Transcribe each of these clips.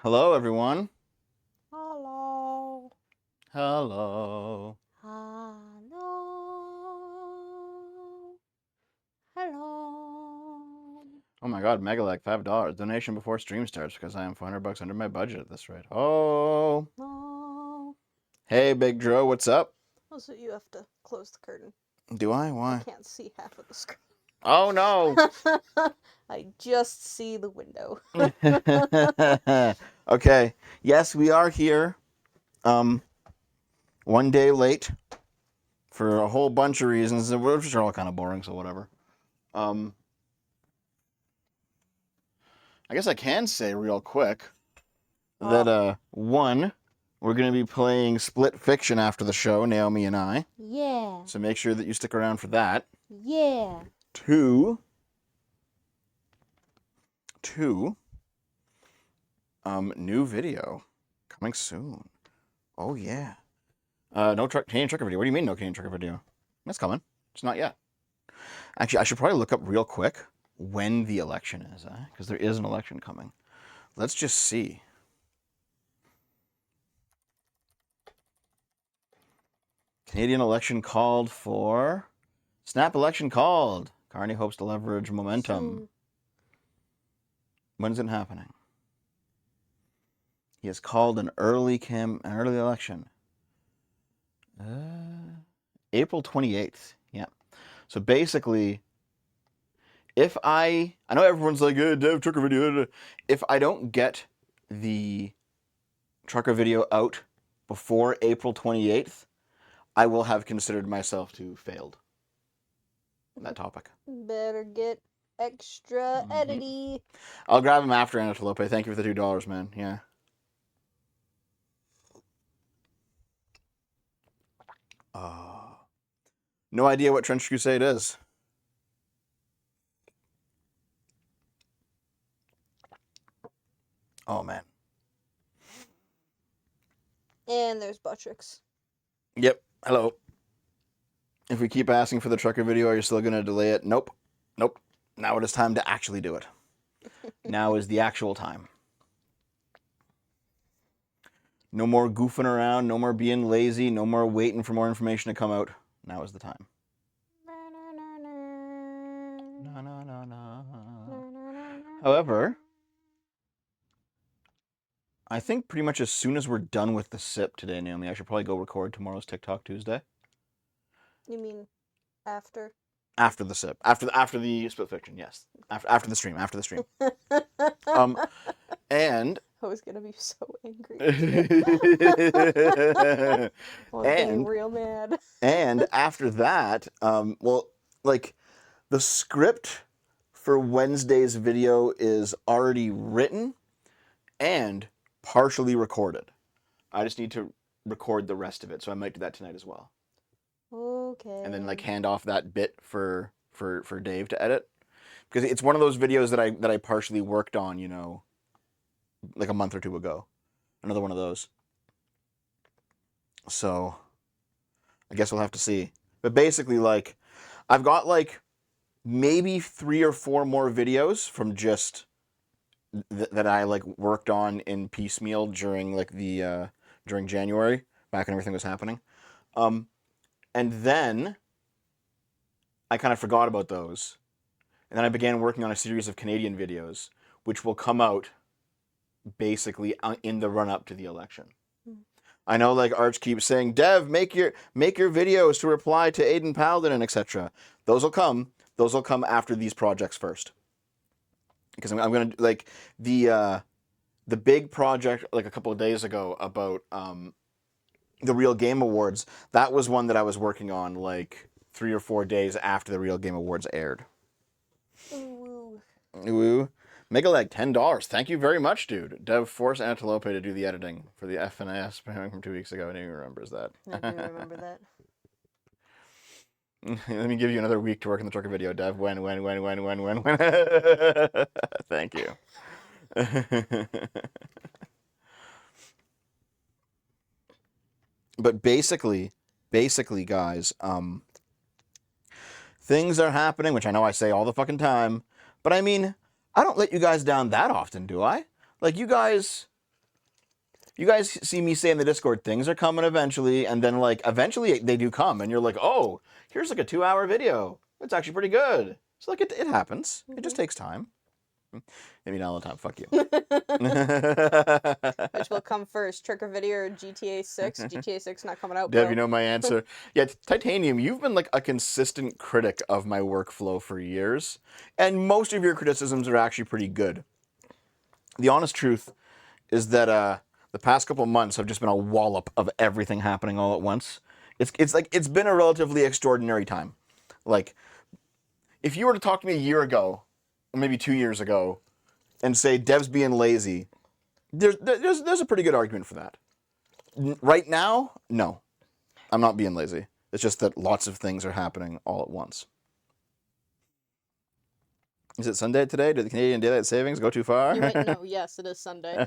Hello, everyone. Hello. Hello. Hello. Hello. Oh my God, Megalag, $5 donation before stream starts because I am $400 under my budget at this rate. Oh, No. hey, Big Dro, what's up? Also, you have to close the curtain. Do I? I Why? can't see half of the screen. Oh no. I just see the window. Okay. Yes, we are here. Um, one day late for a whole bunch of reasons, which are all kind of boring, so whatever. Um, I guess I can say real quick that one, we're gonna be playing Split Fiction after the show, Naomi and I. Yeah. So make sure that you stick around for that. Yeah. Two, new video coming soon. Oh yeah. No Canadian Trucker video. What do you mean no Canadian Trucker video? That's coming. It's not yet. Actually, I should probably look up real quick when the election is, because there is an election coming. Let's just see. Canadian election called for. Snap election called. Carney hopes to leverage momentum. Soon. When's it happening? He has called an early election. April 28th. Yeah. So basically, if I know everyone's like, Dev trucker video. If I don't get the trucker video out before April 28th, I will have considered myself to failed on that topic. Better get extra edity. I'll grab him after Antelope. Thank you for the $2, man. Yeah. No idea what Trench Crusade is. Oh man. And there's Buttricks. Yep. Hello. If we keep asking for the trucker video, are you still going to delay it? Nope. Nope. Now it is time to actually do it. Now is the actual time. No more goofing around, no more being lazy, no more waiting for more information to come out. Now is the time. However, I think pretty much as soon as we're done with the sip today, Naomi, I should probably go record tomorrow's TikTok Tuesday. You mean after? After the sip, after the Split Fiction, yes, after the stream, and I was gonna be so angry. I was getting real mad. And after that, like the script for Wednesday's video is already written and partially recorded. I just need to record the rest of it, so I might do that tonight as well. Okay. And then like hand off that bit for Dave to edit, because it's one of those videos that I partially worked on, like a month or two ago. Another one of those. So I guess we'll have to see. But basically, like, I've got like maybe 3 or 4 more videos from just that I like worked on in piecemeal during like the during January, back when everything was happening. And then I kind of forgot about those. And then I began working on a series of Canadian videos, which will come out basically in the run up to the election. I know, like Arch keeps saying, Dev, make your videos to reply to Aiden Paladin and etc. Those will come. Those will come after these projects first, because I'm gonna like the big project like a couple of days ago about the Real Game Awards. That was one that I was working on like 3 or 4 days after the Real Game Awards aired. Ooh. Ooh. Megaleg, $10. Thank you very much, dude. Dev forced Antelope to do the editing for the FNAS from 2 weeks ago, and he remembers that. I do remember that. Let me give you another week to work on the trucker video, Dev. When. Thank you. But basically, guys, things are happening, which I know I say all the fucking time, but I mean, I don't let you guys down that often, do I? Like, you guys you guys see me say in the Discord, things are coming eventually, and then like eventually they do come, and you're like, oh, here's like a 2-hour video. It's actually pretty good. So like it happens. It just takes time. Maybe not all the time. Fuck you. Which will come first, Tricker Video or GTA 6? GTA 6 not coming out, Dev, bro. you know my answer. Yeah, Titanium, you've been like a consistent critic of my workflow for years, and most of your criticisms are actually pretty good. The honest truth is that the past couple months have just been a wallop of everything happening all at once. It's been a relatively extraordinary time. Like, if you were to talk to me a year ago, or maybe 2 years ago, and say Dev's being lazy, there's a pretty good argument for that. Right now, no, I'm not being lazy. It's just that lots of things are happening all at once. Is it Sunday today? Did the Canadian Daylight Savings go too far? You might know. Yes, it is Sunday.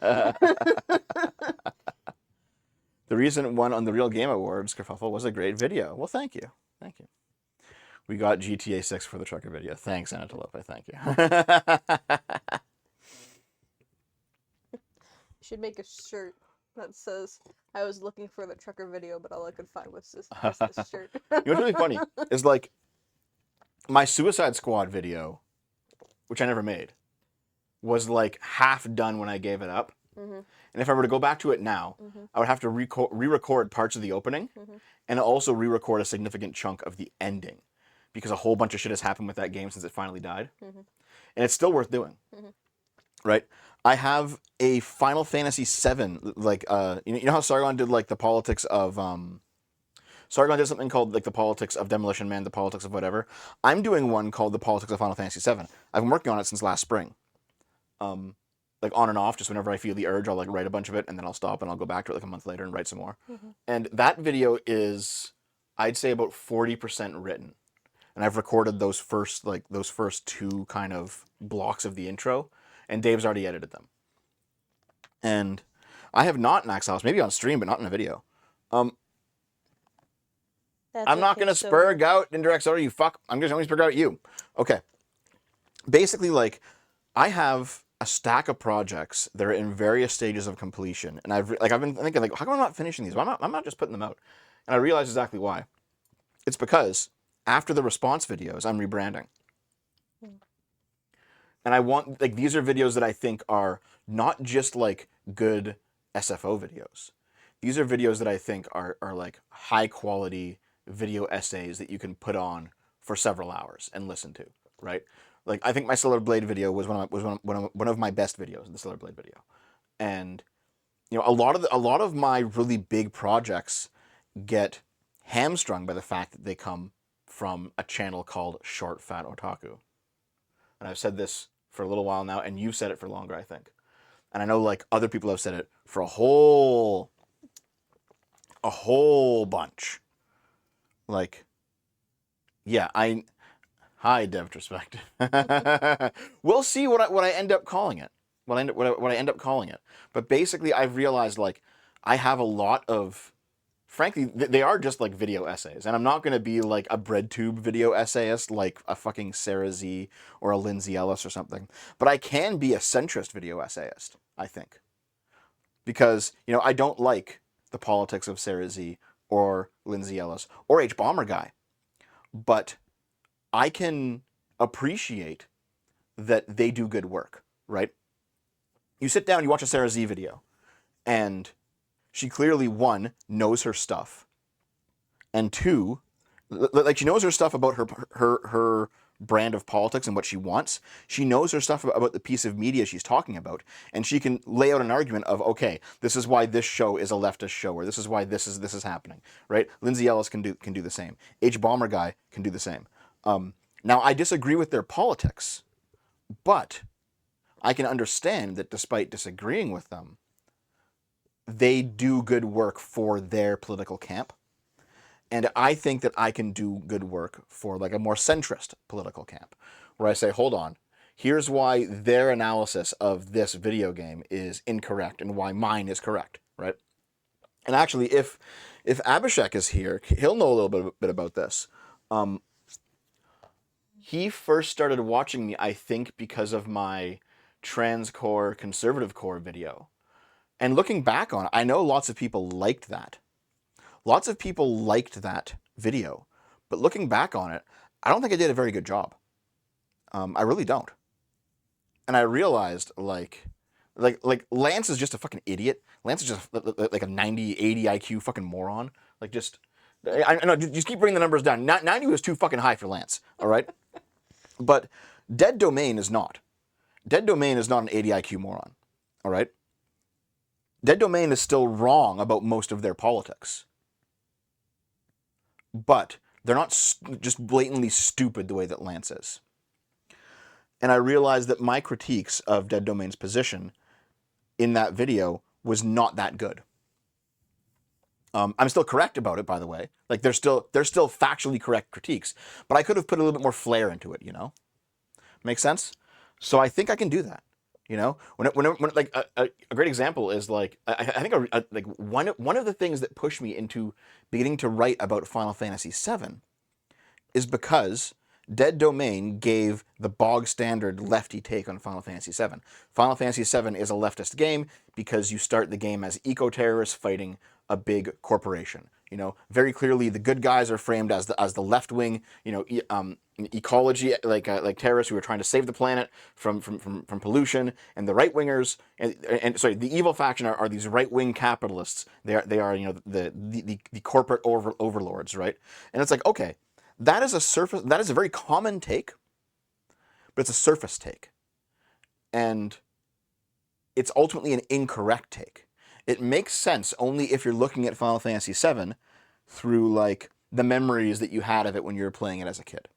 The recent one on the Real Game Awards, Kerfuffle, was a great video. Well, thank you. Thank you. We got GTA 6 for the trucker video. Thanks, Antelope. Thank you. You should make a shirt that says, I was looking for the trucker video, but all I could find was this shirt. You know what's really funny is like my Suicide Squad video, which I never made, was like half done when I gave it up. Mm-hmm. And if I were to go back to it now, Mm-hmm. I would have to re-record parts of the opening Mm-hmm. and also re-record a significant chunk of the ending because a whole bunch of shit has happened with that game since it finally died. Mm-hmm. And it's still worth doing. Mm-hmm. Right? I have a Final Fantasy VII, like, you know how Sargon did like the politics of, Sargon did something called like the politics of Demolition Man, the politics of whatever. I'm doing one called the politics of Final Fantasy VII. I've been working on it since last spring. Like on and off, just whenever I feel the urge, I'll like write a bunch of it and then I'll stop and I'll go back to it like a month later and write some more. Mm-hmm. And that video is, I'd say about 40% written. And I've recorded those first two kind of blocks of the intro, and Dave's already edited them. And I have not in Axehouse, maybe on stream, but not in a video. I'm not going to spur gout indirect sorry, you fuck. I'm just only spur gout at you. Okay. Basically, like, I have a stack of projects that are in various stages of completion, and I've been thinking, like, how come I'm not finishing these? Why I'm not just putting them out? And I realized exactly why. It's because after the response videos, I'm rebranding. And I want, like, these are videos that I think are not just, like, good SFO videos. These are videos that I think are like, high-quality video essays that you can put on for several hours and listen to, right? Like, I think my Stellar Blade video was one of my best videos, the Stellar Blade video. And, you know, a lot of my really big projects get hamstrung by the fact that they come from a channel called Short Fat Otaku. And I've said this for a little while now, and you've said it for longer, I think. And I know, like, other people have said it for a whole bunch. Like, yeah, hi, Devtrospective. We'll see what I end up calling it. What I end up calling it. But basically, I've realized, like, I have a lot of, frankly, they are just like video essays. And I'm not going to be like a BreadTube video essayist like a fucking Sarah Z or a Lindsay Ellis or something. But I can be a centrist video essayist, I think. Because, you know, I don't like the politics of Sarah Z or Lindsay Ellis or H Bomber Guy. But I can appreciate that they do good work, right? You sit down, you watch a Sarah Z video, and she clearly, one, knows her stuff, and two, like, she knows her stuff about her brand of politics and what she wants. She knows her stuff about the piece of media she's talking about, and she can lay out an argument of, okay, this is why this show is a leftist show, or this is why this is happening, right? Lindsay Ellis can do the same. H Bomber Guy can do the same. Now, I disagree with their politics, but I can understand that despite disagreeing with them, they do good work for their political camp. And I think that I can do good work for like a more centrist political camp, where I say, hold on, here's why their analysis of this video game is incorrect and why mine is correct, right? And actually, if Abhishek is here, he'll know a little bit about this. He first started watching me, I think, because of my trans core, conservative core video. And looking back on it, I know lots of people liked that. Lots of people liked that video. But looking back on it, I don't think I did a very good job. I really don't. And I realized, like Lance is just a fucking idiot. Lance is just like a 90, 80 IQ fucking moron. Like, just, I know, just keep bringing the numbers down. 90 was too fucking high for Lance, all right? But Dead Domain is not. Dead Domain is not an 80 IQ moron, all right? Dead Domain is still wrong about most of their politics. But they're not just blatantly stupid the way that Lance is. And I realized that my critiques of Dead Domain's position in that video was not that good. I'm still correct about it, by the way. Like, they're still factually correct critiques, but I could have put a little bit more flair into it, you know? Make sense? So I think I can do that. You know, when like a great example is like I think like one of the things that pushed me into beginning to write about Final Fantasy VII is because Dead Domain gave the bog standard lefty take on Final Fantasy VII. Final Fantasy VII is a leftist game because you start the game as eco-terrorists fighting a big corporation. You know, very clearly the good guys are framed as the left wing, you know, ecology, like terrorists who are trying to save the planet from pollution, and the right wingers and sorry, the evil faction are these right wing capitalists. They are you know the corporate overlords, right? And it's like, okay, that is a very common take, but it's a surface take, and it's ultimately an incorrect take. It makes sense only if you're looking at Final Fantasy VII through like the memories that you had of it when you were playing it as a kid.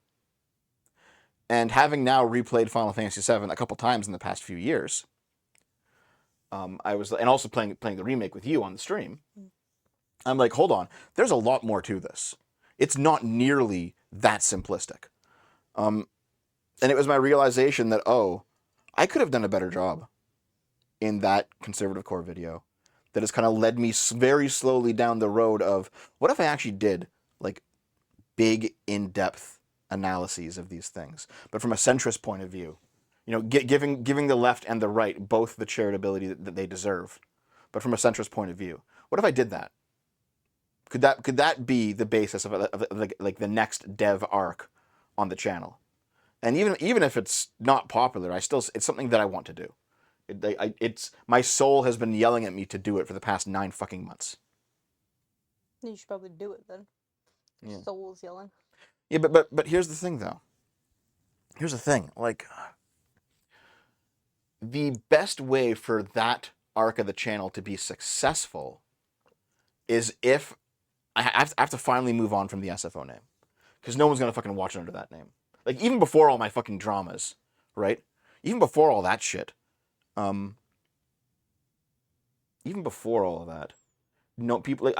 And having now replayed Final Fantasy VII a couple times in the past few years, I was, and also playing the remake with you on the stream, I'm like, hold on, there's a lot more to this. It's not nearly that simplistic. And it was my realization that, oh, I could have done a better job in that conservative core video. That has kind of led me very slowly down the road of, what if I actually did like big in-depth analyses of these things, but from a centrist point of view, you know, giving the left and the right both the charitability that they deserve, but from a centrist point of view. What if I did that? Could that be the basis of like the next dev arc on the channel? And even if it's not popular, it's something that I want to do. It's my soul has been yelling at me to do it for the past 9 fucking months. You should probably do it then. Yeah. Soul's yelling. Yeah, but here's the thing, though. Here's the thing. Like, the best way for that arc of the channel to be successful is if I have to finally move on from the SFO name, because no one's gonna fucking watch it under that name. Like, even before all my fucking dramas, right? Even before all that shit. Even before all of that, no people, like,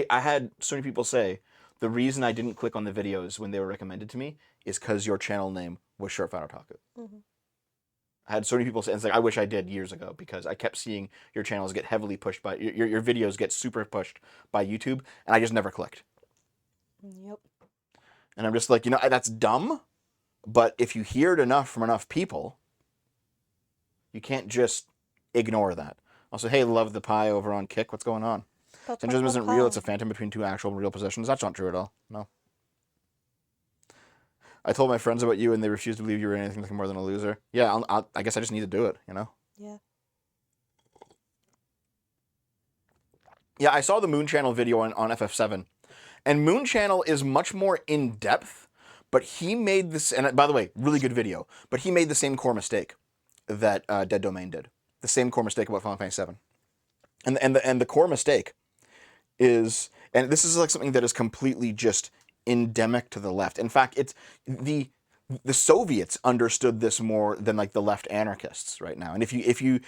I had so many people say the reason I didn't click on the videos when they were recommended to me is because your channel name was Short Fat Otaku. Mm-hmm. I had so many people say, and it's like, I wish I did years ago, because I kept seeing your channels get heavily pushed by your videos get super pushed by YouTube, and I just never clicked. Yep. And I'm just like, you know, that's dumb, but if you hear it enough from enough people, you can't just ignore that. Also, hey, love the pie over on Kick. What's going on? Syndrome isn't real. It's a phantom between two actual real possessions. That's not true at all. No. I told my friends about you, and they refused to believe you were anything like more than a loser. Yeah, I guess I just need to do it, you know? Yeah. Yeah, I saw the Moon Channel video on FF7, and Moon Channel is much more in-depth, but he made this, and by the way, really good video, but he made the same core mistake that Dead Domain did. The same core mistake about Final Fantasy VII. And the core mistake is, and this is like something that is completely just endemic to the left. In fact, it's the Soviets understood this more than like the left anarchists right now. And if you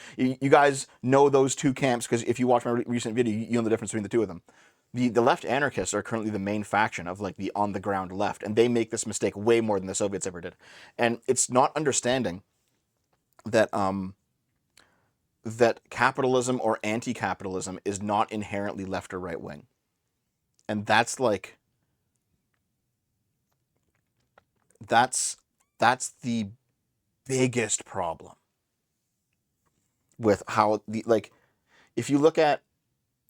guys know those two camps, because if you watch my recent video, you know the difference between the two of them. The left anarchists are currently the main faction of like the on the ground left, and they make this mistake way more than the Soviets ever did. And it's not understanding that that capitalism or anti-capitalism is not inherently left or right wing. And that's like, that's the biggest problem with how the, like, if you look at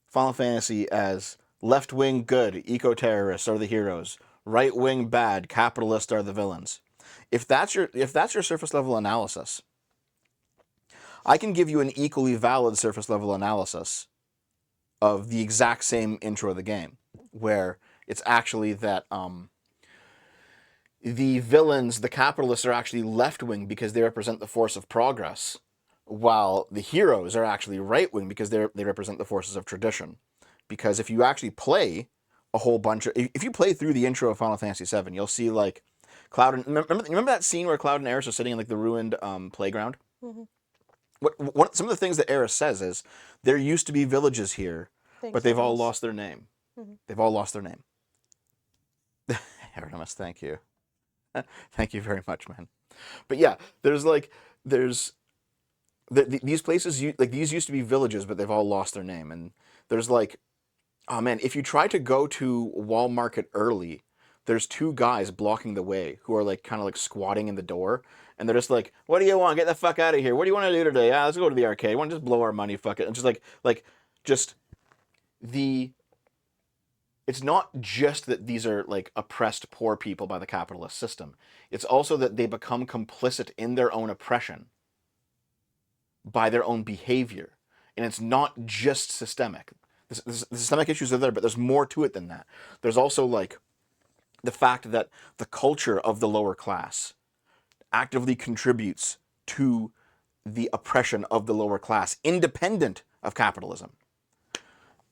Final Fantasy as left-wing good, eco-terrorists are the heroes, right-wing bad, capitalists are the villains. If that's your surface level analysis, I can give you an equally valid surface level analysis of the exact same intro of the game, where it's actually that the villains, the capitalists, are actually left-wing because they represent the force of progress, while the heroes are actually right-wing because they represent the forces of tradition. Because if you actually play a whole bunch of... If you play through the intro of Final Fantasy VII, you'll see, like, Cloud and... Remember that scene where Cloud and Aeris are sitting in, like, the ruined playground? Mm-hmm. Some of the things that Aeris says is, there used to be villages here, but they've all lost their name. Mm-hmm. They've all lost their name. Hieronymus, thank you. Thank you very much, man. But yeah, these places, these used to be villages, but they've all lost their name. And there's like, oh man, if you try to go to Wall Market early, there's two guys blocking the way who are like kind of like squatting in the door. And they're just like, what do you want? Get the fuck out of here. What do you want to do today? Let's go to the arcade. Want to just blow our money? Fuck it. And just it's not just that these are like oppressed poor people by the capitalist system. It's also that they become complicit in their own oppression by their own behavior. And it's not just systemic. The systemic issues are there, but there's more to it than that. There's also like the fact that the culture of the lower class actively contributes to the oppression of the lower class, independent of capitalism.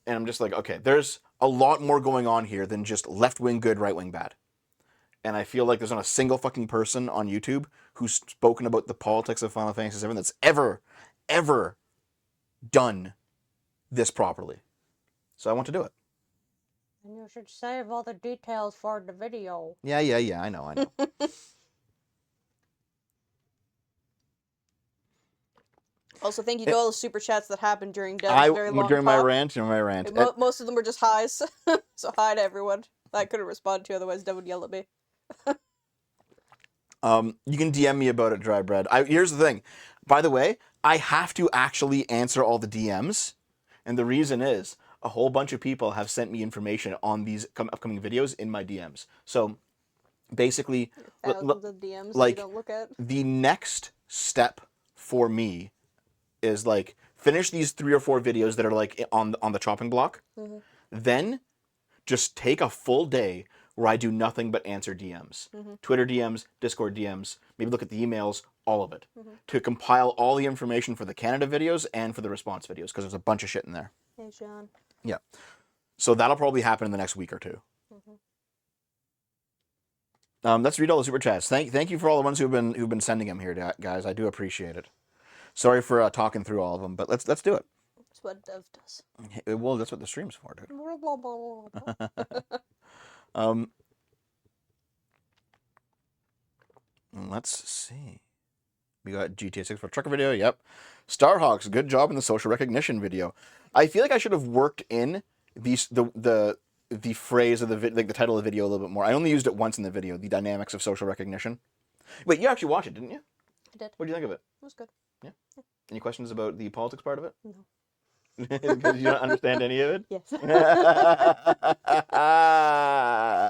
And I'm just like, okay, there's a lot more going on here than just left-wing good, right-wing bad. And I feel like there's not a single fucking person on YouTube who's spoken about the politics of Final Fantasy VII that's ever done this properly. So I want to do it. And you should save all the details for the video. Yeah, I know. Also, thank you to all the super chats that happened during Dev's very long during talk. my rant. Most of them were just highs. So hi to everyone. I couldn't respond to, otherwise Dev would yell at me. You can DM me about it, Dry Bread. Here's the thing. By the way, I have to actually answer all the DMs. And the reason is, a whole bunch of people have sent me information on these upcoming videos in my DMs. So, basically, Thousands of DMs like, that you don't look at. the next step for me is, like, finish these 3 or 4 videos that are, like, on the chopping block. Mm-hmm. Then, just take a full day where I do nothing but answer DMs. Mm-hmm. Twitter DMs, Discord DMs, maybe look at the emails, all of it. Mm-hmm. To compile all the information for the Canada videos and for the response videos, because there's a bunch of shit in there. Hey, Sean. Yeah. So that'll probably happen in the next week or 2. Mm-hmm. Let's read all the super chats. Thank you for all the ones who've been sending them here, guys. I do appreciate it. Sorry for talking through all of them, but let's do it. That's what Dev does. Well, that's what the stream's for, dude. Let's see. We got GTA 6 for trucker video. Yep. Starhawks, good job in the social recognition video. I feel like I should have worked in the phrase of the title of the video a little bit more. I only used it once in the video. The dynamics of social recognition. Wait, you actually watched it, didn't you? I did. What do you think of it? It was good. Yeah. Any questions about the politics part of it? No. Because you don't understand any of it? Yes. Like,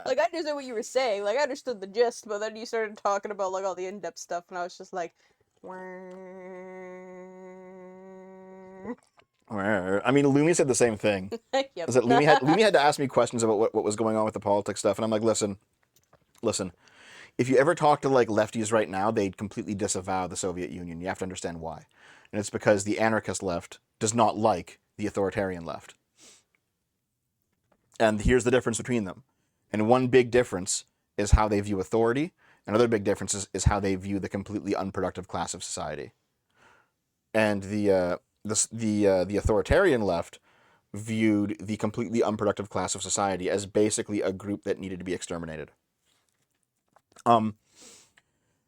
Like, I understood what you were saying. Like, I understood the gist, but then you started talking about, like, all the in-depth stuff, and I was just like... I mean, Lumi said the same thing. Yep. Is that Lumi had to ask me questions about what was going on with the politics stuff, and I'm like, listen. If you ever talk to like lefties right now, they'd completely disavow the Soviet Union. You have to understand why, and it's because the anarchist left does not like the authoritarian left. And here's the difference between them. And one big difference is how they view authority. Another big difference is how they view the completely unproductive class of society. And the authoritarian left viewed the completely unproductive class of society as basically a group that needed to be exterminated.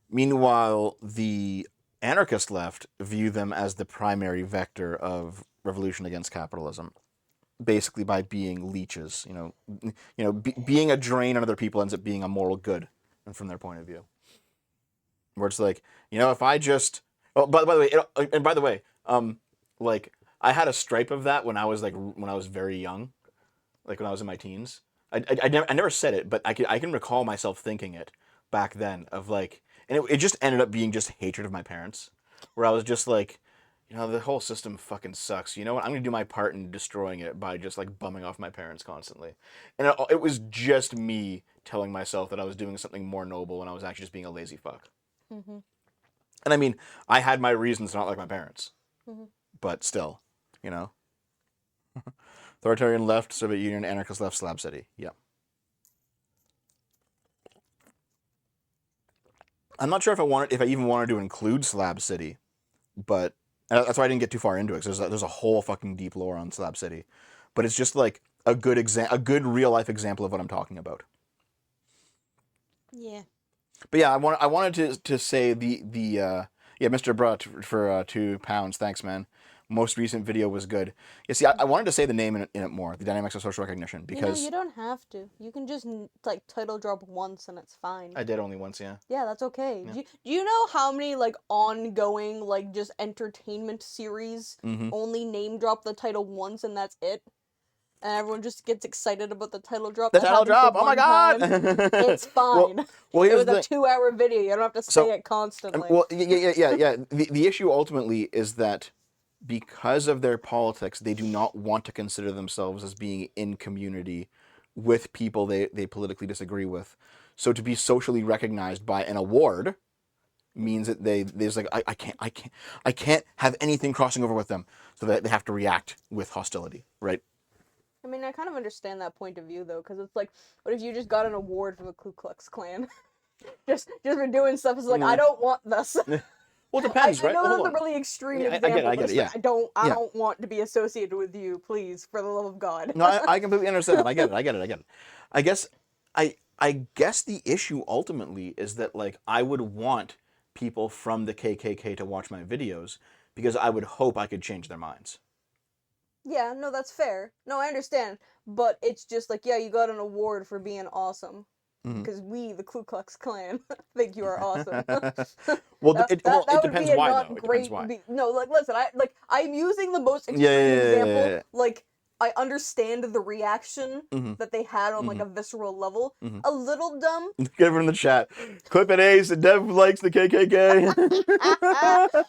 Meanwhile, the anarchist left view them as the primary vector of revolution against capitalism, basically by being leeches. Being a drain on other people ends up being a moral good, and from their point of view, where it's like, if I just, by the way, like I had a stripe of that when I was very young, like when I was in my teens. I never said it, but I can recall myself thinking it back then of like, and it just ended up being just hatred of my parents, where I was just like, the whole system fucking sucks. You know what? I'm gonna do my part in destroying it by just like bumming off my parents constantly, and it was just me telling myself that I was doing something more noble when I was actually just being a lazy fuck. Mm-hmm. And I mean, I had my reasons to not like my parents, Mm-hmm. but still, you know. Authoritarian left, Soviet Union, anarchist left, Slab City. Yeah. I'm not sure if I even wanted to include Slab City, but that's why I didn't get too far into it. 'Cause there's a whole fucking deep lore on Slab City, but it's just like a good real life example of what I'm talking about. Yeah. But yeah, I wanted to say Mr. Brutt for £2. Thanks, man. Most recent video was good. Yeah, see, I wanted to say the name in it more, the dynamics of social recognition, because you don't have to. You can just like title drop once and it's fine. I did only once, yeah. Yeah, that's okay. Yeah. Do you know how many like ongoing like just entertainment series Mm-hmm. only name drop the title once and that's it? And everyone just gets excited about the title drop. The That title happened drop! for Oh my one god! time. It's fine. Well, It here's was the a thing. 2-hour video. You don't have to say So, it constantly. Well, yeah. The issue ultimately is that because of their politics, they do not want to consider themselves as being in community with people they politically disagree with. So to be socially recognized by an award means that there's like I can't have anything crossing over with them, so that they have to react with hostility, right? I mean, I kind of understand that point of view though, because it's like, what if you just got an award from the Ku Klux Klan? just for doing stuff. It's like, I don't want this. Well, it depends, I right? know Hold that's on. a really extreme Yeah, I example. get it, but it's yeah. like, I Yeah. don't want to be associated with you, please, for the love of God. No, I completely understand that. I get it. I guess the issue ultimately is that like I would want people from the KKK to watch my videos because I would hope I could change their minds. Yeah, no, that's fair. No, I understand. But it's just like, yeah, you got an award for being awesome. Mhm. Because we, the Ku Klux Klan, think you are awesome. Well, That it would depends be a why not though. It great. depends why. No, like listen, I'm using the most extreme Yeah. example. Like I understand the reaction Mhm. that they had on like a visceral level. Mhm. A little dumb. Get everyone in the chat. Clip it Ace. Dev likes the KKK.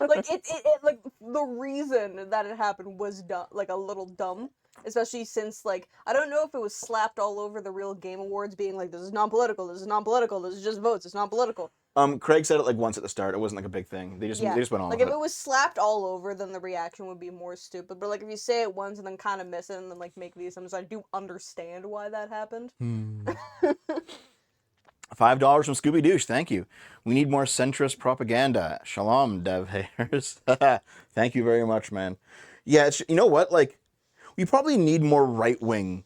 Like it like the reason that it happened was dumb, like a little dumb. Especially since like I don't know if it was slapped all over the real Game Awards, being like this is non-political, this is non-political, this is just votes, it's non-political. Craig said it like once at the start. It wasn't like a big thing. They just went on Like with if it. it was slapped all over, then the reaction would be more stupid. But like if you say it once and then kind of miss it and then like make the assumptions, I do understand why that happened. $5 from Scooby Douche, thank you. We need more centrist propaganda. Shalom, Dev haters. Thank you very much, man. Yeah, you know what? Like, we probably need more right wing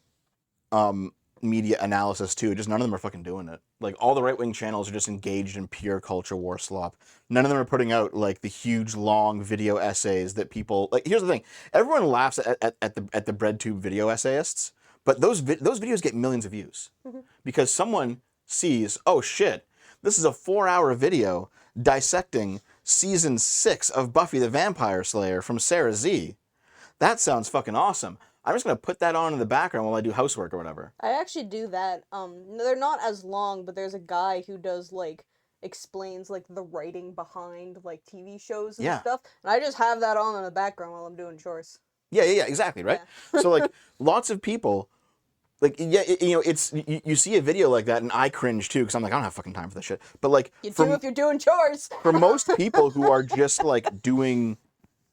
media analysis too. Just none of them are fucking doing it. Like all the right wing channels are just engaged in pure culture war slop. None of them are putting out like the huge long video essays that people like. Here's the thing: everyone laughs at the BreadTube video essayists, but those videos get millions of views because someone sees, oh shit, this is a 4-hour video dissecting season 6 of Buffy the Vampire Slayer from Sarah Z. That sounds fucking awesome. I'm just gonna put that on in the background while I do housework or whatever. I actually do that. They're not as long, but there's a guy who does like explains like the writing behind like TV shows and Yeah. stuff, and I just have that on in the background while I'm doing chores. Yeah, exactly, right? So like lots of people like it's you see a video like that and I cringe too because I'm like I don't have fucking time for this shit. But like You do if you're doing chores. for most people who are just like doing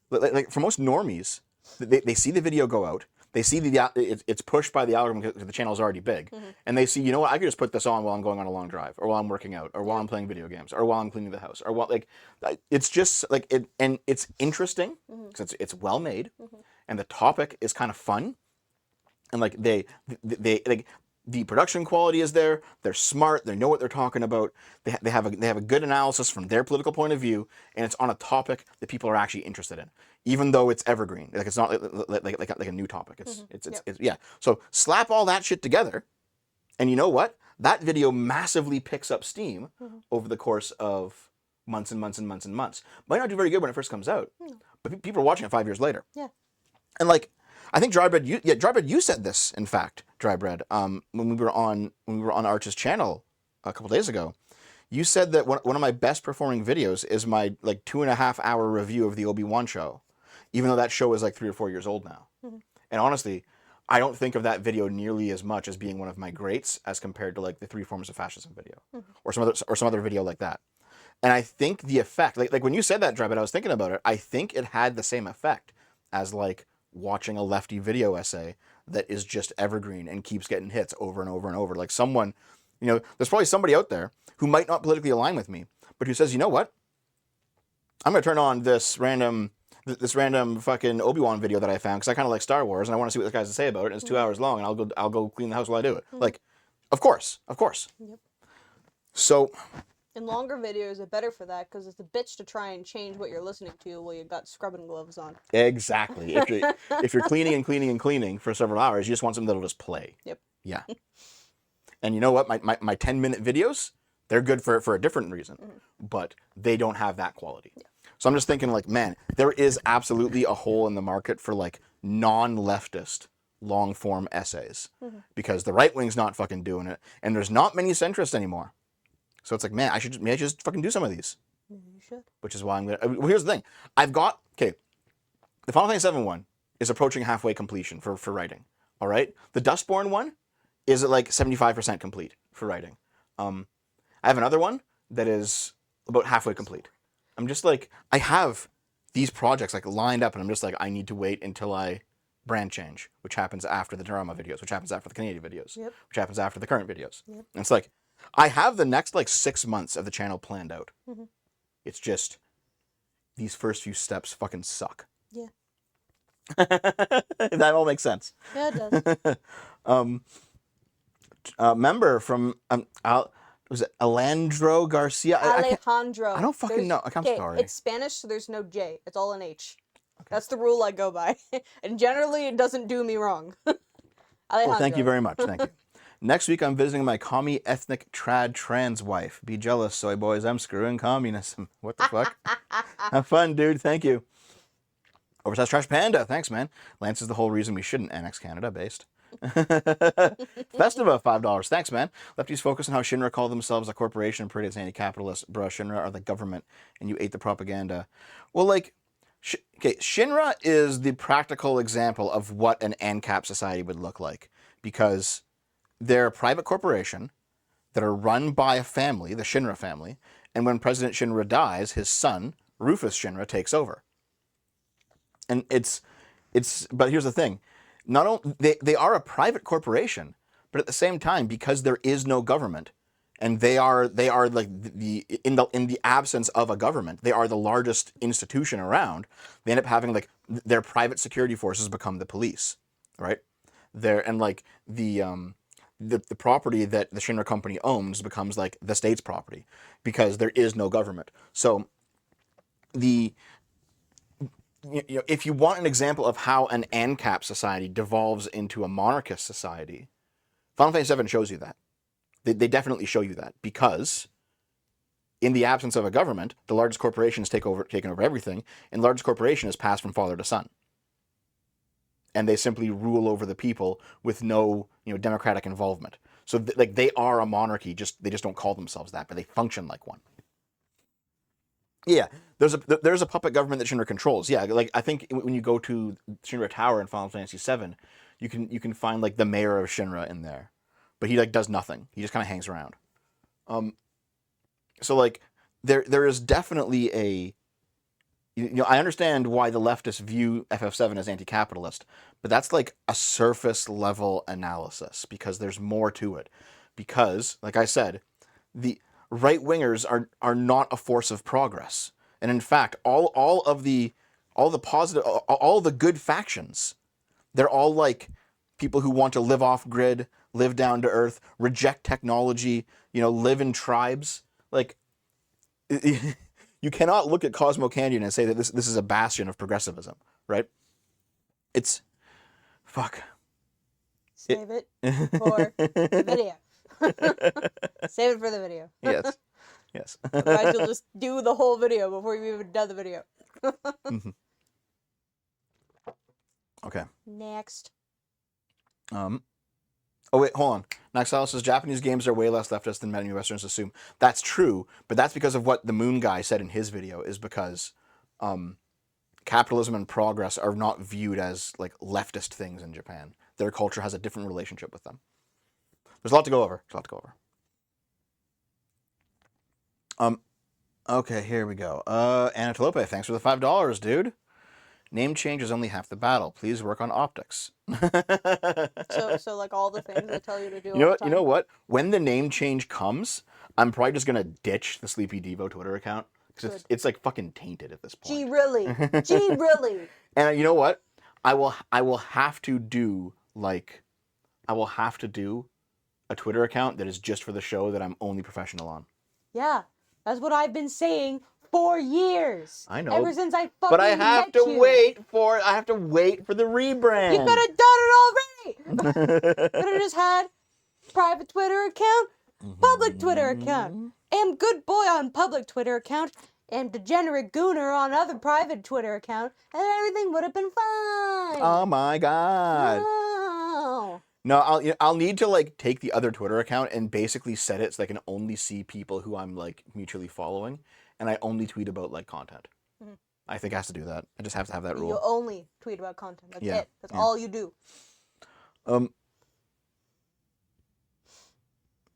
like for most normies, they see the video go out. They see it's pushed by the algorithm because the channel is already big, and they see, you know what, I could just put this on while I'm going on a long drive, or while I'm working out, or while I'm playing video games, or while I'm cleaning the house, or while like it's just like it, and it's interesting because it's well made, and the topic is kind of fun, and like they like the production quality is there. They're smart. They know what they're talking about. They have a good analysis from their political point of view, and it's on a topic that people are actually interested in, even though it's evergreen. Like it's not like a new topic. It's yeah. So slap all that shit together, and you know what? That video massively picks up steam over the course of months and months and months and months. Might not do very good when it first comes out, but people are watching it 5 years later. Yeah. And like, I think Drybread, Drybread, you said this, in fact, Drybread, when we were on Arch's channel a couple days ago. You said that one of my best performing videos is my like 2.5 hour review of the Obi-Wan show, even though that show is like 3 or 4 years old now. And honestly, I don't think of that video nearly as much as being one of my greats as compared to like the 3 Forms of Fascism video or some other video like that. And I think the effect, like when you said that, Drybread, I was thinking about it. I think it had the same effect as like watching a lefty video essay that is just evergreen and keeps getting hits over and over and over. Like someone, there's probably somebody out there who might not politically align with me, but who says, you know what? I'm going to turn on this random fucking Obi-Wan video that I found because I kind of like Star Wars and I want to see what this guy has to say about it. And it's 2 hours long, and I'll go clean the house while I do it. Like, of course. Yep. So, And longer videos are better for that because it's a bitch to try and change what you're listening to while you got scrubbing gloves on. exactly. If you're cleaning and cleaning and cleaning for several hours, you just want something that'll just play. Yep. Yeah. And you know what? My 10-minute videos, they're good for a different reason, but they don't have that quality. Yeah. So I'm just thinking like, man, there is absolutely a hole in the market for like non-leftist long form essays because the right wing's not fucking doing it, and there's not many centrists anymore. So it's like, man, I should just fucking do some of these. You should. Which is why I'm gonna. Well, here's the thing. The Final Fantasy VII one is approaching halfway completion for writing. All right, the Dustborn one is at like 75% complete for writing. I have another one that is about halfway complete. I'm just like, I have these projects like lined up, and I'm just like, I need to wait until I brand change, which happens after the drama videos, which happens after the Canadian videos, which happens after the current videos. And it's like, I have the next like 6 months of the channel planned out. It's just these first few steps fucking suck. Yeah. If that all makes sense. Yeah, it does. Member from was it Alejandro Garcia? Alejandro. I don't fucking know. I'm sorry. It's Spanish, so there's no J. It's all an H. Okay. That's the rule I go by. And generally, it doesn't do me wrong. Well, thank you very much. Thank you. Next week, I'm visiting my commie ethnic trad trans wife. Be jealous, soy boys. I'm screwing communism. What the fuck? Have fun, dude. Thank you. Oversized Trash Panda. Thanks, man. Lance is the whole reason we shouldn't annex Canada, based. Festiva, $5. Thanks, man. Lefties focus on how Shinra call themselves a corporation and parade as anti-capitalist. Bruh, Shinra are the government, and you ate the propaganda. Well, like, Shinra is the practical example of what an ANCAP society would look like, because they're a private corporation that are run by a family, the Shinra family, and when President Shinra dies, his son, Rufus Shinra, takes over. And but here's the thing. Not only they are a private corporation, but at the same time, because there is no government, and they are like in the absence of a government, they are the largest institution around. They end up having like their private security forces become the police, right? The property that the Shinra company owns becomes like the state's property because there is no government. So if you want an example of how an ANCAP society devolves into a monarchist society, Final Fantasy VII shows you that. They definitely show you that, because in the absence of a government, the largest corporations taken over everything, and the largest corporation is passed from father to son. And they simply rule over the people with no, democratic involvement. So they are a monarchy, they just don't call themselves that, but they function like one. Yeah, there's a puppet government that Shinra controls. Yeah, like I think when you go to Shinra Tower in Final Fantasy VII, you can find like the mayor of Shinra in there, but he like does nothing. He just kind of hangs around. So like there is definitely a, I understand why the leftists view FF7 as anti-capitalist, but that's like a surface level analysis, because there's more to it. Because, like I said, the right-wingers are not a force of progress. And in fact, all the positive, all the good factions, they're all like people who want to live off grid, live down to earth, reject technology, live in tribes. Like, you cannot look at Cosmo Canyon and say that this is a bastion of progressivism, right? It's fuck. Save it for the video. Save it for the video. Yes. Otherwise, you'll just do the whole video before you've even done the video. Okay, Okay. Next. Oh wait, hold on. Naxalis says Japanese games are way less leftist than many Westerners assume. That's true, but that's because of what the Moon Guy said in his video. Is because capitalism and progress are not viewed as like leftist things in Japan. Their culture has a different relationship with them. There's a lot to go over. Okay, here we go. Anatolope, thanks for the $5, dude. Name change is only half the battle. Please work on optics. So like all the things they tell you to do. You all know the what? time. You know what? When the name change comes, I'm probably just gonna ditch the Sleepy Devo Twitter account because it's like fucking tainted at this point. Gee, really? Gee, really? And you know what? I will have to do a Twitter account that is just for the show that I'm only professional on. Yeah, that's what I've been saying for years. I know. Ever since I fucking But I have met to you. wait for the rebrand. You could have done it already. Could have just had private Twitter account, public Twitter account. Am good boy on public Twitter account, am degenerate gooner on other private Twitter account, and everything would have been fine. Oh my god. No. No, I'll need to like take the other Twitter account and basically set it so I can only see people who I'm like mutually following, and I only tweet about like content. Mhm. I think I have to do that. I just have to have that rule. You only tweet about content. That's Yeah, it. That's yeah. all you do.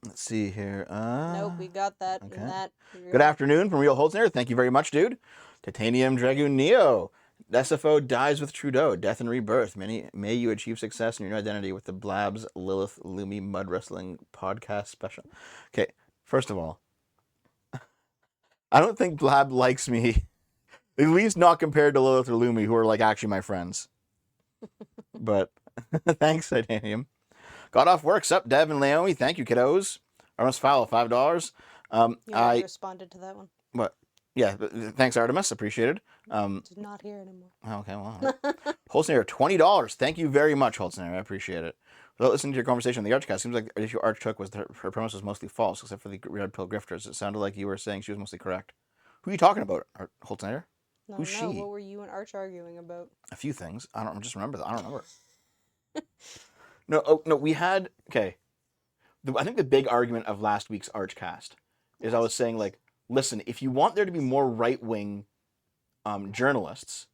Let's see here. Nope, we got that. okay. And that. Good afternoon from Real Holzner. Thank you very much, dude. Titanium Dragoon Neo. SFO dies with Trudeau. Death and rebirth. May you achieve success in your new identity with the Blabs Lilith Lumi Mud Wrestling podcast special. Okay, first of all, I don't think Blab likes me. At least not compared to Lilith or Lumi, who are like actually my friends. But thanks, Titanium. Got off work. Sup, Dev and Naomi. Thank you, kiddos. Artemis Fowl, $5. You already responded to that one. What? Yeah, thanks, Artemis. Appreciated. It's not here anymore. Okay, well. Holzner, $20. Thank you very much, Holzner. I appreciate it. Without listening to your conversation on the Archcast, seems like the issue Arch took was that her premise was mostly false, except for the Red Pill grifters. It sounded like you were saying she was mostly correct. Who are you talking about, Holzner? No, Who's no. she? What were you and Arch arguing about? A few things. I don't just remember that. I don't remember. No, we had, okay. I think the big argument of last week's Archcast is I was saying, like, listen, if you want there to be more right-wing journalists,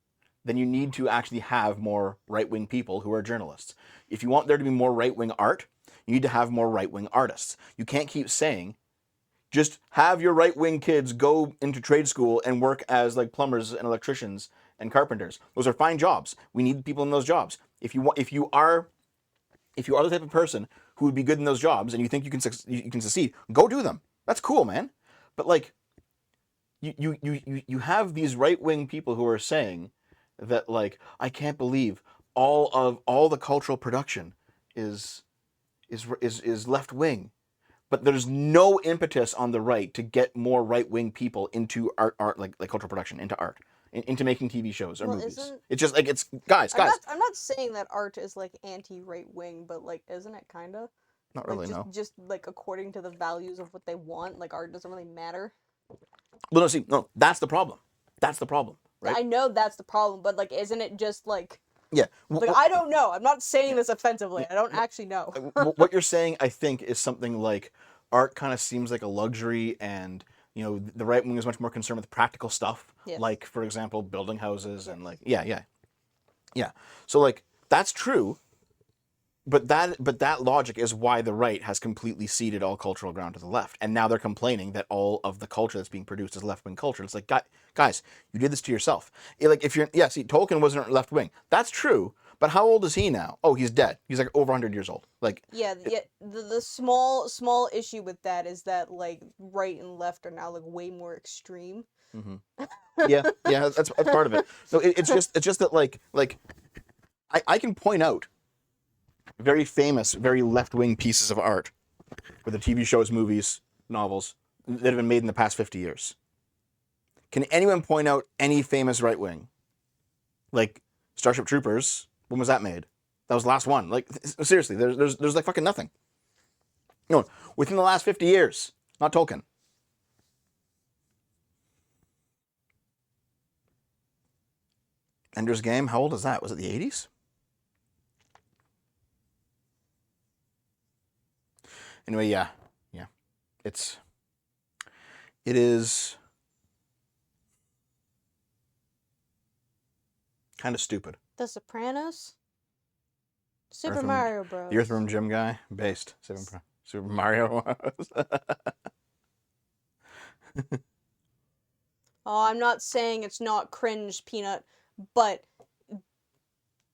then you need to actually have more right-wing people who are journalists. If you want there to be more right-wing art, you need to have more right-wing artists. You can't keep saying, just have your right-wing kids go into trade school and work as like plumbers and electricians and carpenters. Those are fine jobs. We need people in those jobs. If you are the type of person who would be good in those jobs and you think you can succeed, go do them. That's cool, man. But like, you have these right-wing people who are saying that, like, I can't believe all the cultural production is left-wing, but there's no impetus on the right to get more right-wing people into art like cultural production, into art, into making TV shows or movies. It's just like, it's guys. I'm not saying that art is like anti-right wing, but like, isn't it kind of? Not really, like, no. Just like according to the values of what they want, like art doesn't really matter. Well, no, that's the problem. That's the problem, right? I know that's the problem, but like, isn't it just like? Yeah. Like, I don't know. I'm not saying this offensively. I don't actually know. What you're saying, I think, is something like art kind of seems like a luxury, and you know, the right wing is much more concerned with practical stuff, Yes. like, for example, building houses and like, yeah. So like, that's true, but that logic is why the right has completely ceded all cultural ground to the left, and now they're complaining that all of the culture that's being produced is left wing culture. It's like, guys, you did this to yourself. Like, if see, Tolkien wasn't left wing. That's true. But how old is he now? Oh, he's dead. He's like over 100 years old. Like, Yeah. The small issue with that is that like right and left are now like way more extreme. yeah, that's part of it. So it's just that like I can point out very famous, very left-wing pieces of art, whether TV shows, movies, novels, that have been made in the past 50 years. Can anyone point out any famous right-wing? Like Starship Troopers, when was that made? That was the last one. Like, seriously, there's like fucking nothing. No, within the last 50 years, not Tolkien. Ender's Game, how old is that? Was it the 80s? Anyway, yeah. It is kind of stupid. The Sopranos? Super Earthworm- Mario Bros. The Earthworm Jim guy, based Super Mario. Oh, I'm not saying it's not cringe, Peanut, but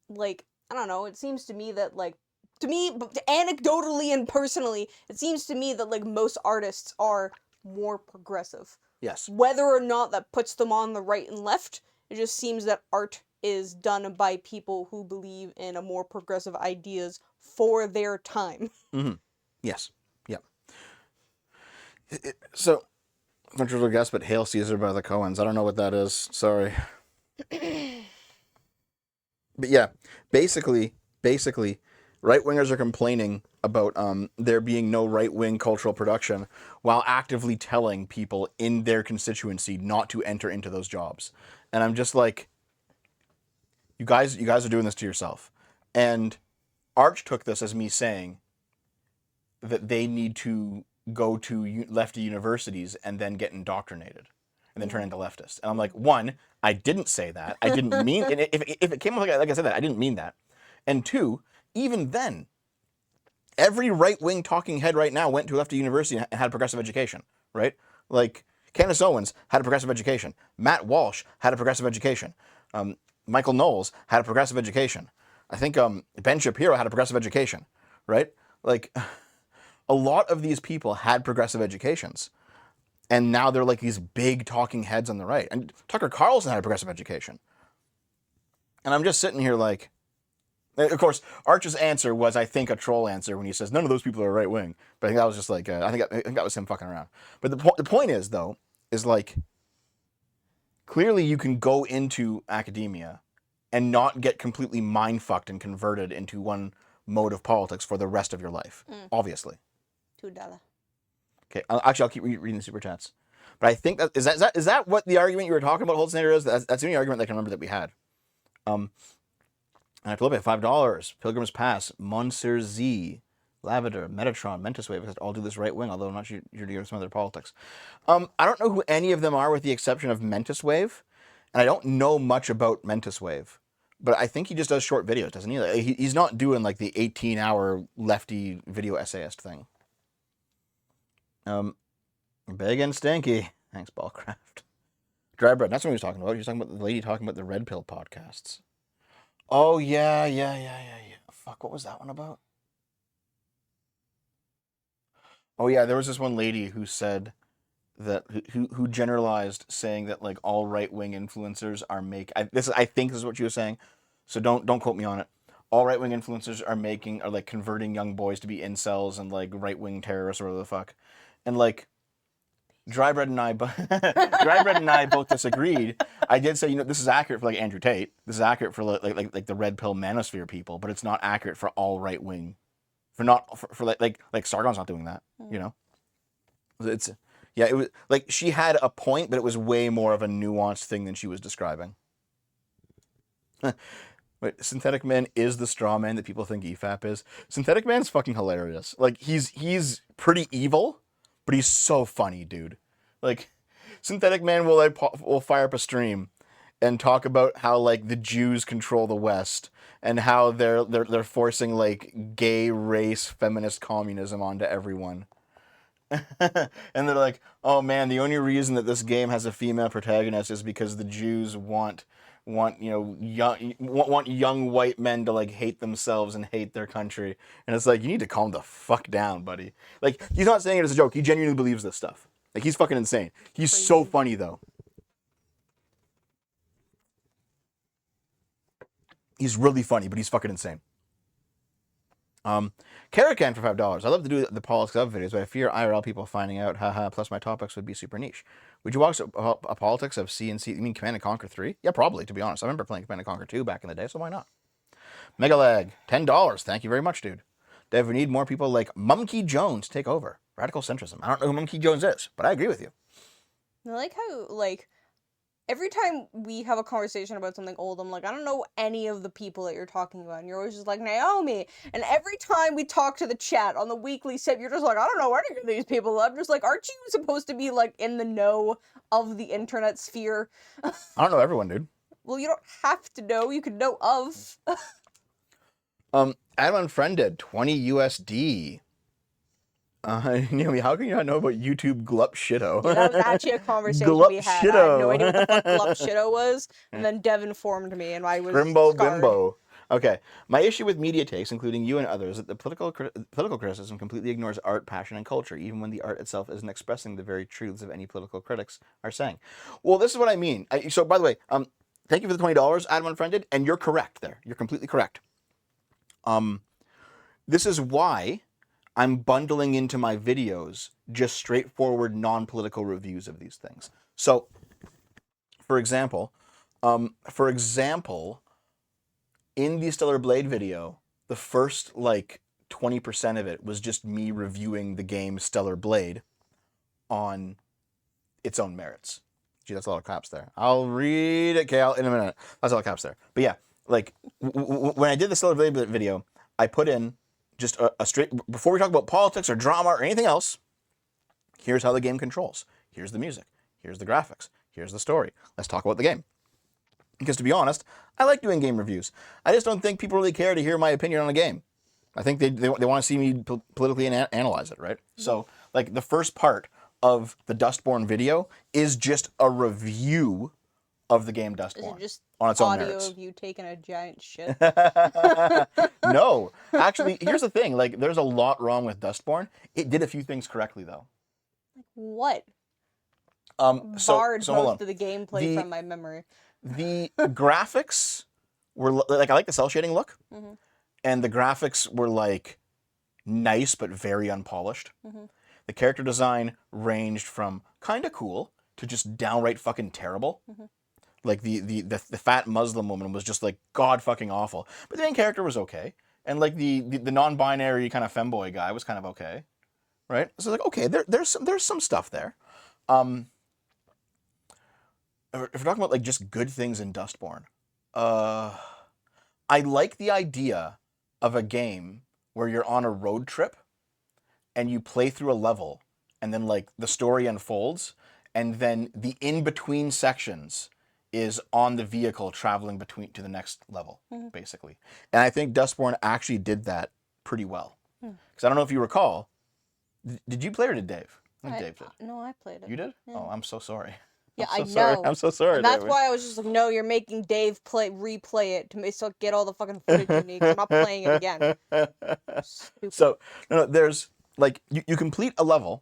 like I don't know. It seems to me that anecdotally and personally, it seems to me that like most artists are more progressive. Yes. Whether or not that puts them on the right and left, it just seems that art is done by people who believe in a more progressive ideas for their time. Yes. Yep. So, controversial guess, but Hail Caesar by the Coens. I don't know what that is. Sorry. But yeah, basically, right-wingers are complaining about there being no right-wing cultural production while actively telling people in their constituency not to enter into those jobs. And I'm just like, you guys are doing this to yourself. And Arch took this as me saying that they need to go to lefty universities and then get indoctrinated and then turn into leftists. And I'm like, one, I didn't say that. I didn't mean, and if it came out like I said that, I didn't mean that. And two, even then, every right-wing talking head right now went to a lefty university and had a progressive education, right? Like, Candace Owens had a progressive education. Matt Walsh had a progressive education. Michael Knowles had a progressive education. I think Ben Shapiro had a progressive education, right? Like, a lot of these people had progressive educations. And now they're like these big talking heads on the right. And Tucker Carlson had a progressive education. And I'm just sitting here like, of course, Arch's answer was, I think, a troll answer when he says, none of those people are right wing. But I think that was just like, I think that was him fucking around. But the point is, though, is like, clearly you can go into academia and not get completely mind-fucked and converted into one mode of politics for the rest of your life, obviously. $2. Okay, I'll keep reading the super chats. But I think that is that what the argument you were talking about, Holtznader, is? That's the only argument I can remember that we had. And I pull up at $5. Pilgrim's Pass, Monsieur Z, Lavender, Metatron, Mentis Wave, all do this right wing, although I'm not sure you're doing some of their politics. I don't know who any of them are with the exception of Mentis Wave, and I don't know much about Mentis Wave. But I think he just does short videos, doesn't he? Like, he's not doing like the 18-hour lefty video essayist thing. Big and stinky. Thanks, Ballcraft. Dry bread. That's what he was talking about. He was talking about the lady talking about the Red Pill podcasts. Oh, yeah. Fuck, what was that one about? Oh, yeah, there was this one lady who said that, who generalized saying that, like, all right-wing influencers are I think this is what she was saying, so don't quote me on it. All right-wing influencers are like converting young boys to be incels and like right-wing terrorists or whatever the fuck. And like, Dry Bread and I both disagreed. I did say, this is accurate for like Andrew Tate. This is accurate for like the Red Pill manosphere people, but it's not accurate for all right-wing. For Sargon's not doing that. It was like she had a point, but it was way more of a nuanced thing than she was describing. Wait, Synthetic Man is the straw man that people think EFAP is. Synthetic Man's fucking hilarious. Like, he's pretty evil, but he's so funny, dude. Like, Synthetic Man will fire up a stream and talk about how, like, the Jews control the West and how they're forcing, like, gay race feminist communism onto everyone. And they're like, oh man, the only reason that this game has a female protagonist is because the Jews want young white men to like hate themselves and hate their country. And it's like, you need to calm the fuck down, buddy. Like, he's not saying it as a joke. He genuinely believes this stuff. Like, he's fucking insane. He's so funny though. He's really funny, but he's fucking insane. Caracan for $5. I love to do the politics of videos, but I fear IRL people finding out. Haha. Plus, my topics would be super niche. Would you watch a politics of C&C? You mean Command & Conquer 3? Yeah, probably. To be honest, I remember playing Command & Conquer 2 back in the day, so why not? Megalag, $10. Thank you very much, dude. Dev, we need more people like Mumkey Jones take over. Radical centrism. I don't know who Mumkey Jones is, but I agree with you. I like how, like, every time we have a conversation about something old, I'm like, I don't know any of the people that you're talking about. And you're always just like, Naomi. And every time we talk to the chat on the weekly sip, you're just like, I don't know any of these people. I'm just like, aren't you supposed to be, like, in the know of the internet sphere? I don't know everyone, dude. Well, you don't have to know. You can know of. Adam Unfriended, 20 USD. Naomi, how can you not know about YouTube Glup Shitto? Yeah, that was actually a conversation Glup we had. I had no Shitto. idea what the fuck Glup Shitto was. And then Dev informed me, and I was Grimbo scarred. Bimbo. Okay. My issue with media takes, including you and others, is that the political criticism completely ignores art, passion, and culture, even when the art itself isn't expressing the very truths of any political critics are saying. Well, this is what I mean. So, by the way, thank you for the $20, Adam Unfriended, and you're correct there. You're completely correct. This is why I'm bundling into my videos just straightforward non-political reviews of these things. So, for example, in the Stellar Blade video, the first like 20% of it was just me reviewing the game Stellar Blade on its own merits. Gee, that's a lot of caps there. I'll read it, Kale, in a minute. That's a lot of caps there. But yeah, like when I did the Stellar Blade video, I put in just a straight, before we talk about politics or drama or anything else, here's how the game controls. Here's the music. Here's the graphics. Here's the story. Let's talk about the game. Because to be honest, I like doing game reviews. I just don't think people really care to hear my opinion on a game. I think they want to see me politically analyze it, right? So, like, the first part of the Dustborn video is just a review of the game Is Dustborn it just on its own audio merits. of you taking a giant shit? No. Actually, here's the thing. Like, there's a lot wrong with Dustborn. It did a few things correctly, though. What? So Barred hold most on. of the gameplay from my memory. The graphics were like, I like the cell shading look, and the graphics were like nice but very unpolished. The character design ranged from kind of cool to just downright fucking terrible. Like the fat Muslim woman was just like god fucking awful, but the main character was okay, and like the non-binary kind of femboy guy was kind of okay, right? So like, okay, there's some stuff there. If we're talking about like just good things in Dustborn, I like the idea of a game where you're on a road trip and you play through a level and then like the story unfolds and then the in-between sections is on the vehicle traveling between to the next level, basically. And I think Dustborn actually did that pretty well. Because I don't know if you recall, did you play or did Dave? I think Dave did. No, I played it. You did? Yeah. Oh, I'm so sorry. Yeah, I'm so I sorry. know. I'm so sorry. And that's David. why I was just like, no, you're making Dave replay it to still get all the fucking footage you need. 'Cause I'm not playing it again. Stupid. So no, there's like you complete a level,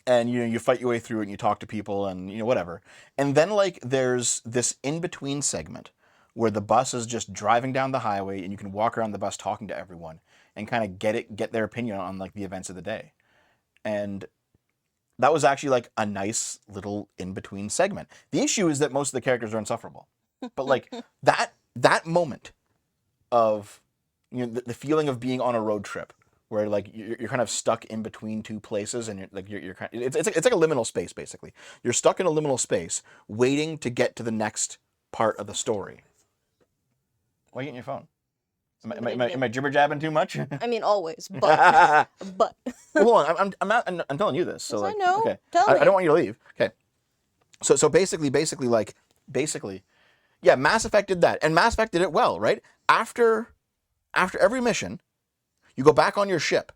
and you fight your way through it, and you talk to people, and whatever, and then like there's this in between segment where the bus is just driving down the highway, and you can walk around the bus talking to everyone and kind of get their opinion on like the events of the day, and that was actually like a nice little in between segment. The issue is that most of the characters are insufferable, but like that moment of the feeling of being on a road trip where like you're kind of stuck in between two places and you're kind of, it's like a liminal space basically. You're stuck in a liminal space waiting to get to the next part of the story. Why are you getting your phone? Am I jibber jabbing too much? I mean, always, but Well, hold on, I'm telling you this. So Yes, I like, know. okay, Tell I me. don't want you to leave. Okay, so basically, yeah, Mass Effect did that, and Mass Effect did it well, right? After every mission, you go back on your ship,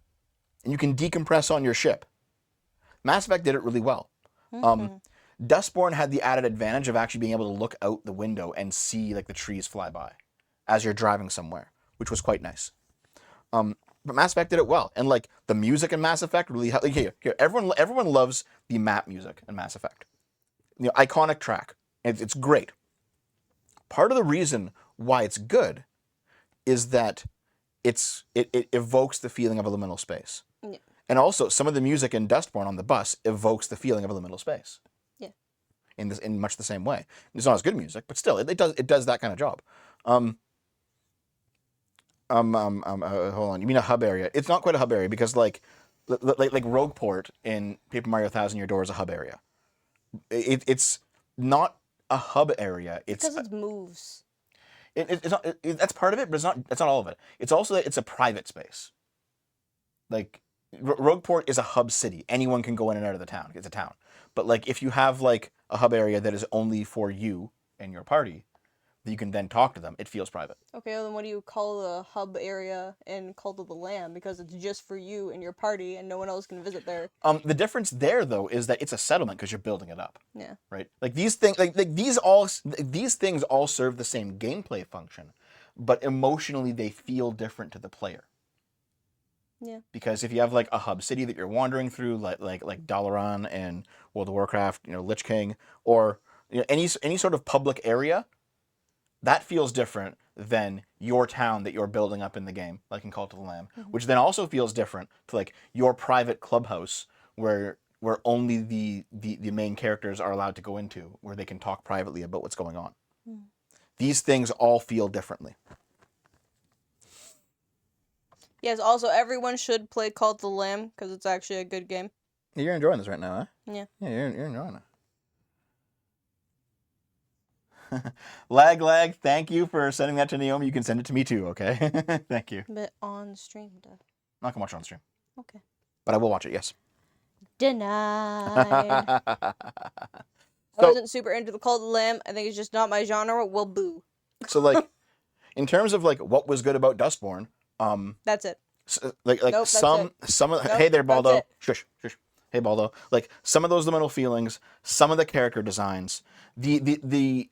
and you can decompress on your ship. Mass Effect did it really well. Dustborn had the added advantage of actually being able to look out the window and see like the trees fly by as you're driving somewhere, which was quite nice. But Mass Effect did it well, and like the music in Mass Effect really helped. Here, everyone loves the map music in Mass Effect. Iconic track. It's great. Part of the reason why it's good is that it evokes the feeling of a liminal space. Yeah. And also, some of the music in Dustborn on the bus evokes the feeling of a liminal space. Yeah. In much the same way. It's not as good music, but still, it does that kind of job. Hold on. You mean a hub area? It's not quite a hub area because like Rogueport in Paper Mario Thousand Year Door is a hub area. It's not a hub area. Because it moves. It's not. That's part of it, but it's not. That's not all of it. It's also that it's a private space. Like Rogueport is a hub city. Anyone can go in and out of the town. It's a town. But like if you have like a hub area that is only for you and your party, that you can then talk to them, it feels private. Okay, well then what do you call the hub area in Cult of the Lamb? Because it's just for you and your party, and no one else can visit there. The difference there though is that it's a settlement because you're building it up. Yeah. Right. Like these things, these things all serve the same gameplay function, but emotionally they feel different to the player. Yeah. Because if you have like a hub city that you're wandering through, like Dalaran and World of Warcraft, Lich King, or any sort of public area, that feels different than your town that you're building up in the game, like in Cult of the Lamb, which then also feels different to like your private clubhouse where only the main characters are allowed to go into, where they can talk privately about what's going on. These things all feel differently. Yes, also everyone should play Cult of the Lamb because it's actually a good game. You're enjoying this right now, huh? Yeah. Yeah, you're enjoying it. Lag, thank you for sending that to Naomi. You can send it to me too, okay? Thank you. But on stream, duh. I'm not gonna watch it on stream. Okay. But I will watch it, yes. Denied. I wasn't super into the Cult of the Lamb. I think it's just not my genre. Well, boo. So like, in terms of like what was good about Dustborn, That's it. like Nope, that's some of Nope, hey there that's Baldo, it. shush. Hey Baldo, like some of those liminal feelings, some of the character designs, the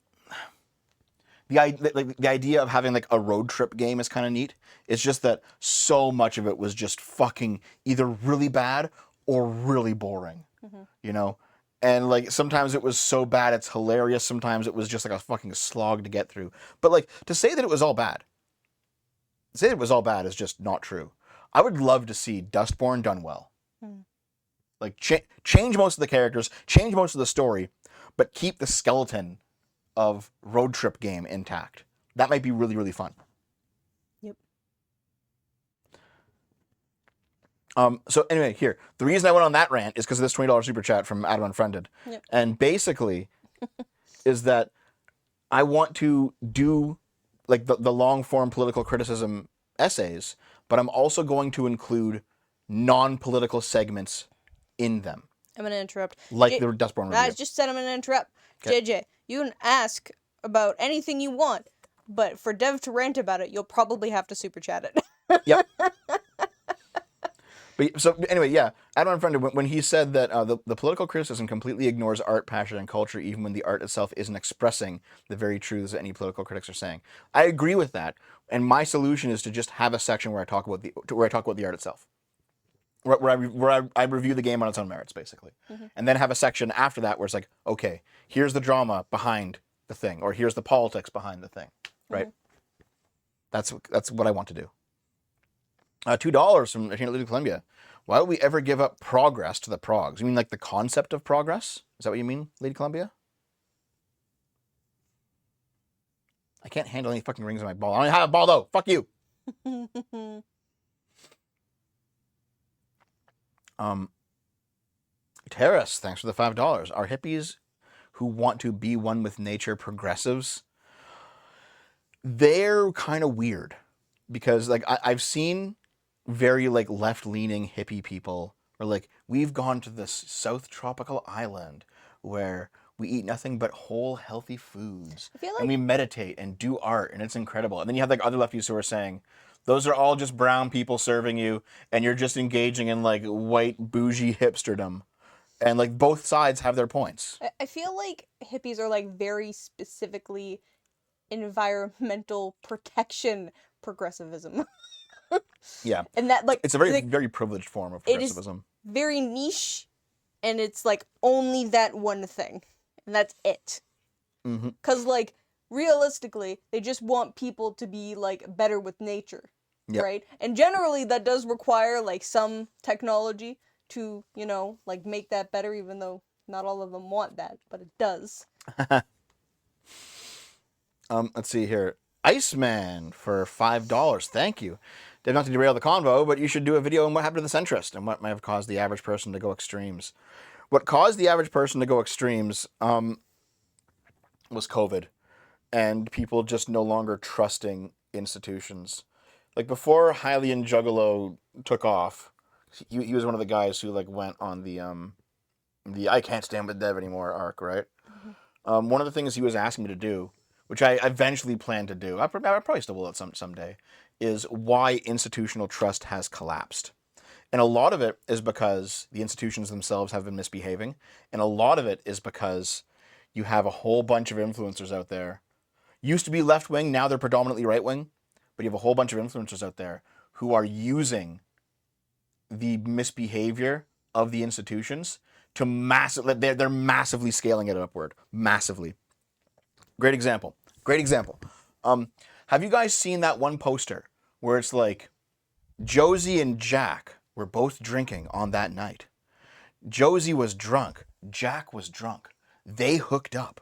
idea of having like a road trip game is kind of neat. It's just that so much of it was just fucking either really bad or really boring, And like sometimes it was so bad it's hilarious. Sometimes it was just like a fucking slog to get through. But like to say that it was all bad, is just not true. I would love to see Dustborn done well. Like change most of the characters, change most of the story, but keep the skeleton of road trip game intact. That might be really, really fun. Yep. So anyway, here. The reason I went on that rant is because of this $20 super chat from Adam Unfriended. Yep. And basically is that I want to do like the long form political criticism essays, but I'm also going to include non-political segments in them. I'm going to interrupt. Like the Dustborn review. I just said I'm going to interrupt. Okay. JJ, you can ask about anything you want, but for Dev to rant about it, you'll probably have to super chat it. Yep. But so anyway, yeah, Adam Unfriended, when he said that the political criticism completely ignores art, passion, and culture, even when the art itself isn't expressing the very truths that any political critics are saying. I agree with that, and my solution is to just have a section where I talk about the art itself, where I review the game on its own merits, basically, and then have a section after that where it's like, okay, here's the drama behind the thing, or here's the politics behind the thing, right? That's what I want to do. $2 from Lady Columbia. Why would we ever give up progress to the progs? You mean like the concept of progress? Is that what you mean, Lady Columbia? I can't handle any fucking rings on my ball. I don't have a ball though. Fuck you. Terrace, thanks for the $5. Are hippies who want to be one with nature progressives? They're kind of weird because like I've seen very like left-leaning hippie people are like, we've gone to this south tropical island where we eat nothing but whole healthy foods I feel like and we meditate and do art and it's incredible. And then you have like other lefties who are saying those are all just brown people serving you and you're just engaging in like white bougie hipsterdom. And like both sides have their points. I feel like hippies are like very specifically environmental protection progressivism. Yeah. And that like It's a very, like, very privileged form of it is progressivism. very niche, and it's like only that one thing, and that's it. Mm-hmm. Cause like realistically, they just want people to be like better with nature, Yep. right? And generally, that does require like some technology to like make that better, even though not all of them want that, but it does. Let's see here. Iceman for $5. Thank you. Did not to derail the convo, but you should do a video on what happened to the centrist and what might have caused the average person to go extremes. What caused the average person to go extremes, was COVID, and people just no longer trusting institutions. Like before Hylian Juggalo took off, he was one of the guys who like went on the I can't stand with Dev anymore arc, right? One of the things he was asking me to do, which I eventually plan to do, I probably still will at someday, is why institutional trust has collapsed. And a lot of it is because the institutions themselves have been misbehaving, and a lot of it is because you have a whole bunch of influencers out there. Used to be left wing, now they're predominantly right wing, but you have a whole bunch of influencers out there who are using the misbehavior of the institutions to they're massively scaling it upward, massively. Great example. Have you guys seen that one poster where it's like Josie and Jack were both drinking on that night? Josie was drunk, Jack was drunk. They hooked up.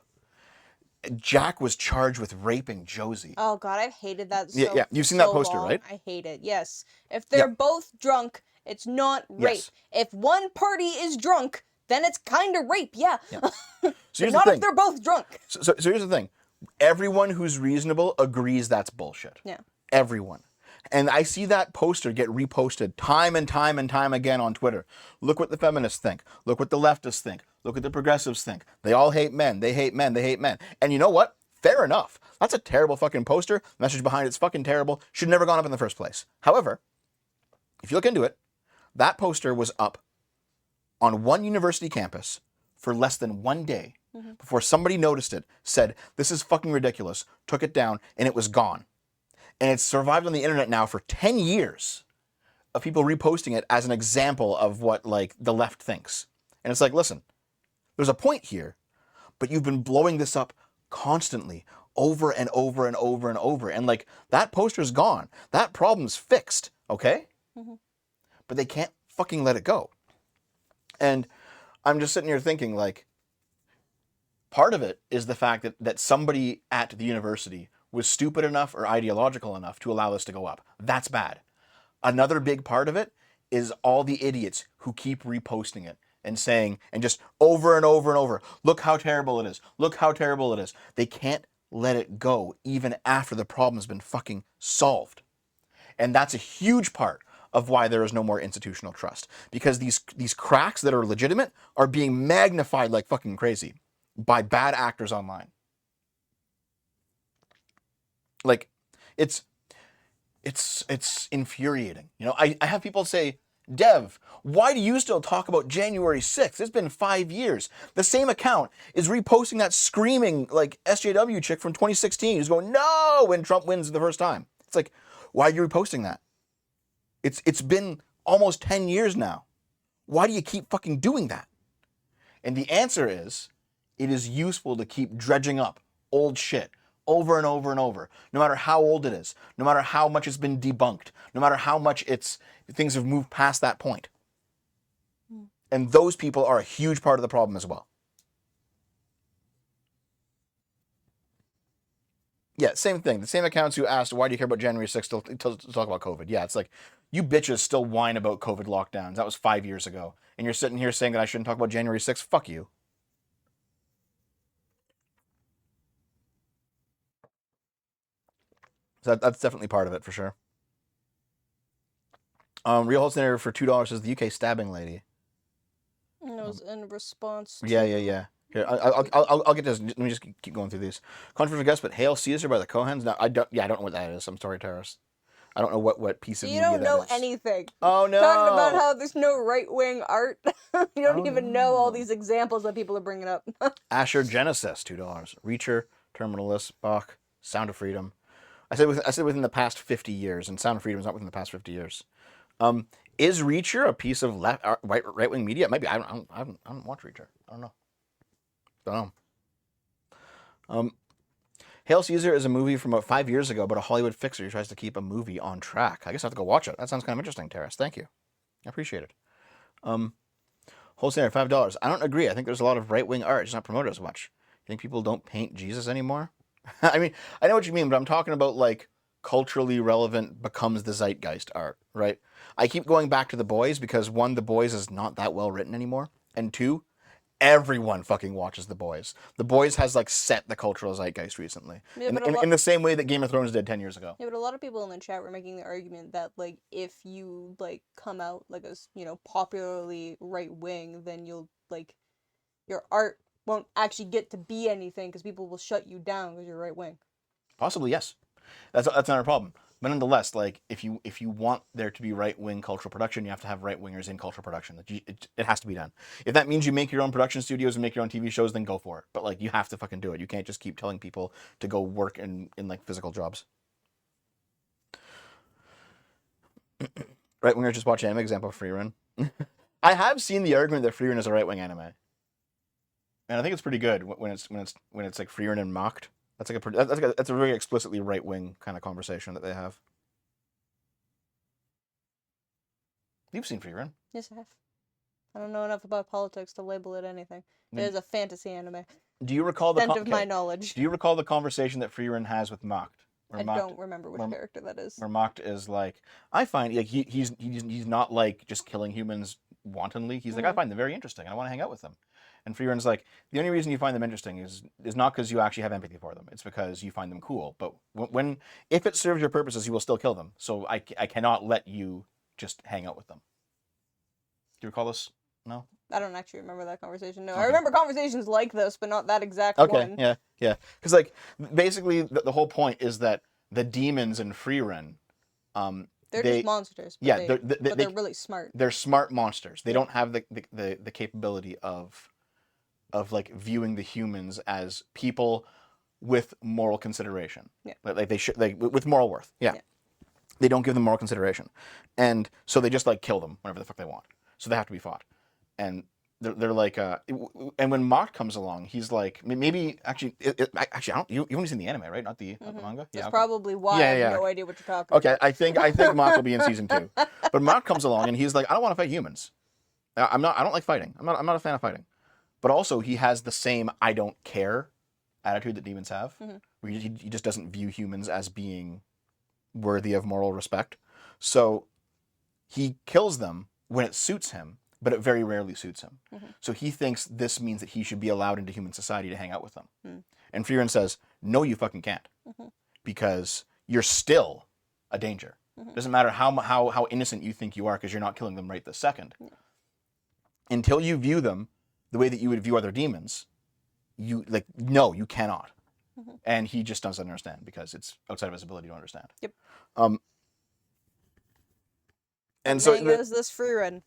Jack was charged with raping Josie. Oh god, I've hated that so Yeah, you've seen that so poster, long. right? I hate it. Yes. If they're both drunk, it's not rape. Yes. If one party is drunk, then it's kind of rape. Yeah. So here's not the if thing. they're both drunk. So here's the thing. Everyone who's reasonable agrees that's bullshit. Yeah. Everyone. And I see that poster get reposted time and time and time again on Twitter. Look what the feminists think. Look what the leftists think. Look what the progressives think. They all hate men. They hate men. They hate men. And you know what? Fair enough. That's a terrible fucking poster. The message behind it's fucking terrible. Should never gone up in the first place. However, if you look into it, that poster was up on one university campus for less than 1 day before somebody noticed it, said, this is fucking ridiculous, took it down, and it was gone. And it's survived on the internet now for 10 years of people reposting it as an example of what like the left thinks. And it's like, listen, there's a point here, but you've been blowing this up constantly over and over and over and over. And like that poster's gone. That problem's fixed, okay? But they can't fucking let it go. And I'm just sitting here thinking like, part of it is the fact that somebody at the university was stupid enough or ideological enough to allow this to go up. That's bad. Another big part of it is all the idiots who keep reposting it and saying, and just over and over and over, look how terrible it is. Look how terrible it is. They can't let it go even after the problem's been fucking solved. And that's a huge part of why there is no more institutional trust. Because these cracks that are legitimate are being magnified like fucking crazy by bad actors online. Like, it's infuriating. You know, I have people say, Dev, why do you still talk about January 6th? It's been 5 years. The same account is reposting that screaming, like, SJW chick from 2016 who's going, no, when Trump wins the first time. It's like, why are you reposting that? It's been almost 10 years now. Why do you keep fucking doing that? And the answer is, it is useful to keep dredging up old shit over and over and over, no matter how old it is, no matter how much it's been debunked, no matter how much things have moved past that point. And those people are a huge part of the problem as well. Yeah, same thing. The same accounts who asked, why do you care about January 6th to talk about COVID? Yeah, it's like, you bitches still whine about COVID lockdowns. That was 5 years ago. And you're sitting here saying that I shouldn't talk about January 6th? Fuck you. So that's definitely part of it, for sure. Real Holsteiner for $2 says the UK stabbing lady. It was in response to... Yeah. Here, I'll get this. Let me just keep going through these. Controversial guess, but Hail Caesar by the Cohens. No, I don't know what that is. I'm sorry, Terrace. I don't know what piece of You media don't know that is. anything. Oh no! Talking about how there's no right-wing art. You don't even know all these examples that people are bringing up. Asher Genesis, $2. Reacher, Terminalist, Bach, Sound of Freedom. I said within the past 50 years, and Sound of Freedom is not within the past 50 years. Is Reacher a piece of right-wing media? Maybe. I don't watch Reacher. I don't know. Hail Caesar is a movie from about 5 years ago about a Hollywood fixer who tries to keep a movie on track. I guess I have to go watch it. That sounds kind of interesting, Terrace. Thank you. I appreciate it. Wholesale $5. I don't agree. I think there's a lot of right-wing art. It's not promoted as much. You think people don't paint Jesus anymore? I mean, I know what you mean, but I'm talking about like culturally relevant becomes the zeitgeist art, right? I keep going back to The Boys because one, The Boys is not that well written anymore. And two, everyone fucking watches The Boys. The Boys has like set the cultural zeitgeist recently, Yeah, in, but a in, lot- in the same way that Game of Thrones did 10 years ago. Yeah, but a lot of people in the chat were making the argument that like if you like come out like as popularly right wing, then you'll like your art won't actually get to be anything because people will shut you down because you're right wing. Possibly, yes. That's not a problem. But nonetheless, like if you want there to be right wing cultural production, you have to have right wingers in cultural production. It has to be done. If that means you make your own production studios and make your own TV shows, then go for it. But like you have to fucking do it. You can't just keep telling people to go work in like physical jobs. Right wingers just watch anime. Example of Freerun. I have seen the argument that Freerun is a right wing anime, and I think it's pretty good when it's like Freerun and mocked. That's a very explicitly right wing kind of conversation that they have. You've seen Freerun. Yes, I have. I don't know enough about politics to label it anything. It Mm. is a fantasy anime. Do you recall the Extent of my knowledge. Do you recall the conversation that Freerun has with Mocked? I don't remember which character that is. Where Mocked is like, I find like he's not like just killing humans wantonly. He's like, I find them very interesting. I want to hang out with them. And Freerun's like, the only reason you find them interesting is not because you actually have empathy for them. It's because you find them cool. But if it serves your purposes, you will still kill them. So I cannot let you just hang out with them. Do you recall this? No? I don't actually remember that conversation. No, Okay. I remember conversations like this, but not that exact Okay, one. yeah. Because like basically the whole point is that the demons in Freerun, They're just monsters. But yeah, they're really smart. they're smart monsters. They don't have the capability of like viewing the humans as people with moral consideration. Yeah. Like they should with moral worth. Yeah. Yeah. They don't give them moral consideration, and so they just like kill them whenever the fuck they want. So they have to be fought, and they're like and when Mocked comes along, he's like maybe actually I don't you've only seen the anime, right? Not the manga. That's okay. probably why Yeah, I yeah. have no idea what you're talking about. Okay, I think Mock will be in season 2, but Mock comes along and he's like, I don't want to fight humans. I don't like fighting. I'm not a fan of fighting. But also he has the same I don't care attitude that demons have, where he just doesn't view humans as being worthy of moral respect. So he kills them when it suits him, but it very rarely suits him. So he thinks this means that he should be allowed into human society to hang out with them. And Freerun says, no, you fucking can't, because you're still a danger. Doesn't matter how innocent you think you are, because you're not killing them right this second. Until you view them the way that you would view other demons, you cannot. And he just doesn't understand because it's outside of his ability to understand. Yep. And so Dang, is this Freerun?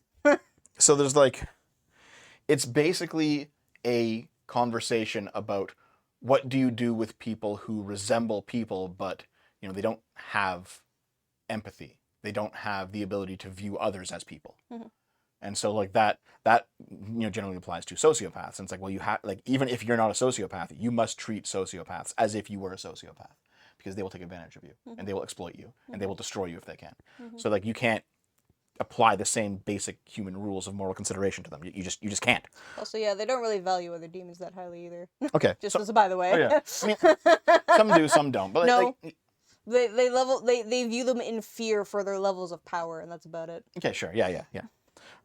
so there's like, it's basically a conversation about what do you do with people who resemble people, but they don't have empathy. They don't have the ability to view others as people. And so like that generally applies to sociopaths. And it's like, well, you have like, even if you're not a sociopath, you must treat sociopaths as if you were a sociopath, because they will take advantage of you and they will exploit you and they will destroy you if they can. So like you can't apply the same basic human rules of moral consideration to them. You just can't. Also, yeah, they don't really value other demons that highly either. Okay. Just as a by the way. Oh, yeah. I mean, some do, some don't. But No. like, They view them in fear for their levels of power, and that's about it. okay, sure, yeah.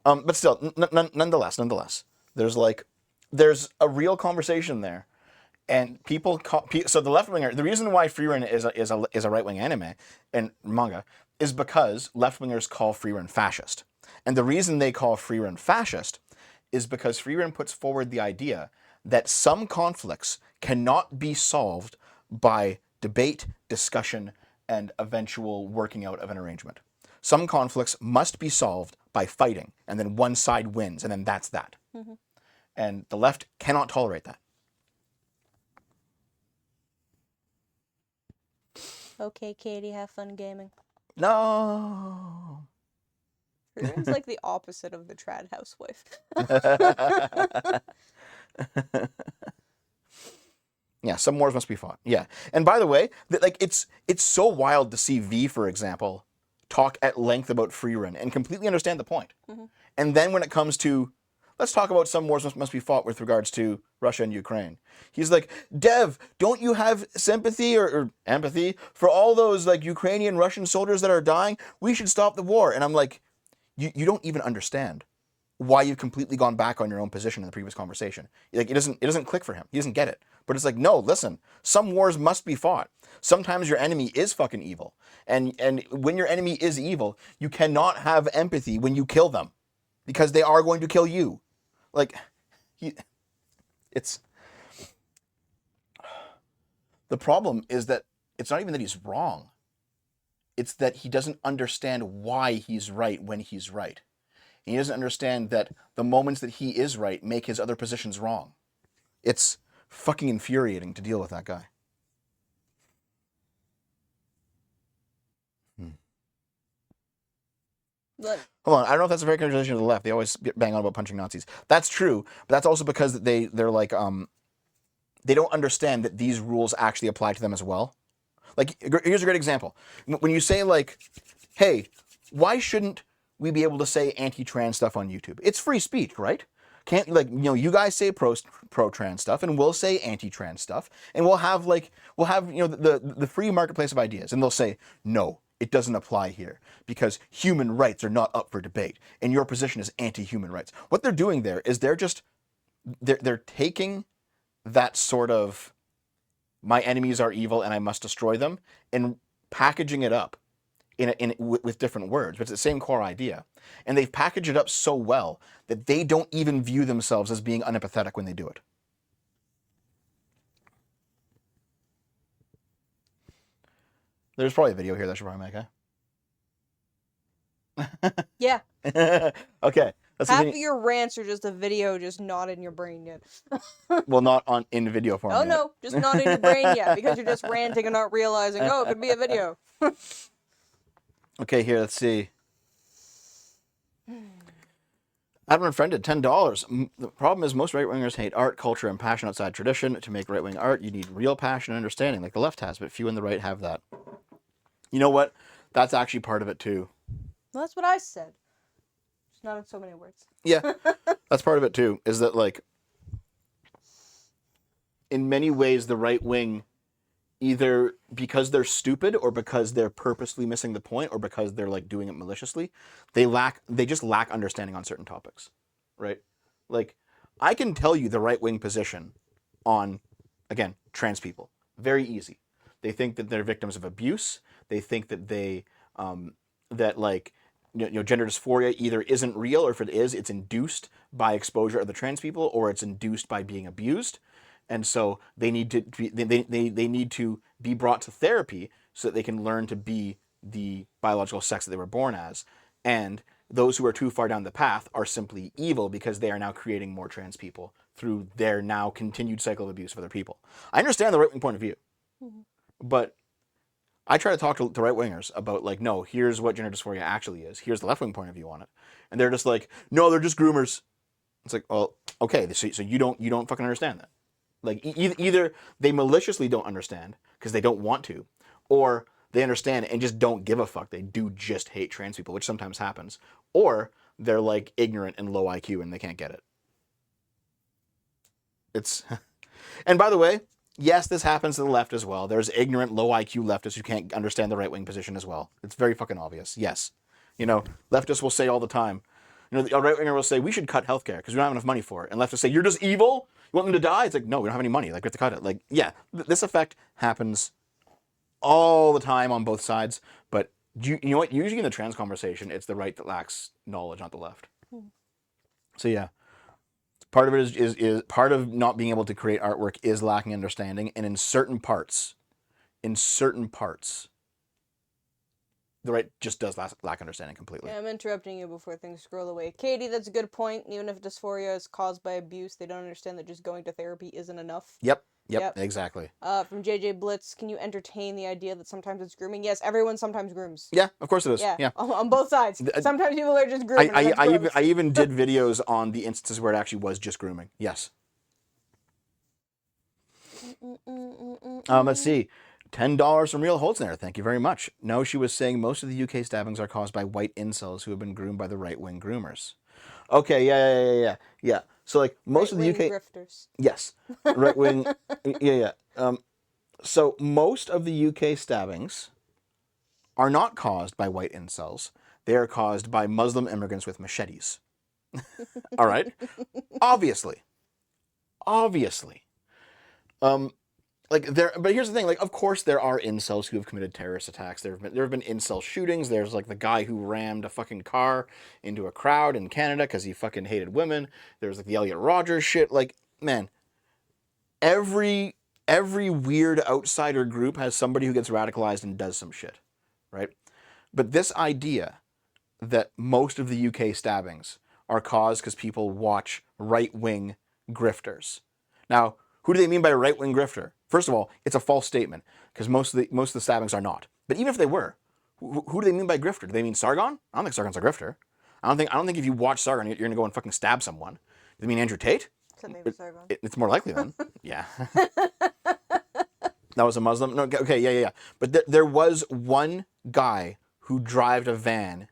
But still, nonetheless, there's a real conversation there, and so the left winger. The reason why Freerun is a right wing anime and manga is because left wingers call Freerun fascist, and the reason they call Freerun fascist is because Freerun puts forward the idea that some conflicts cannot be solved by debate, discussion, and eventual working out of an arrangement. Some conflicts must be solved by fighting, and then one side wins, and then that's that. And the left cannot tolerate that. Okay, Katie, have fun gaming. No. Freerun's like the opposite of the trad housewife. Yeah, some wars must be fought. Yeah, and by the way, it's so wild to see V, for example, talk at length about Freerun and completely understand the point. And then when it comes to, let's talk about some wars must be fought with regards to Russia and Ukraine, he's like, Dev, don't you have sympathy or empathy for all those like Ukrainian Russian soldiers that are dying? We should stop the war. And I'm like, you don't even understand why you've completely gone back on your own position in the previous conversation. Like it doesn't click for him. He doesn't get it. But it's like, no, listen, some wars must be fought. Sometimes your enemy is fucking evil. And when your enemy is evil, you cannot have empathy when you kill them. Because they are going to kill you. Like, it's... The problem is that it's not even that he's wrong. It's that he doesn't understand why he's right when he's right. And he doesn't understand that the moments that he is right make his other positions wrong. It's fucking infuriating to deal with that guy. But Hold on, I don't know if that's a fair characterization of the left. They always bang on about punching Nazis. That's true, but that's also because they're like they don't understand that these rules actually apply to them as well. Like, here's a great example. When you say like, hey, why shouldn't we be able to say anti-trans stuff on YouTube? It's free speech, right? Can't, like, you know, you guys say pro-trans stuff, and we'll say anti-trans stuff, and we'll have you know the free marketplace of ideas, and they'll say no, it doesn't apply here because human rights are not up for debate, and your position is anti-human rights. What they're doing there is they're taking that sort of my enemies are evil and I must destroy them and packaging it up with different words, but it's the same core idea. And they've packaged it up so well that they don't even view themselves as being unempathetic when they do it. There's probably a video here that I should probably make, yeah, huh? Okay. half of your rants are just a video just not in your brain yet. Well, not in video form. Oh yet. no, just not in your brain yet because you're just ranting and not realizing, oh, it could be a video. Okay, here, let's see. Adam Unfriended, $10. The problem is most right-wingers hate art, culture, and passion outside tradition. To make right-wing art, you need real passion and understanding, like the left has, but few in the right have that. You know what? That's actually part of it, too. Well, that's what I said. Just not in so many words. Yeah, that's part of it, too, is that, like, in many ways, the right wing, either because they're stupid or because they're purposely missing the point or because they're like doing it maliciously, they just lack understanding on certain topics, right? Like, I can tell you the right wing position on, again, trans people. Very easy. They think that they're victims of abuse. They think that gender dysphoria either isn't real, or if it is, it's induced by exposure of the trans people, or it's induced by being abused. And so they need to be brought to therapy so that they can learn to be the biological sex that they were born as. And those who are too far down the path are simply evil because they are now creating more trans people through their now continued cycle of abuse of other people. I understand the right-wing point of view, but I try to talk to right-wingers about, like, no, here's what gender dysphoria actually is. Here's the left-wing point of view on it. And they're just like, no, they're just groomers. It's like, well, okay, so you don't fucking understand that. Like, either they maliciously don't understand because they don't want to, or they understand and just don't give a fuck. They do just hate trans people, which sometimes happens. Or they're, like, ignorant and low IQ and they can't get it. It's... And by the way, yes, this happens to the left as well. There's ignorant, low IQ leftists who can't understand the right-wing position as well. It's very fucking obvious. Yes. You know, leftists will say all the time, you know, the right-winger will say, we should cut healthcare because we don't have enough money for it. And leftists say, you're just evil? You want them to die? It's like, no, we don't have any money. Like, we have to cut it. Like, yeah, this effect happens all the time on both sides. But you know what? Usually in the trans conversation, it's the right that lacks knowledge, not the left. So yeah, part of it is part of not being able to create artwork is lacking understanding. And in certain parts, the right just does lack understanding completely. Yeah, I'm interrupting you before things scroll away. Katie, that's a good point. Even if dysphoria is caused by abuse, they don't understand that just going to therapy isn't enough. Yep, Yep. exactly. From JJ Blitz, can you entertain the idea that sometimes it's grooming? Yes, everyone sometimes grooms. Yeah, of course it is. Yeah. On both sides. Sometimes people are just grooming. I even did videos on the instances where it actually was just grooming. Yes. Let's see. $10 from Real Holtzner. Thank you very much. No, she was saying most of the UK stabbings are caused by white incels who have been groomed by the right-wing groomers. Okay, yeah. So, like, most of the UK... grifters. Yes. Right-wing... yeah. So, most of the UK stabbings are not caused by white incels. They are caused by Muslim immigrants with machetes. All right, obviously. Like but here's the thing. Like, of course, there are incels who have committed terrorist attacks. There have been incel shootings. There's like the guy who rammed a fucking car into a crowd in Canada because he fucking hated women. There's like the Elliot Rogers shit. Like, man, every weird outsider group has somebody who gets radicalized and does some shit, right? But this idea that most of the UK stabbings are caused because people watch right-wing grifters. Now, who do they mean by a right-wing grifter? First of all, it's a false statement because most of the stabbings are not. But even if they were, who do they mean by grifter? Do they mean Sargon? I don't think Sargon's a grifter. I don't think if you watch Sargon, you're gonna go and fucking stab someone. Do they mean Andrew Tate? Except maybe Sargon. It's more likely then. Yeah. That was a Muslim? No, okay, yeah. But there was one guy who drove a van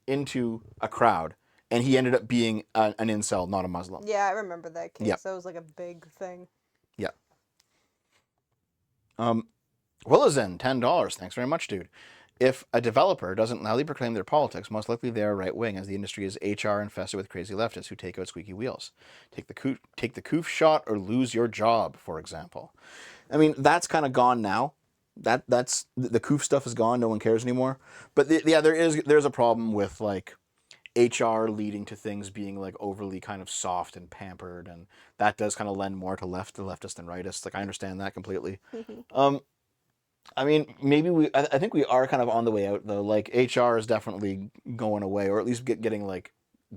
into a crowd, and he ended up being an incel, not a Muslim. Yeah, I remember that case. Yep. That was like a big thing. Yeah. Willazen, $10. Thanks very much, dude. If a developer doesn't loudly proclaim their politics, most likely they are right wing, as the industry is HR infested with crazy leftists who take out squeaky wheels. Take the coof shot or lose your job, for example. I mean, that's kind of gone now. That's the coof stuff is gone. No one cares anymore. But there's a problem with like HR leading to things being like overly kind of soft and pampered, and that does kind of lend more to leftist and rightist. Like, I understand that completely. I mean, maybe I think we are kind of on the way out though. Like, HR is definitely going away, or at least getting like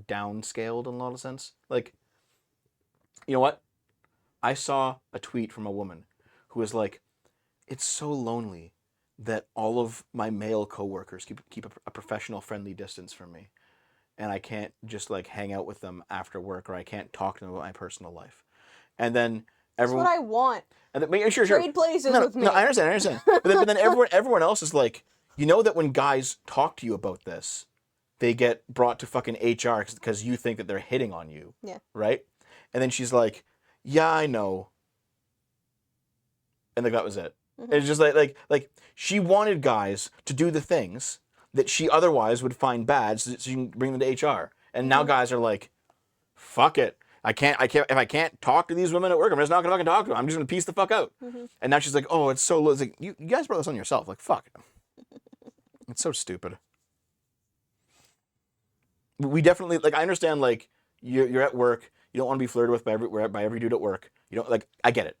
downscaled in a lot of sense. Like, you know what? I saw a tweet from a woman who was like, "It's so lonely that all of my male coworkers keep a professional friendly distance from me, and I can't just like hang out with them after work, or I can't talk to them about my personal life." And then everyone, That's what I want. and then, sure. Trade places with me. No, I understand. But then everyone else is like, you know that when guys talk to you about this, they get brought to fucking HR because you think that they're hitting on you. Yeah. Right? And then she's like, "Yeah, I know." And like that was it. Mhm. It's just like she wanted guys to do the things that she otherwise would find bad, so she can bring them to HR. And now guys are like, "Fuck it. I can't. If I can't talk to these women at work, I'm just not gonna fucking talk to them. I'm just gonna piece the fuck out." And now she's like, "Oh, it's so low." It's like, you guys brought this on yourself. Like, fuck. It's so stupid. We definitely, like, I understand, like, you're at work, you don't want to be flirted with by every dude at work. You don't, like, I get it.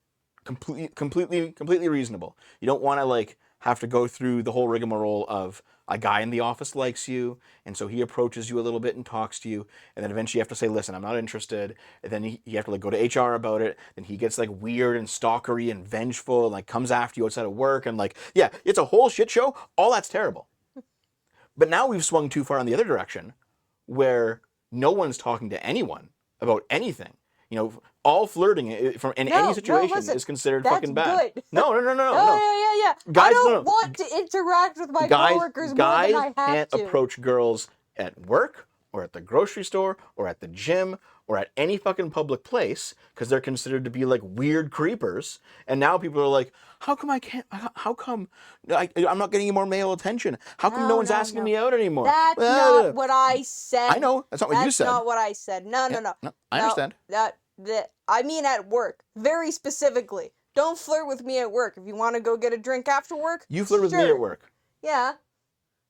Completely reasonable. You don't want to, like, have to go through the whole rigmarole of a guy in the office likes you, and so he approaches you a little bit and talks to you, and then eventually you have to say, "Listen, I'm not interested," and then you have to like go to HR about it, then he gets like weird and stalkery and vengeful and like comes after you outside of work, and like, yeah, it's a whole shit show. All that's terrible. But now we've swung too far in the other direction, where no one's talking to anyone about anything. You know, all flirting in any situation listen, is considered that's fucking bad. good. No. Yeah. Guys, I don't no. want to interact with my Guys coworkers more than I have can't to. approach girls at work or at the grocery store or at the gym or at any fucking public place because they're considered to be like weird creepers. And now people are like, how come I can't? How come I'm not getting any more male attention? How come no one's asking me out anymore? That's not what I said. I know. That's not what you said. That's not what I said. No. I understand. I mean at work. Very specifically. Don't flirt with me at work. If you want to go get a drink after work, You flirt with me sure. at work. Yeah.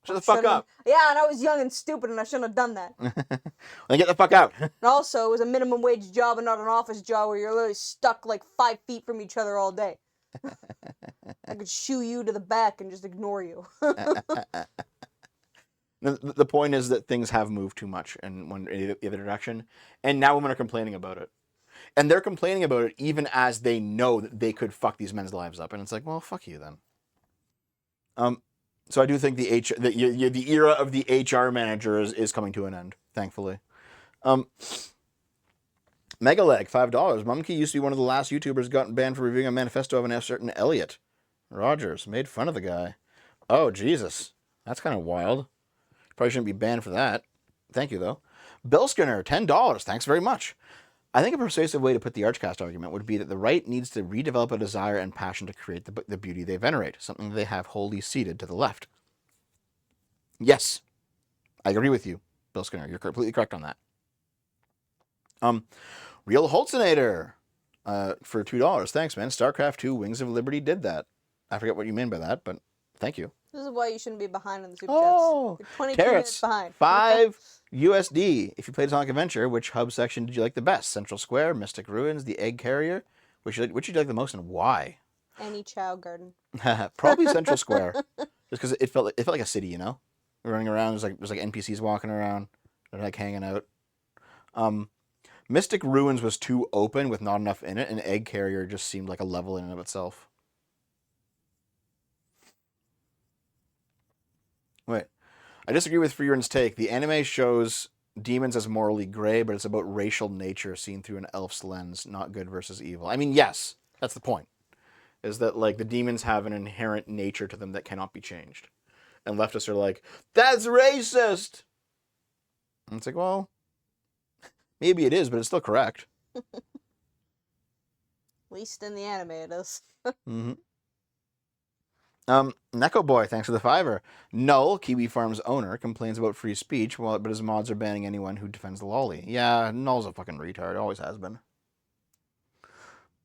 Shut the fuck up. Yeah, and I was young and stupid and I shouldn't have done that. Then get the fuck out. And also, it was a minimum wage job and not an office job where you're literally stuck like 5 feet from each other all day. I could shoo you to the back and just ignore you. The point is that things have moved too much in the other direction, and now women are complaining about it. And they're complaining about it even as they know that they could fuck these men's lives up. And it's like, well, fuck you then. So I do think the era of the HR manager is coming to an end, thankfully. Megaleg, $5. Mumkey used to be one of the last YouTubers gotten banned for reviewing a manifesto of a certain Elliot Rogers. Made fun of the guy. Oh, Jesus. That's kind of wild. Probably shouldn't be banned for that. Thank you, though. Bill Skinner, $10. Thanks very much. I think a persuasive way to put the Archcast argument would be that the right needs to redevelop a desire and passion to create the beauty they venerate, something they have wholly ceded to the left. Yes, I agree with you. Bill Skinner, you're completely correct on that. Real Holtzinator for $2. Thanks, man. StarCraft 2 Wings of Liberty did that. I forget what you mean by that, but thank you. This is why you shouldn't be behind on the super Oh, chats. You're 22 minutes Terrace, behind. 5 USD. If you played Sonic Adventure, which hub section did you like the best? Central Square, Mystic Ruins, the Egg Carrier? Which did you like the most and why? Any Chow Garden. Probably Central Square, just because it felt like a city, you know, running around. There's like NPCs walking around, they're like hanging out. Mystic Ruins was too open with not enough in it, and Egg Carrier just seemed like a level in and of itself. Wait, I disagree with Freeren's take. The anime shows demons as morally gray, but it's about racial nature seen through an elf's lens, not good versus evil. I mean, yes, that's the point. Is that like the demons have an inherent nature to them that cannot be changed. And leftists are like, that's racist! And it's like, well, maybe it is, but it's still correct. At least in the anime it is. Mm-hmm. Neko Boy, thanks for the $5. Null, Kiwi Farm's owner, complains about free speech, but his mods are banning anyone who defends the lolly. Yeah, Null's a fucking retard. Always has been.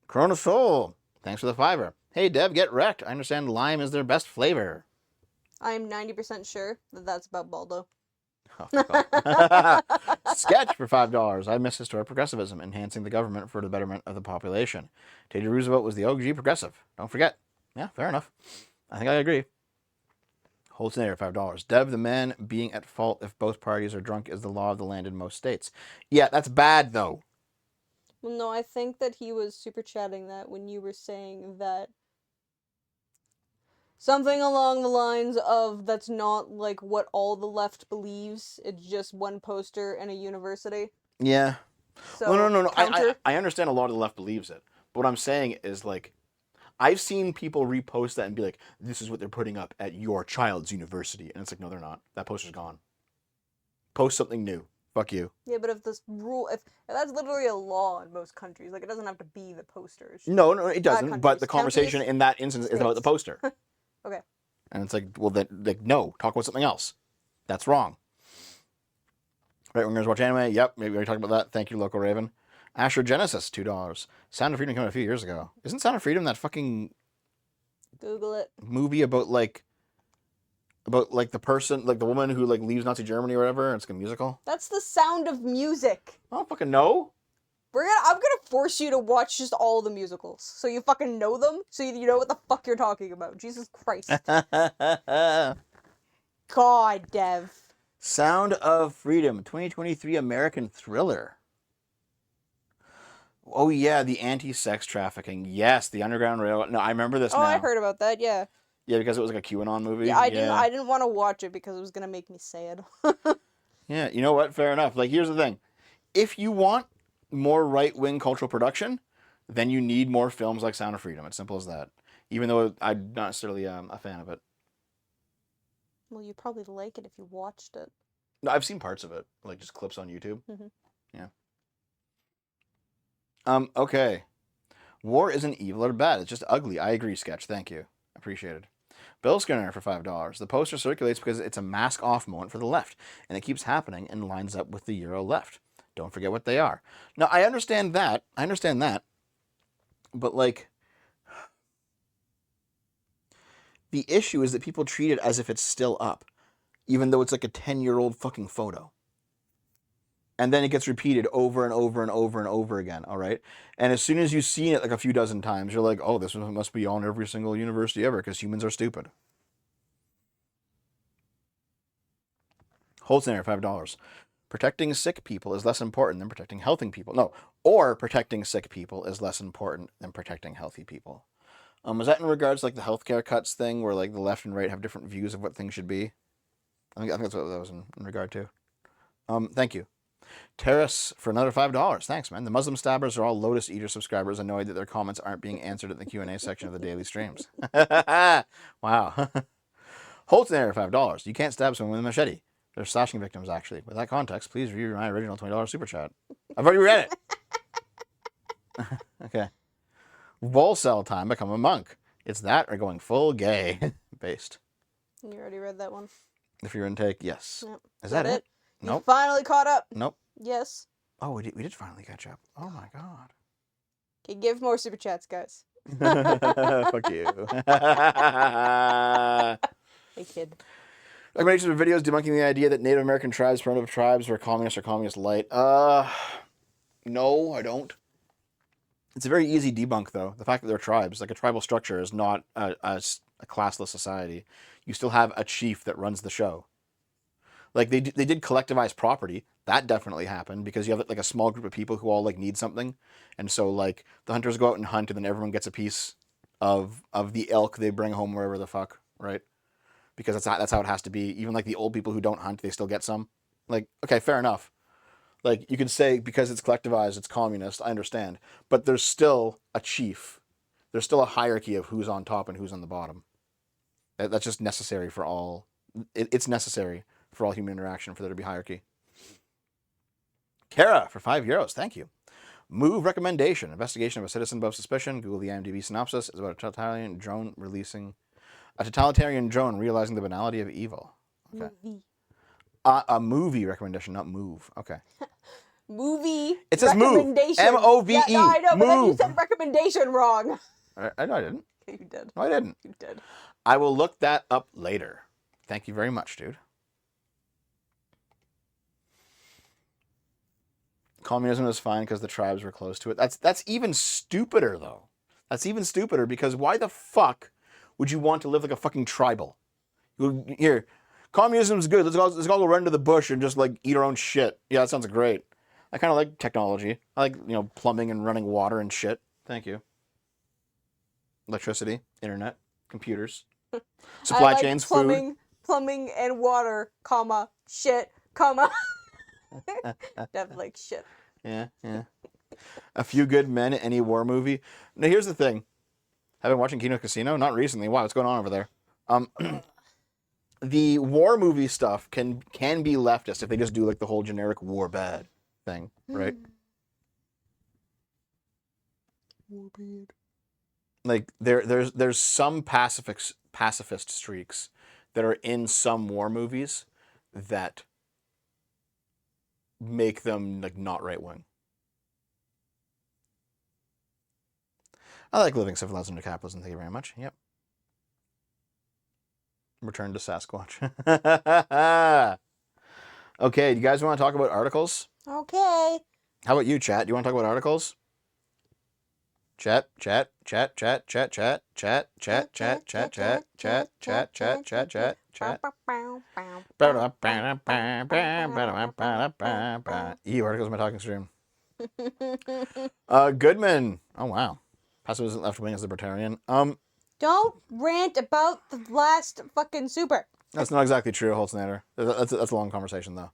Corona Soul, thanks for the $5. Hey, Dev, get wrecked. I understand lime is their best flavor. I'm 90% sure that that's about Baldo. Oh, God. Sketch for $5. I miss historic progressivism, enhancing the government for the betterment of the population. Teddy Roosevelt was the OG progressive. Don't forget. Yeah, fair enough. I think I agree. Holtzinator, $5. Dev, the man being at fault if both parties are drunk is the law of the land in most states. Yeah, that's bad, though. Well, no, I think that he was super chatting that when you were saying that something along the lines of that's not like what all the left believes. It's just one poster in a university. Yeah. So No. counter. I understand a lot of the left believes it. But what I'm saying is, like, I've seen people repost that and be like, this is what they're putting up at your child's university. And it's like, no, they're not. That poster's gone. Post something new. Fuck you. Yeah, but if this rule, if that's literally a law in most countries, like it doesn't have to be the posters. No, it doesn't. But countries. the conversation Counties, in that instance is about the states. poster. Okay. And it's like, well, then, like, no, talk about something else. That's wrong. Right wingers watch anime. Yep, maybe we already talked about that. Thank you, Local Raven. Astro Genesis, $2. Sound of Freedom came out a few years ago. Isn't Sound of Freedom that fucking Google it. movie about the person, like the woman who like leaves Nazi Germany or whatever, and it's like a musical? That's The Sound of Music. I don't fucking know. I'm gonna force you to watch just all the musicals, so you fucking know them, so you know what the fuck you're talking about. Jesus Christ. God, Dev. Sound of Freedom, 2023 American thriller. Oh yeah, the anti-sex trafficking. Yes, the Underground Railroad. No, I remember this Oh, now. I heard about that. Yeah. Yeah, because it was like a QAnon movie. Yeah, I didn't want to watch it because it was gonna make me sad. Yeah, you know what? Fair enough. Like, here's the thing. If you want more right-wing cultural production, then you need more films like Sound of Freedom. It's simple as that. Even though I'm not necessarily a fan of it. Well, you'd probably like it if you watched it. No, I've seen parts of it, like just clips on YouTube. Mhm. Yeah. Okay. War isn't evil or bad. It's just ugly. I agree, Sketch. Thank you. Appreciated. Bill Skinner for $5. The poster circulates because it's a mask-off moment for the left, and it keeps happening and lines up with the Euro left. Don't forget what they are. Now, I understand that. But, like, the issue is that people treat it as if it's still up, even though it's like a 10-year-old fucking photo. And then it gets repeated over and over and over and over again, all right? And as soon as you've seen it like a few dozen times, you're like, oh, this must be on every single university ever because humans are stupid. Holtzner, $5. Protecting sick people is less important than protecting healthy people. No, or protecting sick people is less important than protecting healthy people. Was that in regards to like the healthcare cuts thing where like the left and right have different views of what things should be? I think that's what that was in regard to. Thank you. Terrace for another $5. Thanks, man. The Muslim stabbers are all Lotus Eater subscribers annoyed that their comments aren't being answered in the Q&A section of the daily streams. Wow. Holtzner, $5. You can't stab someone with a machete. They're slashing victims, actually. With that context, please review my original $20 super chat. I've already read it. Okay. Volcel time, become a monk. It's that or going full gay. Based. You already read that one. If you're in take, yes. Yep. Is that it? You Nope. finally caught up. Nope. Yes. Oh, we did finally catch up. Oh my god. Okay, give more super chats, guys. Fuck you. Hey, kid. Recommendations of videos debunking the idea that Native American tribes, primitive tribes, were communist or communist light. No, I don't. It's a very easy debunk, though. The fact that they're tribes, like a tribal structure, is not a classless society. You still have a chief that runs the show. Like they did collectivize property. That definitely happened because you have like a small group of people who all like need something, and so like the hunters go out and hunt, and then everyone gets a piece of the elk they bring home wherever the fuck, right? Because that's how it has to be. Even like the old people who don't hunt, they still get some. Like, okay, fair enough. Like you could say because it's collectivized, it's communist. I understand, but there's still a chief. There's still a hierarchy of who's on top and who's on the bottom. That's just necessary for all. It's necessary for all human interaction for there to be hierarchy. Kara for €5. Thank you. Move recommendation. Investigation of a citizen above suspicion. Google the IMDb synopsis. Is about a totalitarian drone realizing the banality of evil. Okay. Movie. A movie recommendation, not move. Okay. Movie. It says move. Recommendation. M-O-V-E. Yeah, no, I know, but then you Move. said recommendation wrong. I know I didn't. Okay, you did. No, I didn't. You did. I will look that up later. Thank you very much, dude. Communism is fine because the tribes were close to it. That's even stupider, though. That's even stupider because why the fuck would you want to live like a fucking tribal? Here, communism's good. Let's all go run to the bush and just like eat our own shit. Yeah, that sounds great. I kind of like technology. I like, plumbing and running water and shit. Thank you. Electricity, internet, computers, supply I like chains, food. plumbing and water, comma, shit, comma. Definitely like shit. Yeah. A Few Good Men, any war movie. Now here's the thing. I've been watching Kino Casino, not recently. Wow, what's going on over there? The war movie stuff can be leftist if they just do like the whole generic war bad thing, right? War bad. Like there's some pacifist streaks that are in some war movies that make them like not right wing. I like living civilized under capitalism. Thank you very much. Yep. Return to Sasquatch. Okay, do you guys want to talk about articles? Okay. How about you, chat? Do you want to talk about articles? Chat. Articles my talking stream. Goodman. Oh wow. Passive isn't left wing as libertarian. Don't rant about the last fucking super. That's not exactly true, Holznader. That's a long conversation though.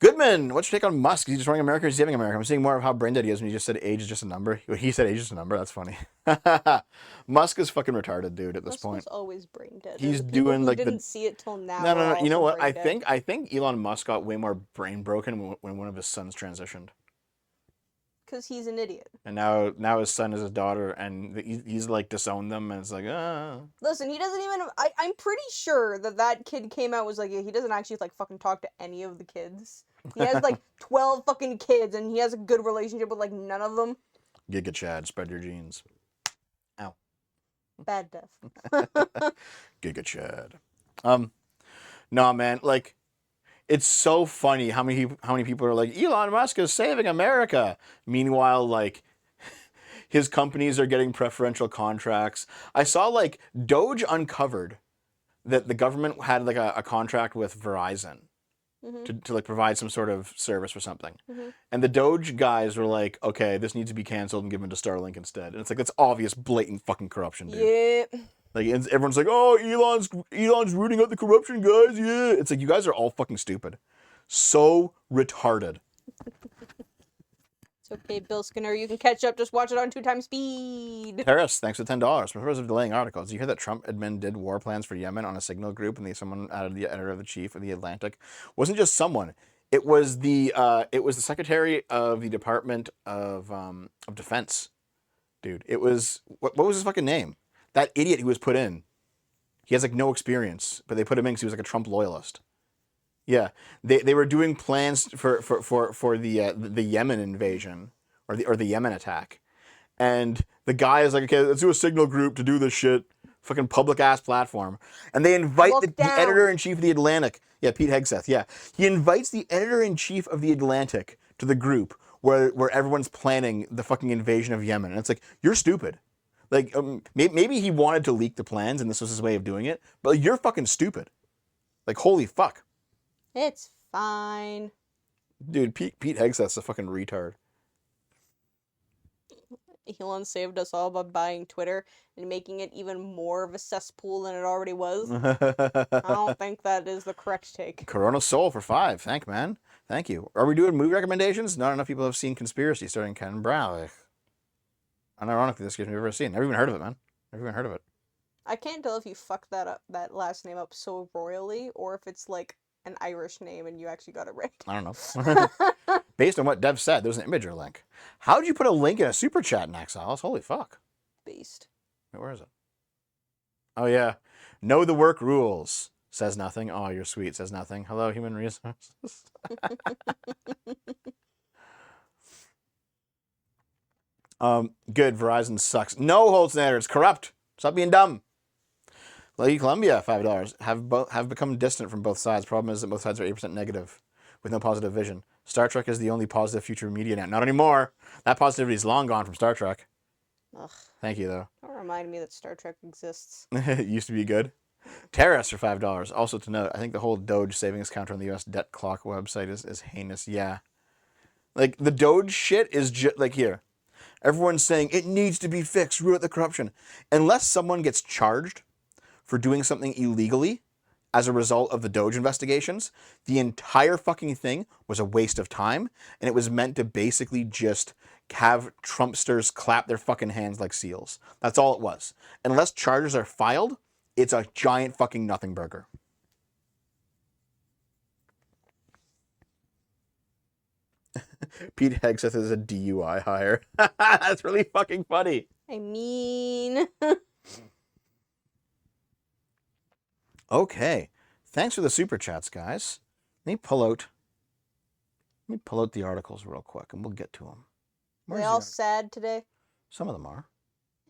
Goodman, what's your take on Musk? Is he destroying America or is he saving America? I'm seeing more of how brain dead he is when he just said age is just a number. He said age is just a number. That's funny. Musk is fucking retarded, dude. At this point, Musk was always brain dead. He's The people doing, who like, the- didn't see it till now. no. You know what? I brain dead. think Elon Musk got way more brain broken when one of his sons transitioned, Because he's an idiot. and now his son is his daughter, and he's like disowned them, and it's like Listen, he doesn't even. I'm pretty sure that kid came out was like he doesn't actually like fucking talk to any of the kids. He has like 12 fucking kids, and he has a good relationship with like none of them. Giga Chad, spread your genes. Ow. Bad death. Giga Chad. No man, like it's so funny how many people are like Elon Musk is saving America. Meanwhile, like his companies are getting preferential contracts. I saw like Doge uncovered that the government had like a contract with Verizon to like provide some sort of service or something. And the Doge guys were like, okay, this needs to be canceled and given to Starlink instead. And it's like, that's obvious, blatant fucking corruption, dude. Yeah. Like, everyone's like, oh, Elon's rooting out the corruption, guys, yeah. It's like, you guys are all fucking stupid. So retarded. It's okay, Bill Skinner. You can catch up. Just watch it on 2x speed. Harris, thanks for $10. For purpose of delaying articles, did you hear that Trump admin did war plans for Yemen on a Signal group, and someone added the editor-in-chief of the Atlantic? Wasn't just someone. It was the Secretary of the Department of Defense, dude. It was what was his fucking name? That idiot who was put in. He has like no experience, but they put him in because he was like a Trump loyalist. Yeah, they were doing plans for the Yemen invasion or the Yemen attack, and the guy is like, okay, let's do a signal group to do this shit, fucking public ass platform, and they invite Look the down. editor in chief of the Atlantic, yeah, Pete Hegseth, yeah, he invites the editor in chief of the Atlantic to the group where everyone's planning the fucking invasion of Yemen, and it's like, you're stupid. Like, maybe he wanted to leak the plans and this was his way of doing it, but like, you're fucking stupid. Like, holy fuck. It's fine. Dude, Pete Hegseth's a fucking retard. Elon saved us all by buying Twitter and making it even more of a cesspool than it already was. I don't think that is the correct take. Corona Soul for 5. Thank man. Thank you. Are we doing movie recommendations? Not enough people have seen Conspiracy starring Ken Brouwer. Unironically, this game I've never seen. Never even heard of it, man. Never even heard of it. I can't tell if you fucked that last name up so royally, or if it's like an Irish name and you actually got it right. I don't know. Based on what Dev said, there's an Imager link. How did you put a link in a super chat in Exiles? Holy fuck. Beast. Wait, where is it? Oh, yeah. Know the work rules. Says nothing. Oh, you're sweet. Says nothing. Hello, human resources. Good. Verizon sucks. No, Holtznatter. It's corrupt. Stop being dumb. Lady Columbia, $5. Have become distant from both sides. Problem is that both sides are 8% negative with no positive vision. Star Trek is the only positive future media now. Not anymore. That positivity is long gone from Star Trek. Ugh. Thank you, though. Don't remind me that Star Trek exists. It used to be good. Terrace for $5. Also to note, I think the whole Doge savings counter on the U.S. debt clock website is heinous. Yeah. Like, the Doge shit is just, like, here. Everyone's saying it needs to be fixed, root out the corruption. Unless someone gets charged for doing something illegally as a result of the Doge investigations, the entire fucking thing was a waste of time, and it was meant to basically just have Trumpsters clap their fucking hands like seals. That's all it was. Unless charges are filed, it's a giant fucking nothing burger. Pete Hegseth is a DUI hire. That's really fucking funny. I mean... Okay. Thanks for the super chats, guys. Let me pull out the articles real quick, and we'll get to them. Are they all sad today? Some of them are.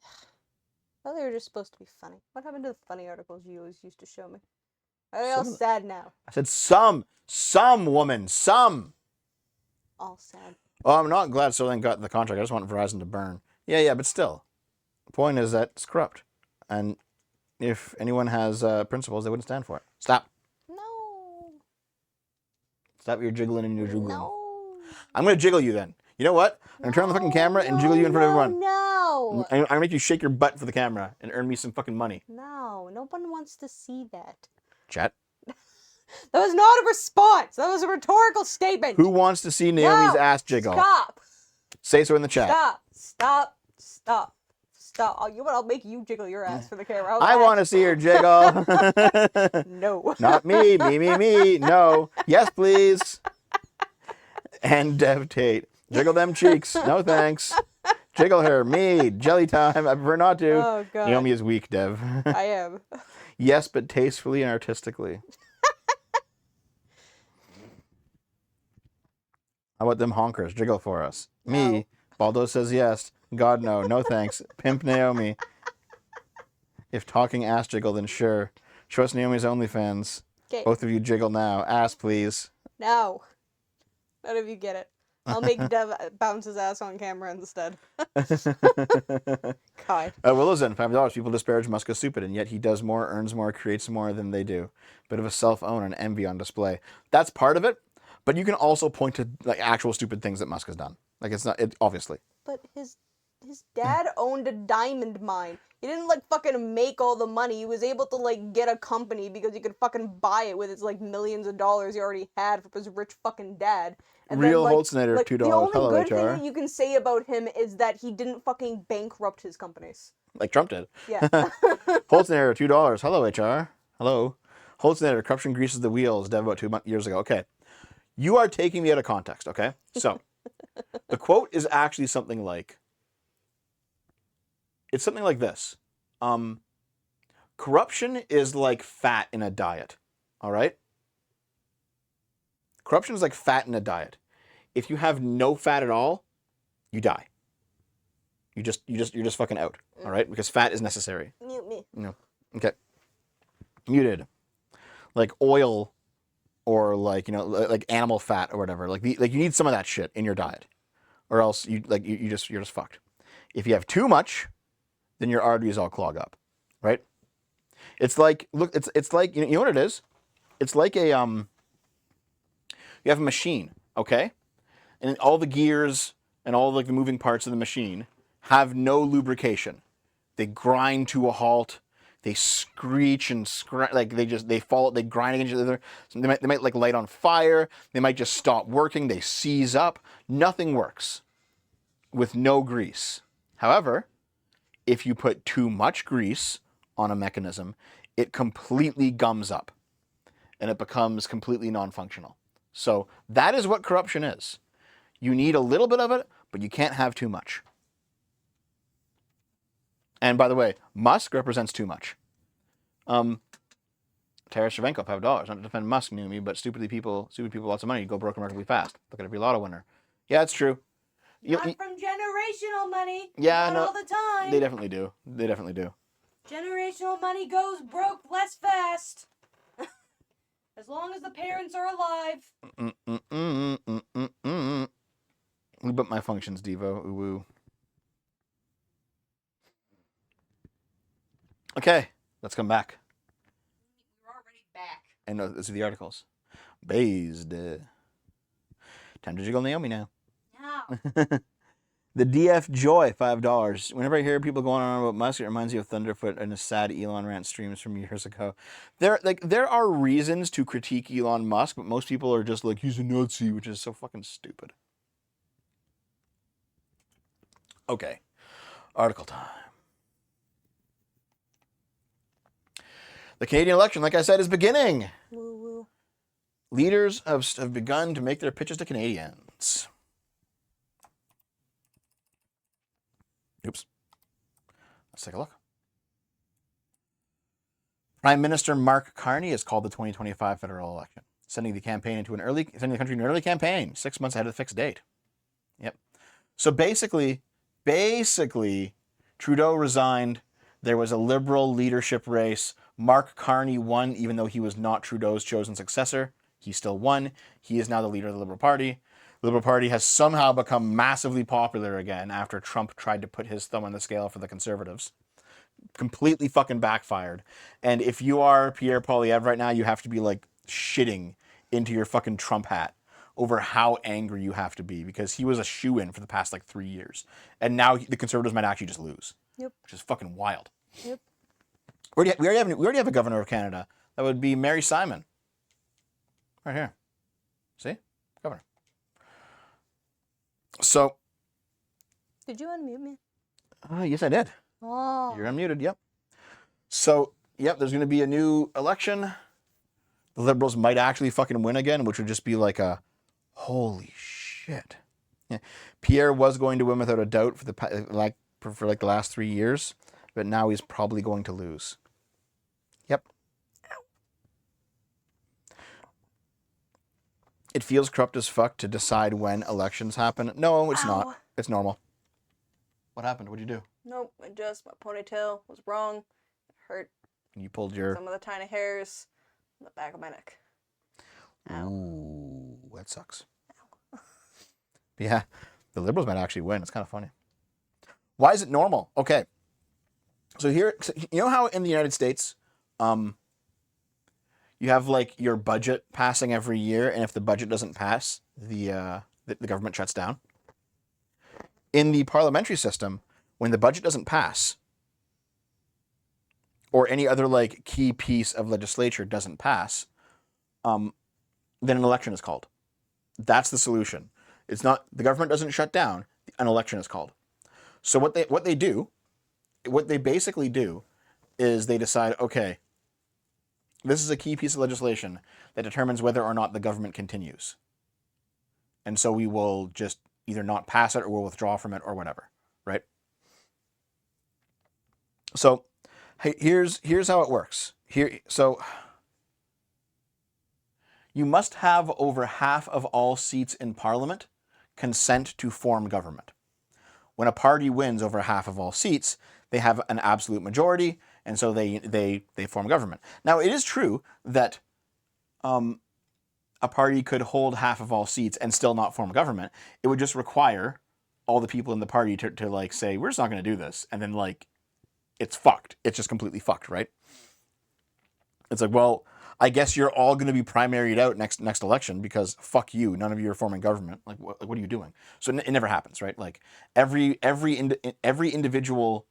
I thought they were just supposed to be funny. What happened to the funny articles you always used to show me? Are they all sad now? I said some woman, some. All sad. Oh, I'm not glad Sterling got the contract. I just want Verizon to burn. Yeah, but still. The point is that it's corrupt. And if anyone has principles, they wouldn't stand for it. Stop. No. Stop your jiggling and your jiggling. No. I'm going to jiggle you then. You know what? I'm going to turn on the fucking camera and jiggle you in front of everyone. No. I'm going to make you shake your butt for the camera and earn me some fucking money. No. No one wants to see that. Chat. That was not a response. That was a rhetorical statement. Who wants to see Naomi's No. ass jiggle? Stop. Say so in the chat. Stop. Oh, you know what? I'll make you jiggle your ass for the camera. I want to see her jiggle. No. Not me. Me. No. Yes, please. And Dev Tate. Jiggle them cheeks. No thanks. Jiggle her. Me. Jelly time. I prefer not to. Oh, God. Naomi is weak, Dev. I am. Yes, but tastefully and artistically. How about them honkers? Jiggle for us. No. Me. Baldo says yes. God, no. No thanks. Pimp Naomi. If talking ass jiggle, then sure. Show us Naomi's OnlyFans. Okay. Both of you jiggle now. Ass, please. No. None of you get it. I'll make Dev bounce his ass on camera instead. God. Willow's in $5. People disparage Musk as stupid, and yet he does more, earns more, creates more than they do. Bit of a self-own and envy on display. That's part of it, but you can also point to like actual stupid things that Musk has done. Like it's not, it obviously. But his dad owned a diamond mine. He didn't like fucking make all the money. He was able to like get a company because he could fucking buy it with his like millions of dollars he already had from his rich fucking dad. And Real then, Holtznader, $2. The only Hello, good HR. thing that you can say about him is that he didn't fucking bankrupt his companies. Like Trump did. Yeah. Holtznader, $2. Hello, HR. Hello. Holtznader, corruption greases the wheels. Dev about 2 years ago. Okay. You are taking me out of context, okay? So, the quote is actually something like, it's something like this. Corruption is like fat in a diet, all right? Corruption is like fat in a diet. If you have no fat at all, you die. You're just fucking out. All right, because fat is necessary. Mute me. No. Okay. Muted. Like oil, or like like animal fat or whatever. Like you need some of that shit in your diet, or else you're just fucked. If you have too much, then your arteries all clog up, right? It's like it's like you know what it is? It's like a you have a machine, okay? And all the gears and all like the moving parts of the machine have no lubrication. They grind to a halt. They screech and like they fall. They grind against each other. So they might like light on fire. They might just stop working. They seize up. Nothing works with no grease. However, if you put too much grease on a mechanism, it completely gums up, and it becomes completely non-functional. So that is what corruption is. You need a little bit of it, but you can't have too much. And by the way, Musk represents too much. Taras Shevchenko, $5. Not to defend Musk, knew me, but stupid people, lots of money. You go broke remarkably fast. Look at every lotto winner. Yeah, it's true. Not from generational money. Yeah, not no, all the time. They definitely do. They definitely do. Generational money goes broke less fast. As long as the parents are alive. But my functions, Devo. Ooh woo. Okay, let's come back. We're already back. And those are the articles. Based. Time to jiggle Naomi now. Now. The DF Joy, $5. Whenever I hear people going on about Musk, it reminds me of Thunderfoot and a sad Elon rant streams from years ago. There are reasons to critique Elon Musk, but most people are just like, he's a Nazi, which is so fucking stupid. Okay, article time. The Canadian election, like I said, is beginning. Woo woo. Leaders have begun to make their pitches to Canadians. Oops. Let's take a look. Prime Minister Mark Carney has called the 2025 federal election, sending the country into an early campaign, 6 months ahead of the fixed date. Yep. So basically, Trudeau resigned. There was a Liberal leadership race. Mark Carney won, even though he was not Trudeau's chosen successor. He still won. He is now the leader of the Liberal Party. The Liberal Party has somehow become massively popular again after Trump tried to put his thumb on the scale for the Conservatives. Completely fucking backfired. And if you are Pierre Poilievre right now, you have to be like shitting into your fucking Trump hat over how angry you have to be, because he was a shoo-in for the past like 3 years. And now the Conservatives might actually just lose. Yep. Which is fucking wild. Yep. We already have a governor of Canada. That would be Mary Simon. Right here. See? Governor. So. Did you unmute me? Yes, I did. Oh. You're unmuted, yep. So, yep, there's going to be a new election. The Liberals might actually fucking win again, which would just be like a, holy shit. Yeah. Pierre was going to win without a doubt for the last 3 years, but now he's probably going to lose. Yep. It feels corrupt as fuck to decide when elections happen. No, it's not. Ow. It's normal. What happened? What'd you do? Nope, my ponytail was wrong. It hurt You pulled your... some of the tiny hairs on the back of my neck. Ow. Ooh, that sucks. Yeah, the Liberals might actually win. It's kind of funny. Why is it normal? Okay. So here, you know how in the United States, you have like your budget passing every year, and if the budget doesn't pass, the government shuts down? In the parliamentary system, when the budget doesn't pass, or any other like key piece of legislature doesn't pass, then an election is called. That's the solution. It's not, the government doesn't shut down, an election is called. So what they basically do is they decide, okay, this is a key piece of legislation that determines whether or not the government continues. And so we will just either not pass it or we'll withdraw from it or whatever, right? So here's how it works. So You must have over half of all seats in Parliament consent to form government. When a party wins over half of all seats, they have an absolute majority, and so they form government. Now, it is true that a party could hold half of all seats and still not form government. It would just require all the people in the party to like say, we're just not going to do this, and then like it's fucked. It's just completely fucked, right? It's like, well, I guess you're all going to be primaried out next election because fuck you, none of you are forming government. Like, what are you doing? So it never happens, right? Like every individual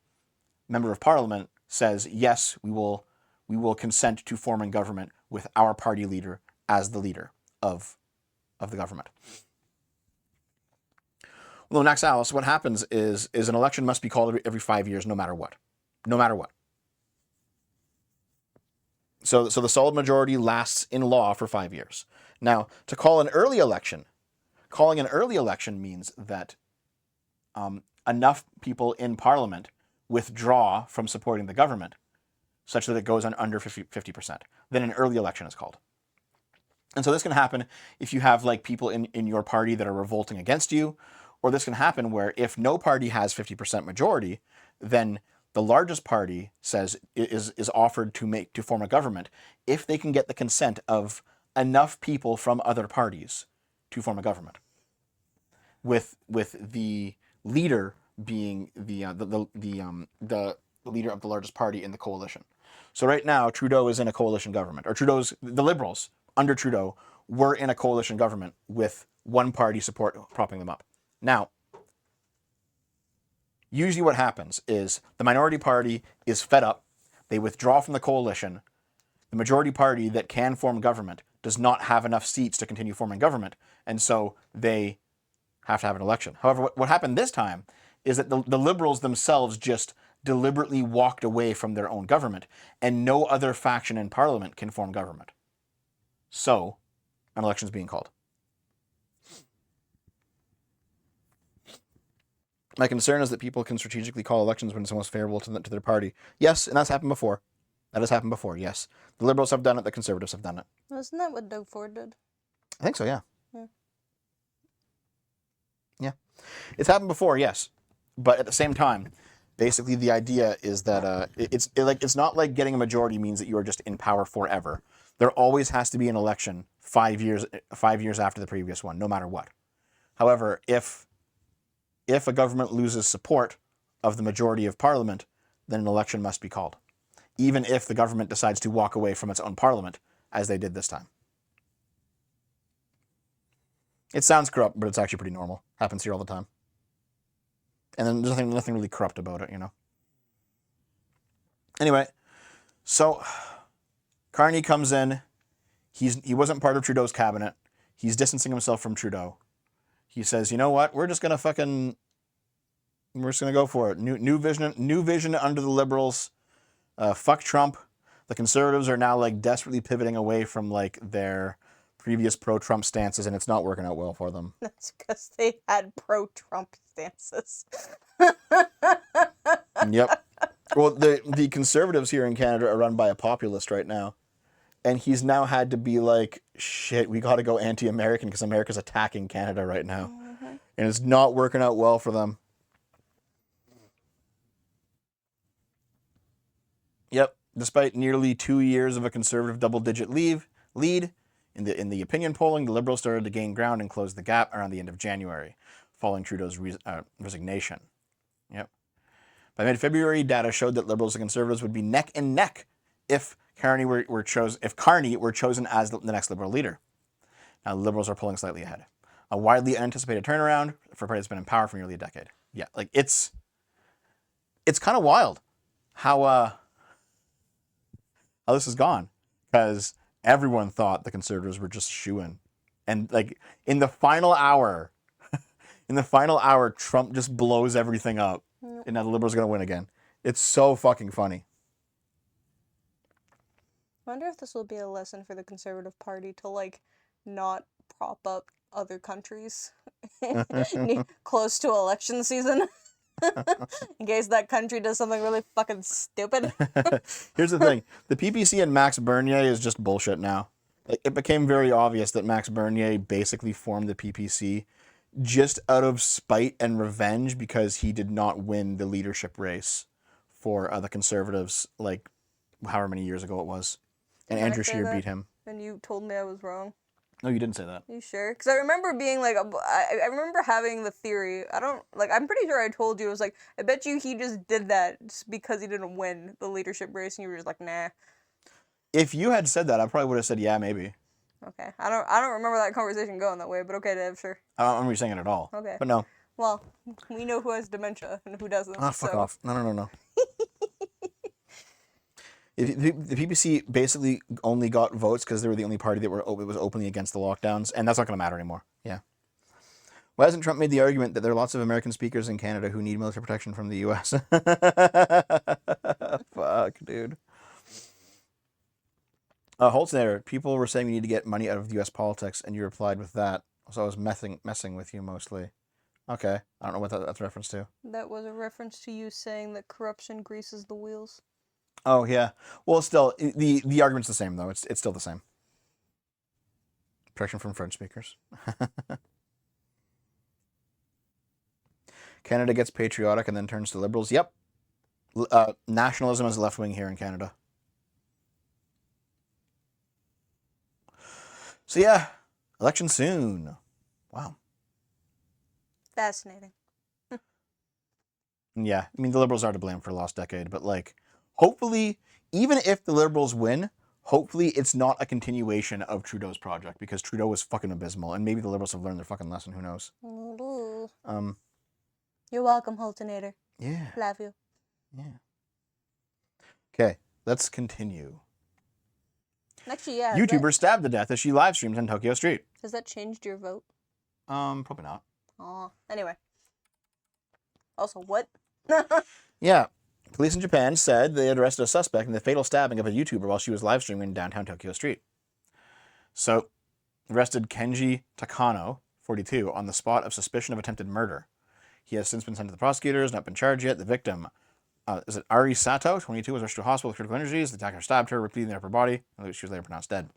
member of parliament says, yes, we will consent to forming government with our party leader as the leader of the government. Well, next, Alice, what happens is an election must be called every 5 years, no matter what. No matter what. So the solid majority lasts in law for 5 years. Now, to call an early election, calling an early election means that enough people in Parliament withdraw from supporting the government such that it goes on under 50%. Then an early election is called. And so this can happen if you have like people in your party that are revolting against you, or this can happen where if no party has 50% majority, then the largest party is offered to form a government if they can get the consent of enough people from other parties to form a government. With the leader being the leader of the largest party in the coalition. So right now Trudeau is in a coalition government, or the Liberals under Trudeau were in a coalition government with one party support propping them up. Now, usually what happens is the minority party is fed up, they withdraw from the coalition, the majority party that can form government does not have enough seats to continue forming government, and so they have to have an election. However, what happened this time is that the Liberals themselves just deliberately walked away from their own government, and no other faction in Parliament can form government. So, an election is being called. My concern is that people can strategically call elections when it's most favorable to their party. Yes, and that's happened before. That has happened before, yes. The Liberals have done it, the Conservatives have done it. Wasn't that what Doug Ford did? I think so, yeah. Yeah. Yeah. It's happened before, yes. But at the same time, basically the idea is that it's not like getting a majority means that you are just in power forever. There always has to be an election 5 years after the previous one, no matter what. However, if a government loses support of the majority of Parliament, then an election must be called, even if the government decides to walk away from its own Parliament, as they did this time. It sounds corrupt, but it's actually pretty normal. Happens here all the time. And then there's nothing really corrupt about it, you know. Anyway, so Carney comes in. He wasn't part of Trudeau's cabinet. He's distancing himself from Trudeau. He says, you know what? We're just gonna go for it. New vision under the Liberals. Fuck Trump. The Conservatives are now like desperately pivoting away from like their previous pro-Trump stances, and it's not working out well for them. That's because they had pro-Trump stances. Yep. Well, the Conservatives here in Canada are run by a populist right now. And he's now had to be like, shit, we got to go anti-American because America's attacking Canada right now. Mm-hmm. And it's not working out well for them. Yep. Despite nearly 2 years of a Conservative double-digit lead in the opinion polling, the Liberals started to gain ground and close the gap around the end of January, following Trudeau's resignation. Yep. By mid-February, data showed that Liberals and Conservatives would be neck and neck if Carney were chosen as the next Liberal leader. Now the Liberals are pulling slightly ahead. A widely unanticipated turnaround for a party that's been in power for nearly a decade. Yeah, like it's kind of wild how this has gone, because everyone thought the Conservatives were just shoo-in, and like in the final hour, Trump just blows everything up, and now the Liberals are gonna win again. It's so fucking funny. I wonder if this will be a lesson for the Conservative Party to, like, not prop up other countries close to election season. In case that country does something really fucking stupid. Here's the thing. The PPC and Max Bernier is just bullshit now. Like, it became very obvious that Max Bernier basically formed the PPC just out of spite and revenge because he did not win the leadership race for the Conservatives, like, however many years ago it was. And Did I Andrew say Scheer that? beat him. And you told me I was wrong. No, you didn't say that. You sure? Because I remember being like, I remember having the theory. I'm pretty sure I told you. I was like, I bet you he just did that just because he didn't win the leadership race, and you were just like, nah. If you had said that, I probably would have said, yeah, maybe. Okay. I don't remember that conversation going that way, but okay, Dev, sure. I don't remember you saying it at all. Okay. But no. Well, we know who has dementia and who doesn't. Ah, fuck so. off. No. The PPC basically only got votes because they were the only party that was openly against the lockdowns, and that's not going to matter anymore. Yeah. Why hasn't Trump made the argument that there are lots of American speakers in Canada who need military protection from the U.S.? Fuck, dude. Holtznader, people were saying we need to get money out of U.S. politics, and you replied with that. So I was messing with you mostly. Okay, I don't know what that's a reference to. That was a reference to you saying that corruption greases the wheels. Oh yeah. Well, still, the argument's the same though. It's still the same. Protection from French speakers. Canada gets patriotic and then turns to liberals. Yep. Nationalism is left wing here in Canada. So yeah, election soon. Wow. Fascinating. Yeah, I mean the liberals are to blame for the last decade, but like, hopefully, even if the liberals win, hopefully it's not a continuation of Trudeau's project because Trudeau was fucking abysmal, and maybe the liberals have learned their fucking lesson. Who knows? You're welcome, Holtonator. Yeah. Love you. Yeah. Okay, let's continue. Actually, yeah. YouTuber stabbed to death as she live streams on Tokyo Street. Has that changed your vote? Probably not. Aw. Anyway. Also, what? Yeah. Police in Japan said they had arrested a suspect in the fatal stabbing of a YouTuber while she was live streaming in downtown Tokyo Street. So, arrested Kenji Takano, 42, on the spot of suspicion of attempted murder. He has since been sent to the prosecutors, not been charged yet. The victim, is it Ari Sato, 22, was rushed to a hospital with critical injuries. The attacker stabbed her, repeatedly in the upper body. She was later pronounced dead.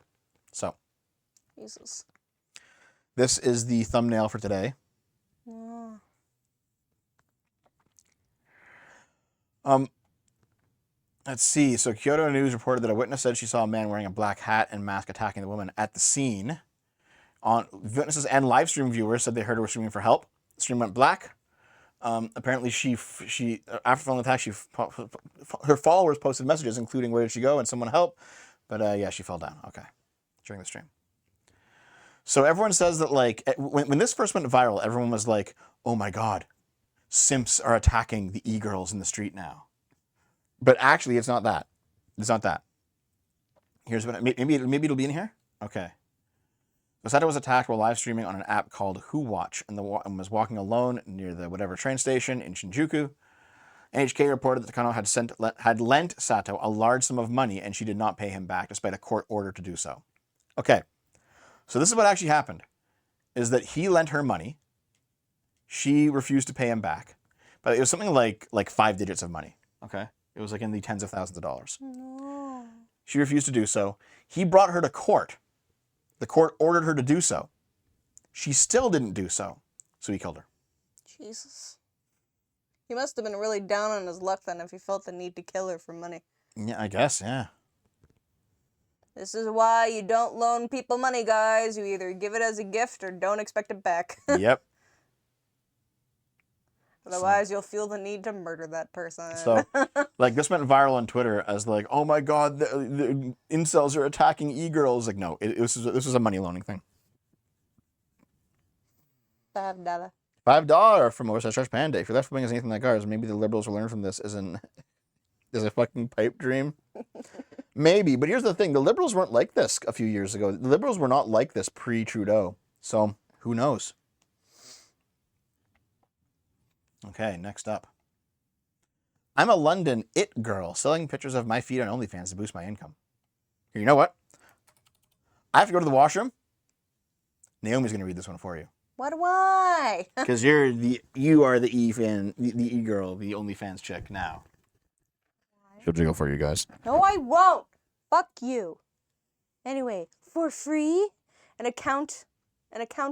So, Jesus. this is the thumbnail for today. Oh. Let's see. So Kyoto News reported that a witness said she saw a man wearing a black hat and mask attacking the woman at the scene. Witnesses and live stream viewers said they heard her screaming for help. The stream went black. Apparently, she after following the attack, her followers posted messages including "Where did she go?" and "Someone help." But yeah, she fell down. Okay, during the stream. So everyone says that like when this first went viral, everyone was like, "Oh my god, simps are attacking the e-girls in the street now." But actually, it's not that. It's not that. Here's what maybe it'll be in here. Okay. Sato was attacked while live streaming on an app called Who Watch and was walking alone near the whatever train station in Shinjuku. NHK reported that Takano had lent Sato a large sum of money and she did not pay him back despite a court order to do so. Okay, so this is what actually happened, is that he lent her money. She refused to pay him back, but it was something like 5 digits of money. Okay, it was like in the tens of thousands of dollars. No. She refused to do so. He brought her to court. The court ordered her to do so. She still didn't do so, so he killed her. Jesus. He must have been really down on his luck then if he felt the need to kill her for money. Yeah, I guess, yeah. This is why you don't loan people money, guys. You either give it as a gift or don't expect it back. Yep. Otherwise, you'll feel the need to murder that person. So, like, this went viral on Twitter as like, oh my god, the incels are attacking e-girls. Like, no, this was a money loaning thing. $5. $5 from Oversized Trash Panda. If your left wing is anything like ours, maybe the liberals will learn from this is a fucking pipe dream. Maybe, but here's the thing. The liberals weren't like this a few years ago. The liberals were not like this pre-Trudeau. So, who knows? Okay, next up. I'm a London it girl selling pictures of my feet on OnlyFans to boost my income. Here, you know what? I have to go to the washroom. Naomi's going to read this one for you. What do I? Because you are the e-fan, the e-girl, the OnlyFans chick now. She'll jiggle for you guys. No, I won't. Fuck you. Anyway, for free? An account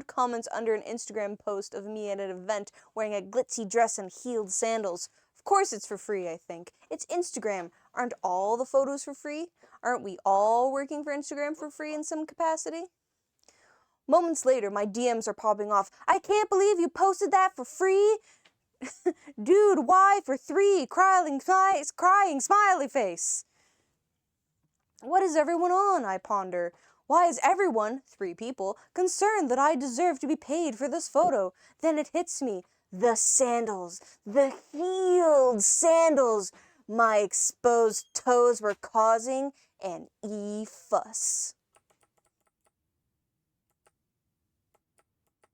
comments under an Instagram post of me at an event wearing a glitzy dress and heeled sandals. Of course it's for free, I think. It's Instagram. Aren't all the photos for free? Aren't we all working for Instagram for free in some capacity? Moments later, my DMs are popping off. I can't believe you posted that for free. Dude, why for 3? Crying smiley face. What is everyone on, I ponder. Why is everyone, 3 people, concerned that I deserve to be paid for this photo? Then it hits me. The sandals. The heeled sandals. My exposed toes were causing an fuss.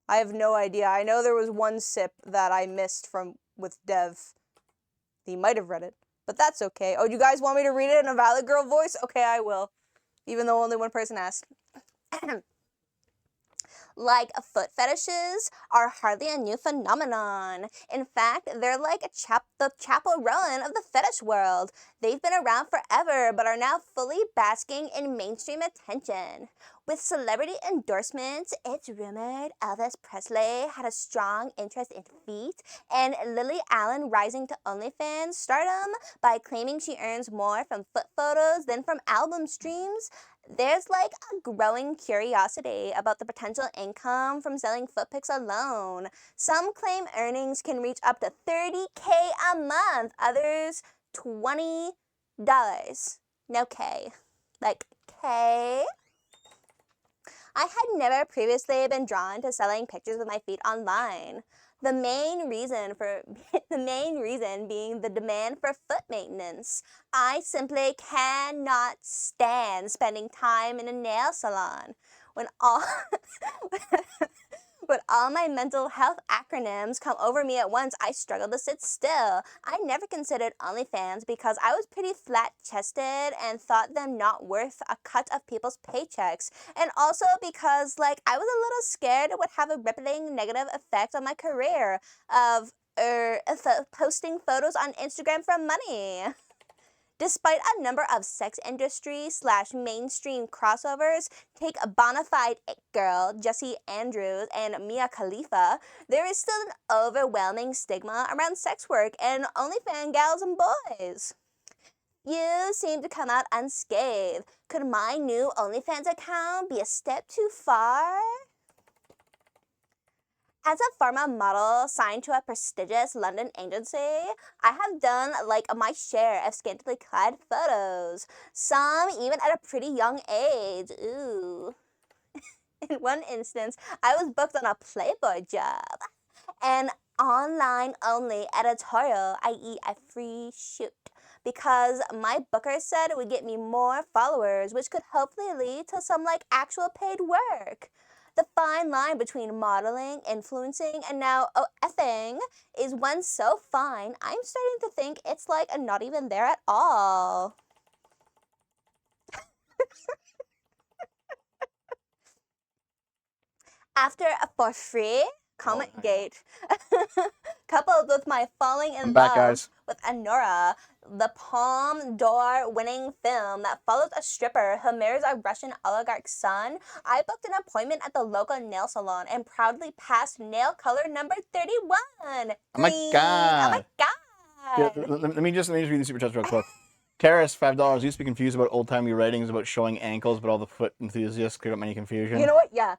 I have no idea. I know there was one sip that I missed with Dev. He might have read it, but that's okay. Oh, do you guys want me to read it in a Valid Girl voice? Okay, I will. Even though only one person asked. Like foot fetishes are hardly a new phenomenon. In fact, they're like the Chappell Rowan of the fetish world. They've been around forever, but are now fully basking in mainstream attention. With celebrity endorsements, it's rumored Elvis Presley had a strong interest in feet, and Lily Allen rising to OnlyFans stardom by claiming she earns more from foot photos than from album streams. There's like a growing curiosity about the potential income from selling foot pics alone. Some claim earnings can reach up to $30K a month, others $20. No K. Like K. I had never previously been drawn to selling pictures of my feet online. The main reason being the demand for foot maintenance. I simply cannot stand spending time in a nail salon. When all my mental health acronyms come over me at once, I struggle to sit still. I never considered OnlyFans because I was pretty flat-chested and thought them not worth a cut of people's paychecks. And also because, I was a little scared it would have a rippling negative effect on my career of posting photos on Instagram for money. Despite a number of sex industry / mainstream crossovers, take a bona fide it girl, Jessie Andrews, and Mia Khalifa, there is still an overwhelming stigma around sex work and OnlyFans gals and boys. You seem to come out unscathed. Could my new OnlyFans account be a step too far? As a former model signed to a prestigious London agency, I have done my share of scantily clad photos, some even at a pretty young age. Ooh. In one instance, I was booked on a Playboy job, an online-only editorial, i.e. a free shoot, because my booker said it would get me more followers, which could hopefully lead to some actual paid work. The fine line between modeling, influencing, and now effing is one so fine, I'm starting to think it's not even there at all. After a for free comment gate, coupled with my falling in back, love guys. with Anora, the Palme d'Or winning film that follows a stripper who marries a Russian oligarch's son, I booked an appointment at the local nail salon and proudly passed nail color number 31. Oh my God. Oh my God. Yeah, let me just read the super chats real quick. Terrace, $5. Used to be confused about old-timey writings about showing ankles, but all the foot enthusiasts cleared up many confusion. You know what? Yeah.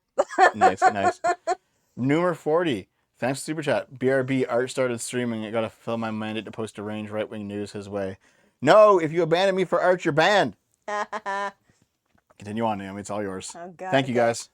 Nice. Numer 40. Thanks for super chat. BRB Art started streaming. I gotta fill my mandate to post arrange right-wing news his way. No, if you abandon me for Art, you're banned. Continue on, Naomi. It's all yours. Oh, God. Thank you, guys.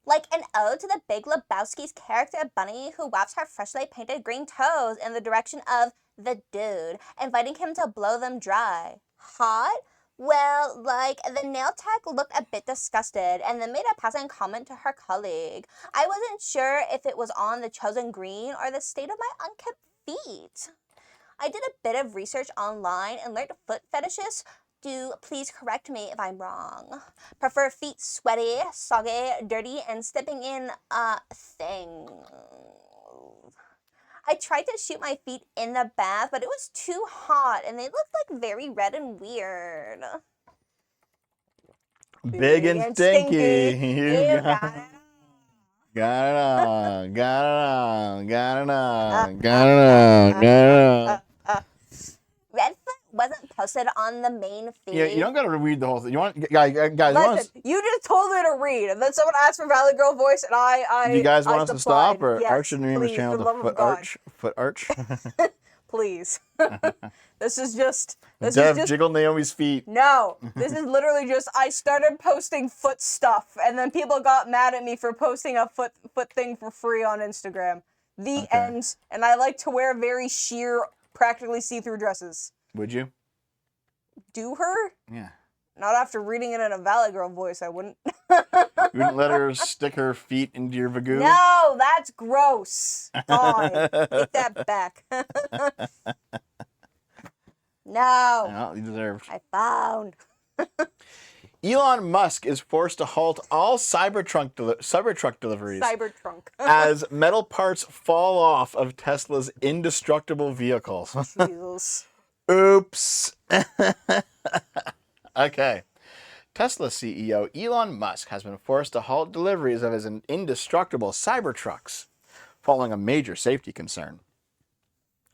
Like an ode to the Big Lebowski's character Bunny, who wafts her freshly painted green toes in the direction of the dude, inviting him to blow them dry. Hot? Well, the nail tech looked a bit disgusted and then made a passing comment to her colleague. I wasn't sure if it was on the chosen green or the state of my unkept feet. I did a bit of research online and learned foot fetishists do please correct me if I'm wrong. Prefer feet sweaty, soggy, dirty, and stepping in thing. I tried to shoot my feet in the bath, but it was too hot and they looked very red and weird. Big and stinky. You got it. Got it on. Got it on. Got it on. Got it on. Got it on. Redfoot wasn't posted on the main feed. Yeah, you don't gotta read the whole thing. You want, guys? You want Listen, you just told me to read, and then someone asked for Valley Girl voice, and I Do you guys want us to supplied. stop, or Yes, Arch should name his please, channel for the the love Foot of God. Arch? Foot Arch. Please. This is just. This Dev, is just. jiggle Naomi's feet. No, this is literally just. I started posting foot stuff, and then people got mad at me for posting a foot thing for free on Instagram. The end. And I like to wear very sheer, practically see-through dresses. Would you? Do her? Yeah. Not after reading it in a Valley Girl voice, I wouldn't. You wouldn't let her stick her feet into your vagoo? No, that's gross. God, take that back. No, Well, you deserved. I found. Elon Musk is forced to halt all Cybertruck deliveries Cybertrunk. as metal parts fall off of Tesla's indestructible vehicles. Jesus. Oops. Okay. Tesla CEO Elon Musk has been forced to halt deliveries of his indestructible Cybertrucks following a major safety concern.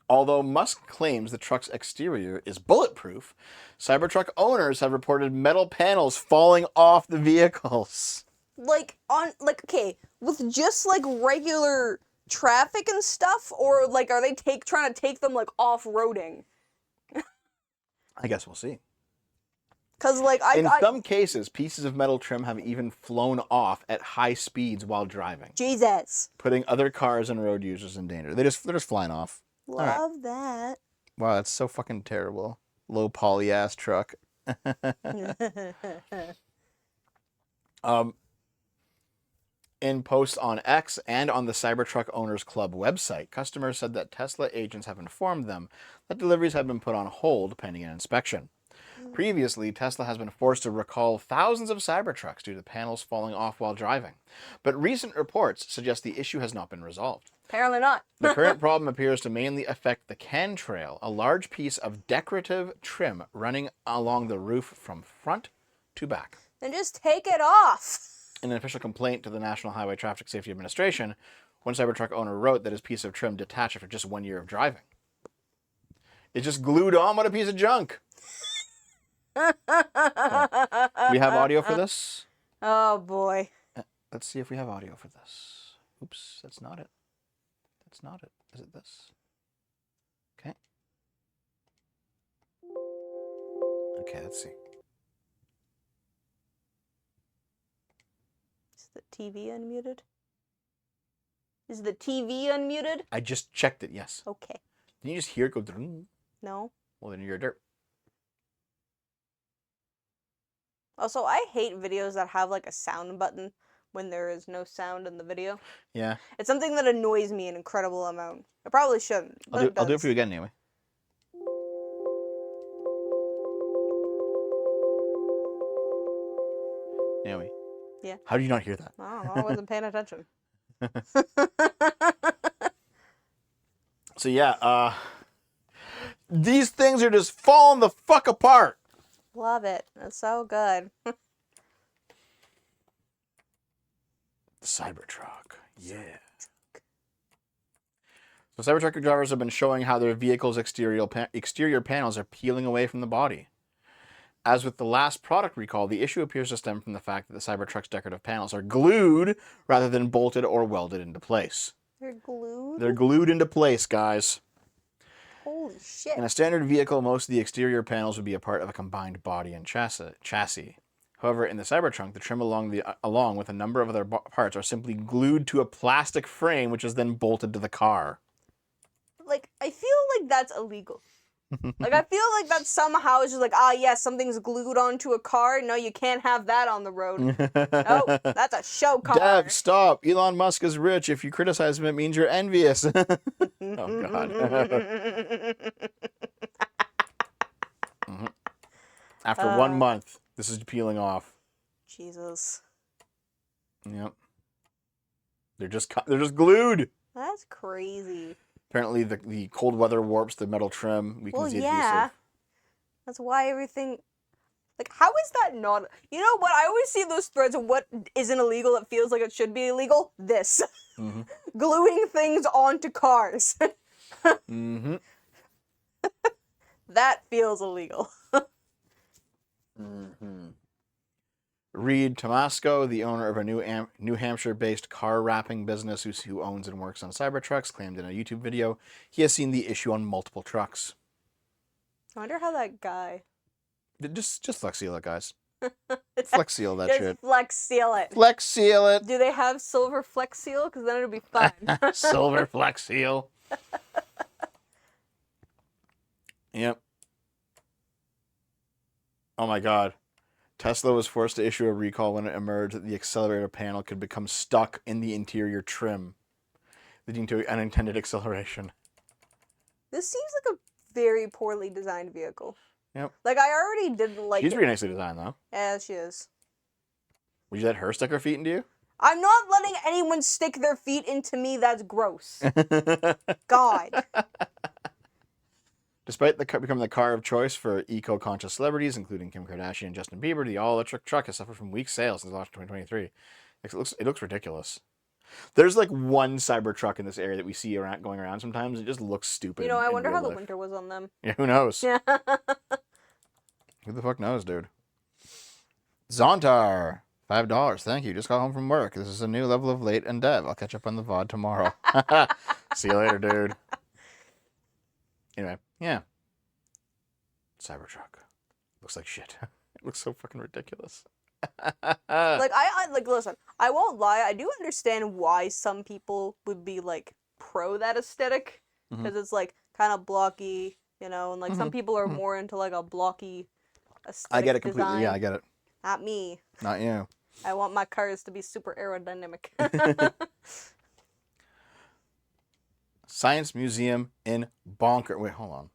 Although Musk claims the truck's exterior is bulletproof, Cybertruck owners have reported metal panels falling off the vehicles. Okay, with just like regular traffic and stuff, or like are they trying to take them like off-roading? I guess we'll see. Cause like In some cases, pieces of metal trim have even flown off at high speeds while driving, Jesus. putting other cars and road users in danger. They're just flying off. Love that. Wow, that's so fucking terrible. Low poly ass truck. In posts on X and on the Cybertruck Owners Club website, customers said that Tesla agents have informed them that deliveries have been put on hold pending an inspection. Previously, Tesla has been forced to recall thousands of Cybertrucks due to panels falling off while driving. But recent reports suggest the issue has not been resolved. Apparently not. The current problem appears to mainly affect the Cantrail, a large piece of decorative trim running along the roof from front to back. Then just take it off. In an official complaint to the National Highway Traffic Safety Administration, one Cybertruck owner wrote that his piece of trim detached after just 1 year of driving. It's just glued on. What a piece of junk. Do we have audio for this? Oh boy. Let's see if we have audio for this. Oops, that's not it. That's not it. Is it this? Okay. Okay, let's see. Is the TV unmuted? Is the TV unmuted? I just checked it, yes. Okay. Didn't you just hear it go through? No. Well, then you're a derp. Also, I hate videos that have like a sound button when there is no sound in the video. Yeah. It's something that annoys me an incredible amount. I probably shouldn't. But I'll do it for you again anyway. Naomi. Yeah. How did you not hear that? I don't know. I wasn't paying attention. So yeah, these things are just falling the fuck apart. Love it. It's so good. Cybertruck. Yeah. So Cybertruck drivers have been showing how their vehicle's exterior panels are peeling away from the body. As with the last product recall, the issue appears to stem from the fact that the Cybertruck's decorative panels are glued rather than bolted or welded into place. They're glued? They're glued into place, guys. Holy shit. In a standard vehicle, most of the exterior panels would be a part of a combined body and chassis. However, in the Cybertruck, the trim along with a number of other parts are simply glued to a plastic frame, which is then bolted to the car. Like, I feel like that's illegal. Like, I feel like that somehow is just like, yes, something's glued onto a car. No, you can't have that on the road. No, that's a show car. Dev, stop. Elon Musk is rich. If you criticize him, it means you're envious. Oh, God. After 1 month, this is peeling off. Jesus. Yep. They're just glued. That's crazy. Apparently, the cold weather warps the metal trim. We can see yeah. adhesive. That's why everything Like, how is that not? You know what? I always see those threads of what isn't illegal. It feels like it should be illegal. This Mm-hmm. gluing things onto cars. Mm-hmm. That feels illegal. Mm-hmm. Reed Tomasco, the owner of a New Hampshire-based car wrapping business who owns and works on Cybertrucks, claimed in a YouTube video he has seen the issue on multiple trucks. I wonder how that guy. Just Flex Seal it, guys. Flex Seal that Just shit. Flex Seal it. Flex Seal it. Do they have silver Flex Seal? Because then it'll be fun. Silver Flex Seal. Yep. Oh my god. Tesla was forced to issue a recall when it emerged that the accelerator panel could become stuck in the interior trim, leading to unintended acceleration. This seems like a very poorly designed vehicle. Yep. Like, I already didn't like She's it. pretty nicely designed, though. Yeah, she is. Would you let her stick her feet into you? I'm not letting anyone stick their feet into me. That's gross. God. Despite becoming the car of choice for eco-conscious celebrities, including Kim Kardashian and Justin Bieber, the all-electric truck has suffered from weak sales since launch in 2023. It looks ridiculous. There's like one Cybertruck in this area that we see going around sometimes. It just looks stupid. You know, I in wonder real how the life. winter was on them. Yeah, who knows? Yeah. Who the fuck knows, dude? Zontar, $5. Thank you. Just got home from work. This is a new level of late and dev. I'll catch up on the VOD tomorrow. See you later, dude. Anyway, yeah. Cybertruck. Looks like shit. It looks so fucking ridiculous. Like, I like, listen, I won't lie. I do understand why some people would be, like, pro that aesthetic. Mhm. Because it's, like, kind of blocky, you know, and, like, some Mhm. people are more into, like, a blocky aesthetic I get it completely. design. Yeah, I get it. Not me. Not you. I want my cars to be super aerodynamic. Science Museum in Bonker. Wait, hold on.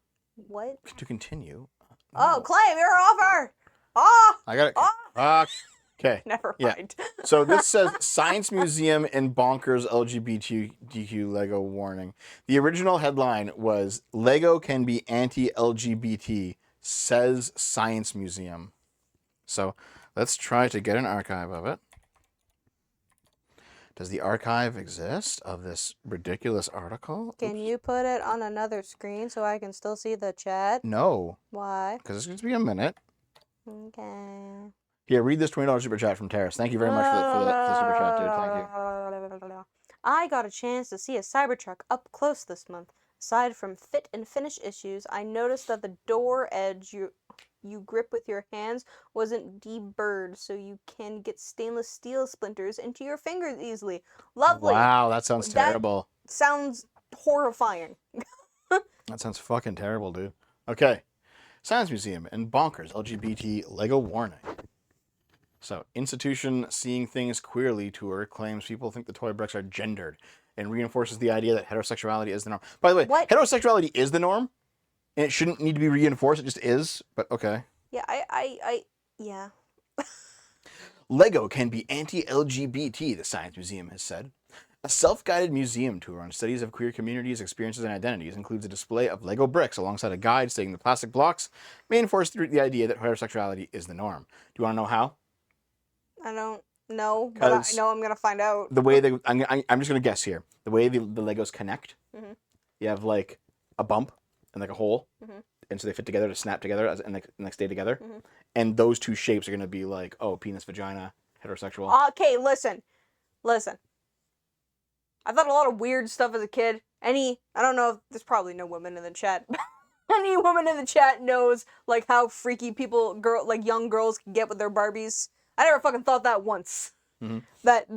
What? To continue. Oh, no. claim your offer! Oh! I got it. Oh! Okay. Never Yeah. mind. So this says Science Museum in Bonkers LGBTQ Lego warning. The original headline was Lego can be anti-LGBT, says Science Museum. So let's try to get an archive of it. Does the archive exist of this ridiculous article? Can you put it on another screen so I can still see the chat? No, Why? because it's going to be a minute. Okay. Here, read this $20 super chat from Terrace. Thank you very much for the super chat, dude. Thank you. I got a chance to see a Cybertruck up close this month. Aside from fit and finish issues, I noticed that the door edge you grip with your hands wasn't deburred, so you can get stainless steel splinters into your fingers easily. Lovely. Wow, that sounds That- terrible. Sounds horrifying. That sounds fucking terrible, dude. Okay. Science Museum and Bonkers LGBT Lego warning. So, institution Seeing Things Queerly tour claims people think the toy bricks are gendered and reinforces the idea that heterosexuality is the norm. By the way, What? heterosexuality is the norm, and it shouldn't need to be reinforced. It just is, but okay. Yeah, yeah. Lego can be anti-LGBT, the Science Museum has said. A self-guided museum tour on studies of queer communities, experiences, and identities includes a display of Lego bricks alongside a guide stating the plastic blocks may enforce the idea that heterosexuality is the norm. Do you want to know how? I don't know, but I 'Cause know I'm gonna find out. The way I'm just going to guess here. The way the Legos connect, Mhm. you have like a bump and like a hole, Mhm. and so they fit together to snap together and like stay together. Mhm. And those two shapes are going to be like, oh, penis, vagina, heterosexual. Okay, listen. I thought a lot of weird stuff as a kid. I don't know if there's probably no women in the chat. Any woman in the chat knows like how freaky young girls can get with their Barbies. I never fucking thought that once. Mhm. That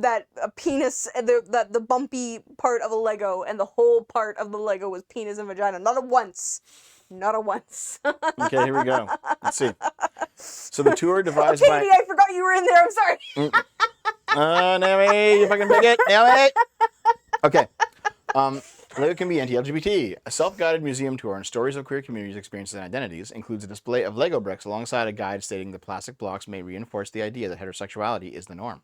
a penis, the bumpy part of a Lego and the whole part of the Lego was penis and vagina. Not a once. Okay, here we go. Let's see. So the tour devised Katie, I forgot you were in there. I'm sorry. Oh, Naomi, you fucking bigot. Naomi! Okay. Lego can be anti-LGBT. A self-guided museum tour on stories of queer communities, experiences, and identities includes a display of Lego bricks alongside a guide stating the plastic blocks may reinforce the idea that heterosexuality is the norm.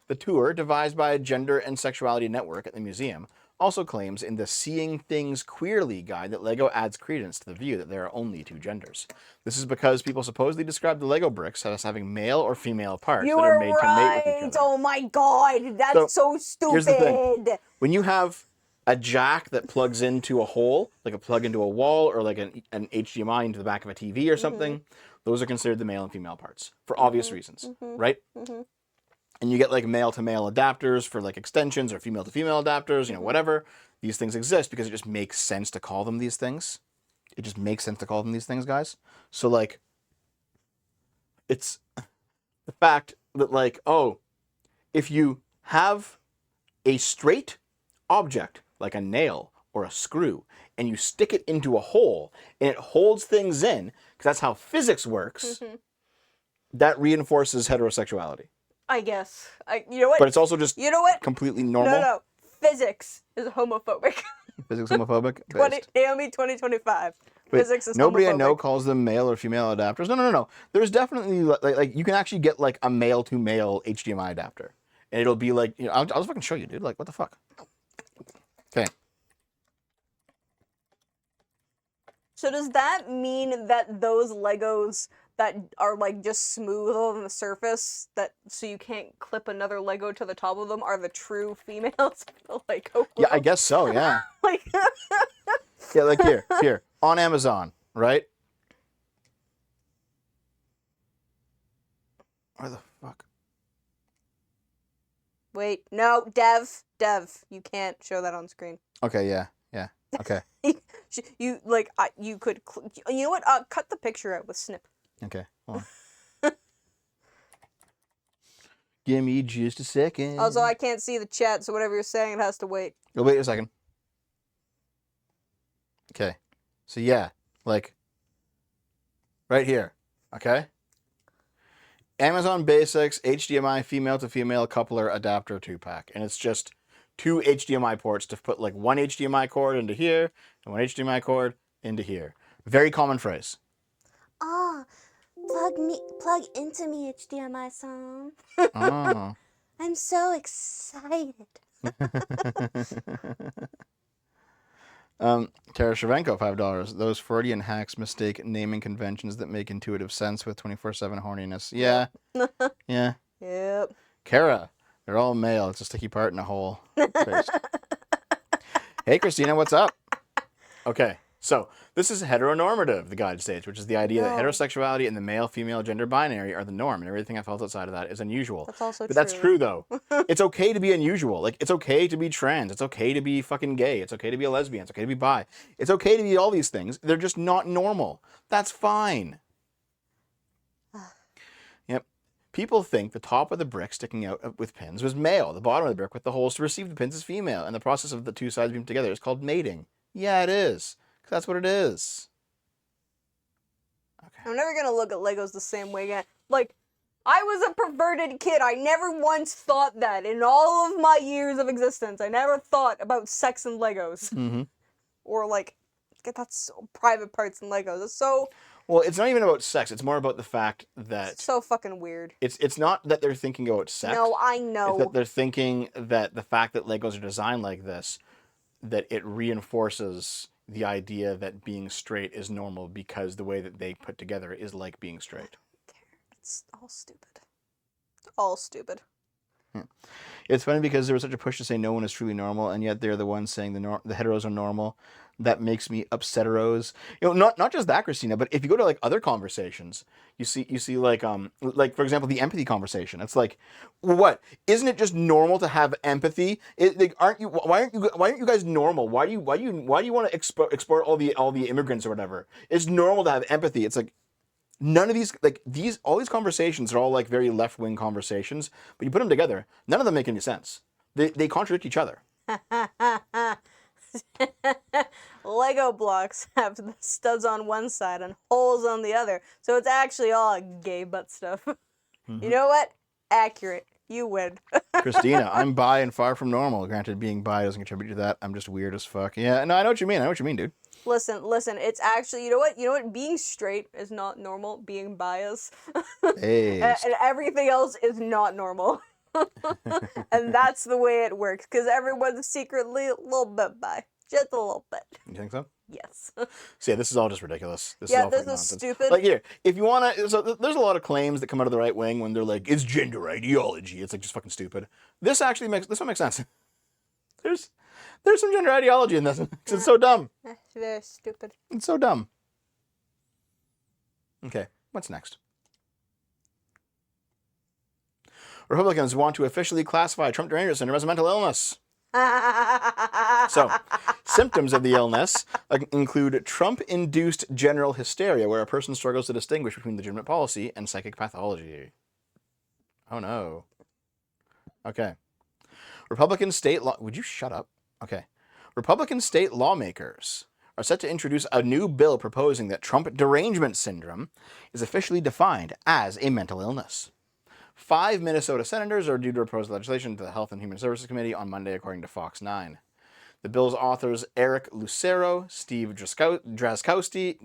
The tour, devised by a gender and sexuality network at the museum, also claims in the Seeing Things Queerly guide that LEGO adds credence to the view that there are only two genders. This is because people supposedly describe the LEGO bricks as having male or female parts You that are were made to mate with each right. other. Oh my god, that's so stupid. Here's the thing. When you have a jack that plugs into a hole, like a plug into a wall, or like an HDMI into the back of a TV or something, those are considered the male and female parts for obvious reasons, right? And you get like male to male adapters for like extensions or female to female adapters, you know, whatever. These things exist because it just makes sense to call them these things. It just makes sense to call them these things, guys. So like, it's the fact that like, oh, if you have a straight object like a nail or a screw and you stick it into a hole and it holds things in, because that's how physics works, that reinforces heterosexuality. I guess. You know what? But it's also just You know what? completely normal. No. Physics is homophobic. Physics homophobic. Naomi 2025. Wait, Physics is nobody homophobic. I know calls them male or female adapters. No. There's definitely like you can actually get like a male to male HDMI adapter, and it'll be like, you know, I'll just fucking show you, dude. Like, what the fuck? Okay. So does that mean that those Legos that are like just smooth on the surface, that so you can't clip another Lego to the top of them, are the true females of the Lego? Yeah, I guess so. Yeah. Like, Yeah, like here on Amazon, right? Where the fuck? wait, no, Dev, you can't show that on screen. Okay, yeah. Okay, You you could, you know what? Cut the picture out with snip. okay. Hold on. Give me just a second. Also, I can't see the chat, so whatever you're saying, it has to wait. You'll wait a second. Okay. So yeah, like right here. Okay. Amazon Basics HDMI female to female coupler adapter 2-pack, and it's just 2 HDMI ports to put like one HDMI cord into here and one HDMI cord into here. Very common phrase. Ah, plug into me, HDMI song. Oh. I'm so excited. Tara Shrevenko, $5. Those Freudian hacks mistake naming conventions that make intuitive sense with 24/7 horniness. Yeah. Yeah. Yep. Kara, they're all male. It's a sticky part in a hole. Hey, Christina, what's up? Okay, so this is heteronormative, the guide states, which is the idea that No. heterosexuality and the male-female gender binary are the norm, and everything I felt outside of that is unusual. That's also But that's true, though. It's okay to be unusual. Like, it's okay to be trans. It's okay to be fucking gay. It's okay to be a lesbian. It's okay to be bi. It's okay to be all these things. They're just not normal. That's fine. Yep. People think the top of the brick sticking out with pins was male. The bottom of the brick with the holes to receive the pins is female. And the process of the two sides being together is called mating. Yeah, it is. 'Cause that's what it is. Okay. I'm never gonna look at Legos the same way again. Like, I was a perverted kid. I never once thought that in all of my years of existence. I never thought about sex in Legos. Mm-hmm. Or, like, that's so private parts in Legos. It's so, Well, it's not even about sex. It's more about the fact that so fucking weird. it's not that they're thinking about sex. No, I It's that know. they're thinking that the fact that Legos are designed like this, that it reinforces the idea that being straight is normal because the way that they put together is like being straight. It's all stupid. All stupid. It's funny because there was such a push to say no one is truly normal, and yet they're the ones saying the heteros are normal. That makes me upsetteros. You know, not just that, Christina, but if you go to like other conversations, you see like for example the empathy conversation. It's like, what? Isn't it just normal to have empathy? Like, why aren't you guys normal? Why do you want to export all the immigrants or whatever? It's normal to have empathy. It's like none of these all these conversations are all like very left-wing conversations, but you put them together, none of them make any sense. They contradict each other. Lego blocks have the studs on one side and holes on the other, so it's actually all gay butt stuff. You know what? Accurate. You win. Christina, I'm bi and far from normal. Granted, being bi doesn't contribute to that. I'm just weird as fuck. Yeah, no, I know what you mean, dude. Listen. It's actually, you know what? Being straight is not normal. Being biased Hey, and everything else is not normal. And that's the way it works, because everyone's secretly a little bit bi. Just a little bit. You think so? Yes. So yeah, this is all just ridiculous. This Yeah, is all this fucking is nonsense. stupid. Like here, if you want to, there's a lot of claims that come out of the right wing when they're like, "It's gender ideology." It's like just fucking stupid. This one makes sense. There's some gender ideology in this. It's so dumb. Very stupid. It's so dumb. Okay, what's next? Republicans want to officially classify Trump derangement syndrome as a mental illness. So, symptoms of the illness include Trump-induced general hysteria, where a person struggles to distinguish between legitimate policy and psychic pathology. Oh no. Okay. Republican state law... Would you shut up? Okay. Republican state lawmakers are set to introduce a new bill proposing that Trump derangement syndrome is officially defined as a mental illness. 5 Minnesota senators are due to propose legislation to the Health and Human Services Committee on Monday, according to Fox 9. The bill's authors Eric Lucero, Steve Drazkowski,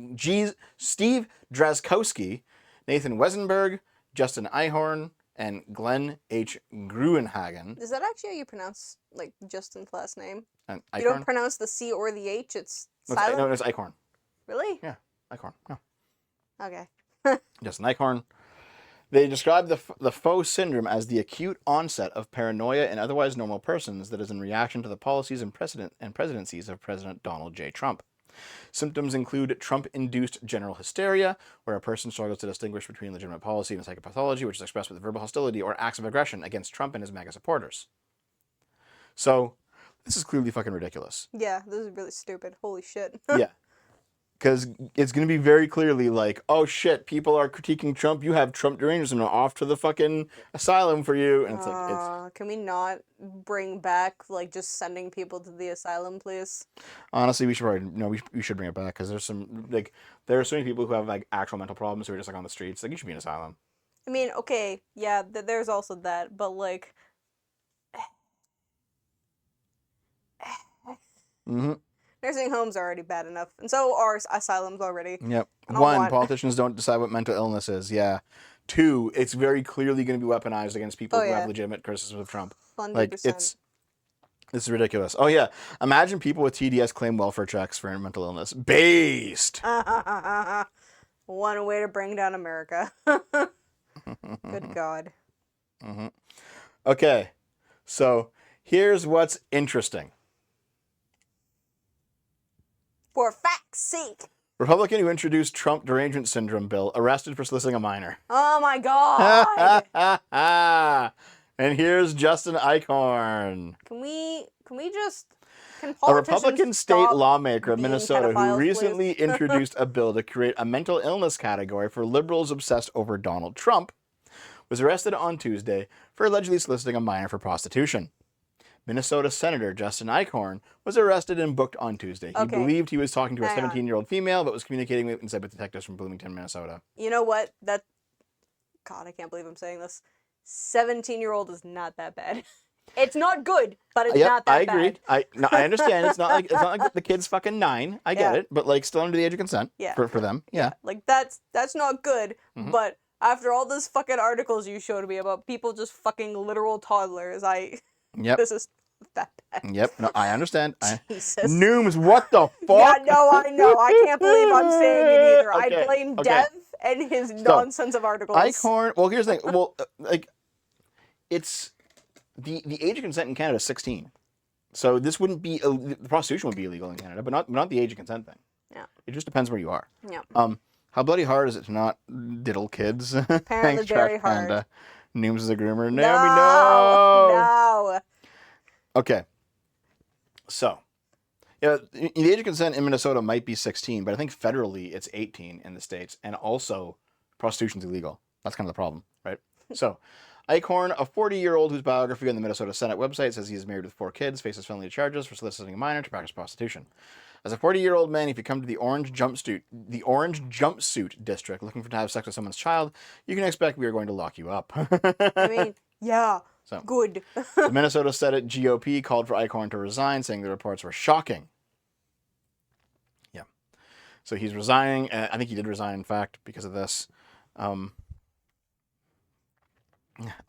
Nathan Wesenberg, Justin Ihorn, and Glenn H. Gruenhagen. Is that actually how you pronounce, like, Justin's last name? And You don't pronounce the C or the H, it's silent? No, it's Eichhorn. Really? Yeah, Eichhorn. No. Okay. Justin Eichhorn. They describe the faux syndrome as the acute onset of paranoia in otherwise normal persons that is in reaction to the policies and presidencies of President Donald J. Trump. Symptoms include Trump-induced general hysteria, where a person struggles to distinguish between legitimate policy and psychopathology, which is expressed with verbal hostility or acts of aggression against Trump and his MAGA supporters. So, this is clearly fucking ridiculous. Yeah, this is really stupid. Holy shit. Yeah. Because it's going to be very clearly like, oh shit, people are critiquing Trump. You have Trump derangement syndrome, off to the fucking asylum for you. And it's like, Can we not bring back, like, just sending people to the asylum, please? honestly, we should probably, no, we should bring it back. Because there's some, like, there are so many people who have, like, actual mental problems who are just, like, on the streets. Like, you should be in asylum. I mean, okay, yeah, there's also that, but, like... Mm-hmm. Nursing homes are already bad enough, and so are asylums already. Yep. I don't 1, want- politicians don't decide what mental illness is. Yeah. 2, it's very clearly going to be weaponized against people Oh, who yeah. have legitimate criticism of Trump. 100%. Like, this is ridiculous. Oh, yeah. Imagine people with TDS claim welfare checks for mental illness. Based. One way to bring down America. Good God. Mm-hmm. Okay. So, here's what's interesting. For fact's sake. Republican who introduced Trump derangement syndrome bill arrested for soliciting a minor. Oh my God. And here's Justin Eichhorn. Can A politicians Republican state stop lawmaker of being Minnesota who pedophiles, recently please? introduced a bill to create a mental illness category for liberals obsessed over Donald Trump was arrested on Tuesday for allegedly soliciting a minor for prostitution. Minnesota Senator Justin Eichhorn was arrested and booked on Tuesday. He Okay. believed he was talking to a Hang on. 17-year-old female, but was communicating with detectives from Bloomington, Minnesota. You know what? God, I can't believe I'm saying this. 17-year-old is not that bad. It's not good, but it's not that I agree. bad. I understand. It's not like the kid's fucking 9. I get Yeah. it, but like still under the age of consent. Yeah. For them. Yeah. Like, that's not good, Mhm. but after all those fucking articles you showed me about people just fucking literal toddlers, Yep. this is that bad. Yep. No, I understand. Jesus. Nooms, what the fuck? Yeah, no, I know. I can't believe I'm saying it either. Okay, I blame okay. Dev and his nonsense of articles. Eichhorn. Well, here's the thing. Well, like, it's the age of consent in Canada is 16, so this wouldn't be the prostitution would be illegal in Canada, but not the age of consent thing. Yeah. It just depends where you are. Yeah. How bloody hard is it to not diddle kids? Apparently Thanks, very Trash hard. Panda. Nooms is a groomer. No, No. no. Okay. So, yeah, the age of consent in Minnesota might be 16, but I think federally it's 18 in the States, and also prostitution's illegal. That's kind of the problem, right? So, Eichhorn, a 40-year-old whose biography on the Minnesota Senate website says he is married with 4 kids, faces felony charges for soliciting a minor to practice prostitution. As a 40-year-old man, if you come to the Orange Jumpsuit District looking to have sex with someone's child, you can expect we are going to lock you up. I mean, yeah. So. Good. The Minnesota Senate GOP called for Eichhorn to resign, saying the reports were shocking. Yeah. So he's resigning. I think he did resign, in fact, because of this.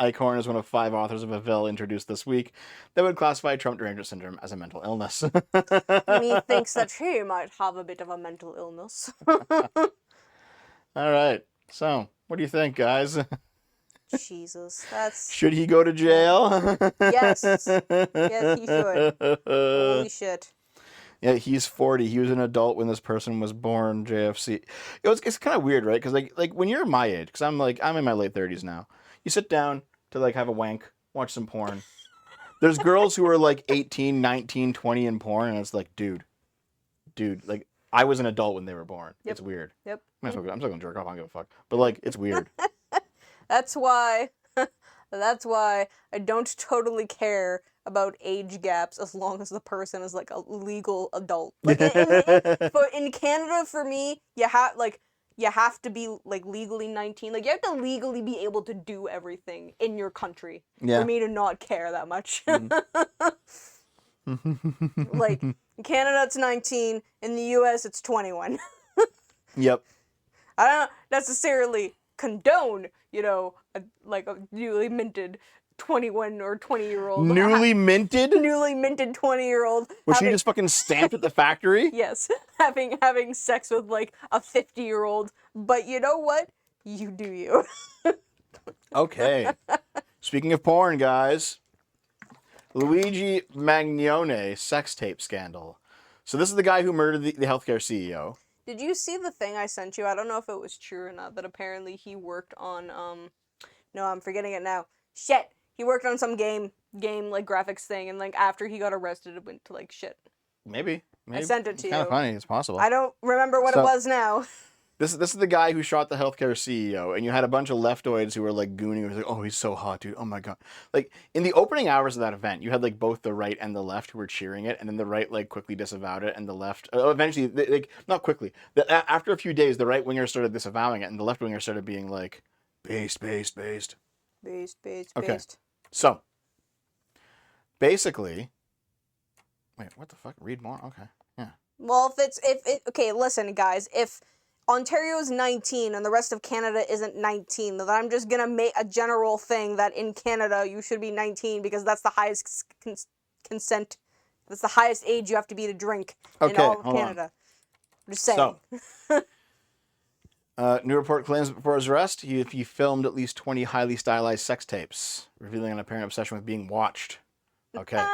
Eichhorn is one of 5 authors of a bill introduced this week that would classify Trump derangement syndrome as a mental illness. Methinks that he might have a bit of a mental illness. All right. So, what do you think, guys? Jesus, that's... Should he go to jail? Yes. Yes, he should. Holy shit. Yeah, he's 40. He was an adult when this person was born. JFC. It's kind of weird, right? Because like when you're my age, because I'm in my late 30s now. You sit down to like have a wank, watch some porn. There's girls who are like 18, 19, 20 in porn, and it's like, dude, like I was an adult when they were born. Yep. It's weird. Yep. I'm still gonna jerk off. I don't give a fuck. But like, it's weird. That's why I don't totally care about age gaps as long as the person is like a legal adult. Like in Canada, for me, you have to be like legally 19. Like you have to legally be able to do everything in your country Yeah. for me to not care that much. Like in Canada, it's 19. In the U.S., it's 21. Yep. I don't necessarily condone, a newly minted 21 or 20-year-old. Newly minted? Newly minted 20-year-old. Was she just fucking stamped at the factory? Yes, having sex with like a 50-year-old. But you know what? You do you. Okay. Speaking of porn, guys. Luigi Magnone sex tape scandal. So this is the guy who murdered the healthcare CEO. Did you see the thing I sent you? I don't know if it was true or not, that apparently he worked on, no, I'm forgetting it now. Shit! He worked on some game, like, graphics thing, and, like, after he got arrested, it went to, like, shit. Maybe. I sent it to you. Kind of funny. It's possible. I don't remember what it was now. This is the guy who shot the healthcare CEO, and you had a bunch of leftoids who were like gooning. Who was like, "Oh, he's so hot, dude! Oh my god!" Like in the opening hours of that event, you had like both the right and the left who were cheering it, and then the right like quickly disavowed it, and the left eventually, like not quickly. After a few days, the right wingers started disavowing it, and the left wingers started being like, "Based." Based. Okay. So basically, wait, what the fuck? Read more. Okay. Yeah. Well, okay, listen, guys, if Ontario's 19 and the rest of Canada isn't 19, then I'm just gonna make a general thing that in Canada you should be 19 because that's the highest consent, that's the highest age you have to be to drink in all of Canada. I'm just saying. So, new report claims that before his arrest, he filmed at least 20 highly stylized sex tapes, revealing an apparent obsession with being watched. Okay.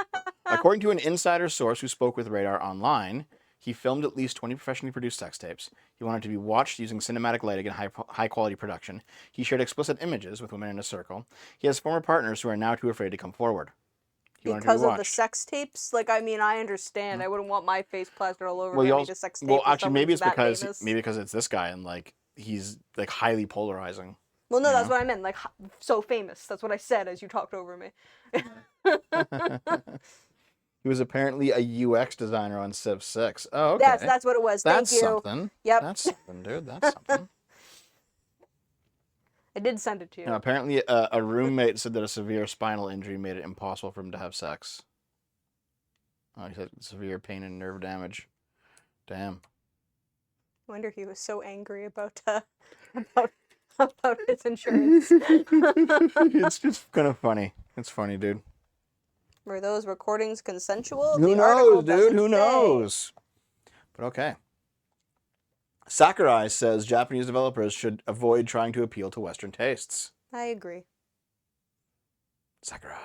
According to an insider source who spoke with Radar Online, he filmed at least 20 professionally produced sex tapes. He wanted to be watched using cinematic lighting and high-quality production. He shared explicit images with women in a circle. He has former partners who are now too afraid to come forward. Because of the sex tapes? Like, I mean, I understand. I wouldn't want my face plastered all over me to sex tape. Well, actually, maybe it's because it's this guy and, like, he's, like, highly polarizing. Well, no, that's what I meant. Like, so famous. That's what I said as you talked over me. He was apparently a UX designer on Civ 6. Oh, okay. That's what it was. Thank you. That's something. Yep. That's something, dude. That's something. I did send it to you. Now, apparently, a roommate said that a severe spinal injury made it impossible for him to have sex. Oh, he said severe pain and nerve damage. Damn. I wonder he was so angry about his insurance. It's just kind of funny. It's funny, dude. Were those recordings consensual? Who knows, dude? Who knows? But okay. Sakurai says Japanese developers should avoid trying to appeal to Western tastes. I agree. Sakurai.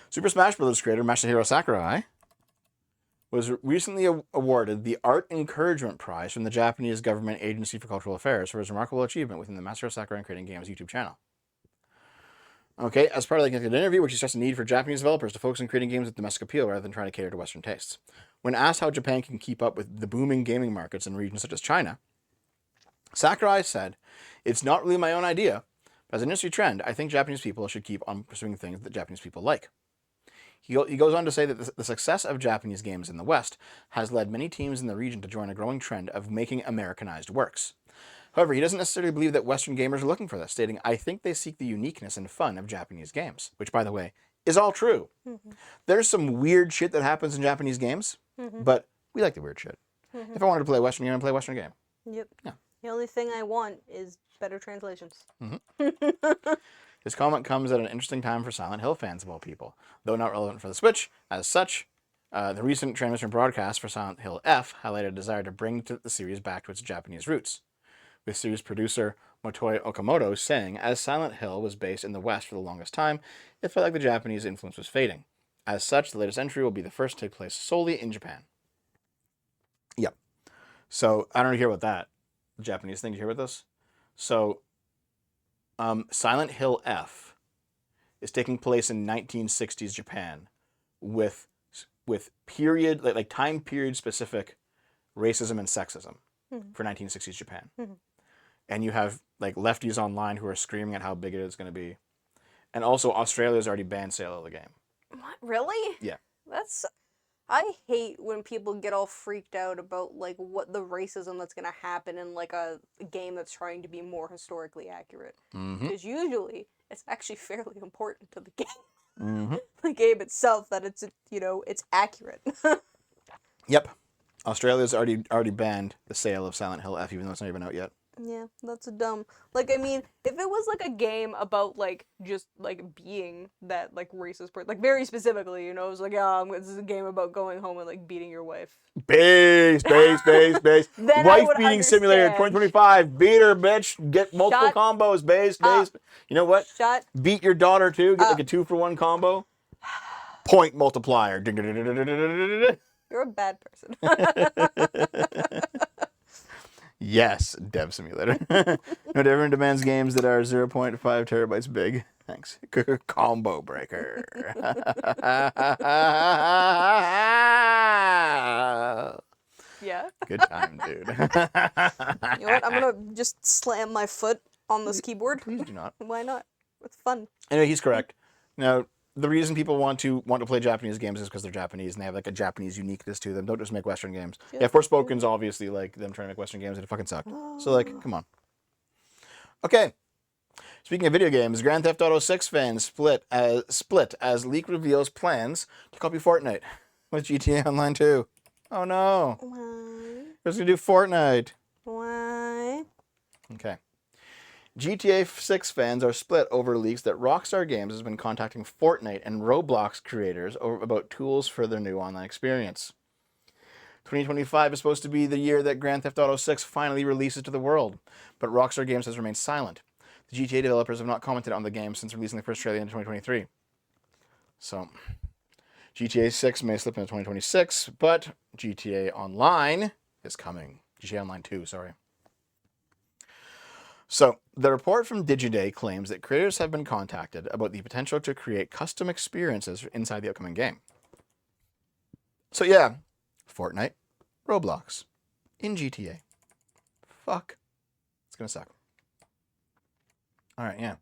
Super Smash Bros. Creator Masahiro Sakurai was recently awarded the Art Encouragement Prize from the Japanese Government Agency for Cultural Affairs for his remarkable achievement within the Masahiro Sakurai and Creating Games YouTube channel. Okay, as part of the interview, which he stressed the need for Japanese developers to focus on creating games with domestic appeal rather than trying to cater to Western tastes. When asked how Japan can keep up with the booming gaming markets in regions such as China, Sakurai said, "It's not really my own idea, but as an industry trend, I think Japanese people should keep on pursuing things that Japanese people like." He goes on to say that the success of Japanese games in the West has led many teams in the region to join a growing trend of making Americanized works. However, he doesn't necessarily believe that Western gamers are looking for this, stating, "I think they seek the uniqueness and fun of Japanese games," which, by the way, is all true. Mm-hmm. There's some weird shit that happens in Japanese games, but we like the weird shit. Mm-hmm. If I wanted to play a Western game, I'd play a Western game. Yep. Yeah. The only thing I want is better translations. His comment comes at an interesting time for Silent Hill fans of all people. Though not relevant for the Switch, as such, the recent transmission broadcast for Silent Hill F highlighted a desire to bring the series back to its Japanese roots, with series producer Motoi Okamoto saying, as Silent Hill was based in the West for the longest time, it felt like the Japanese influence was fading. As such, the latest entry will be the first to take place solely in Japan. Yep. So, I don't know if you hear about that. The Japanese thing. Did you hear about this? So, Silent Hill F is taking place in 1960s Japan with period, like time period specific racism and sexism for 1960s Japan. And you have like lefties online who are screaming at how big it is going to be. And also Australia's already banned sale of the game. What? Really? Yeah. I hate when people get all freaked out about like what the racism that's gonna happen in like a game that's trying to be more historically accurate. Because usually it's actually fairly important to the game, the game itself, that it's it's accurate. Yep. Australia's already banned the sale of Silent Hill F, even though it's not even out yet. Yeah, that's dumb. Like, I mean, if it was like a game about like just like being that like racist person, like very specifically, it was like, yeah, this is a game about going home and like beating your wife. Base. Then I Wife would beating simulator understand. 2025. Beat her, bitch. Get multiple Shut combos. Base. You know what? Shut. Beat your daughter too. Get like a 2-for-1 combo. Point multiplier. You're a bad person. Yes, Dev Simulator. No different demands games that are 0.5 terabytes big. Thanks. Combo breaker. Yeah. Good time, dude. You know what? I'm gonna just slam my foot on this keyboard. Please do not. Why not? It's fun. Anyway, he's correct. Now, the reason people want to play Japanese games is because they're Japanese and they have like a Japanese uniqueness to them. Don't just make Western games. Yeah, Forspoken's obviously like them trying to make Western games and it fucking sucked. So like, come on. Okay. Speaking of video games, Grand Theft Auto 6 fans split as leak reveals plans to copy Fortnite with GTA Online 2. Oh no. Why? Who's gonna do Fortnite? Why? Okay. GTA 6 fans are split over leaks that Rockstar Games has been contacting Fortnite and Roblox creators about tools for their new online experience. 2025 is supposed to be the year that Grand Theft Auto 6 finally releases to the world, but Rockstar Games has remained silent. The GTA developers have not commented on the game since releasing the first trailer in 2023. So, GTA 6 may slip into 2026, but GTA Online is coming. GTA Online 2, sorry. So, the report from Digiday claims that creators have been contacted about the potential to create custom experiences inside the upcoming game. So yeah, Fortnite, Roblox, in GTA. Fuck. It's gonna suck. Alright, yeah.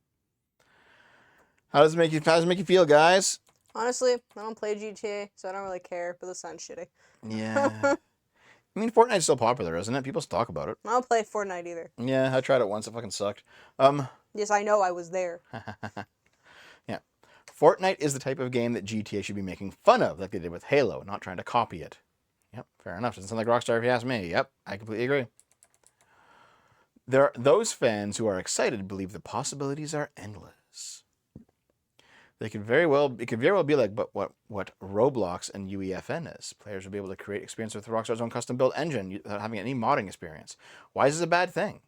How does it make you feel, guys? Honestly, I don't play GTA, so I don't really care, but this sounds shitty. Yeah. I mean, Fortnite's still popular, isn't it? People still talk about it. I don't play Fortnite either. Yeah, I tried it once. It fucking sucked. Yes, I know I was there. Yeah. Fortnite is the type of game that GTA should be making fun of, like they did with Halo, not trying to copy it. Yep, fair enough. Doesn't sound like Rockstar if you ask me. Yep, I completely agree. There are those fans who are excited believe the possibilities are endless. It could very well be like what Roblox and UEFN is. Players will be able to create experience with Rockstar's own custom built engine without having any modding experience. Why is this a bad thing?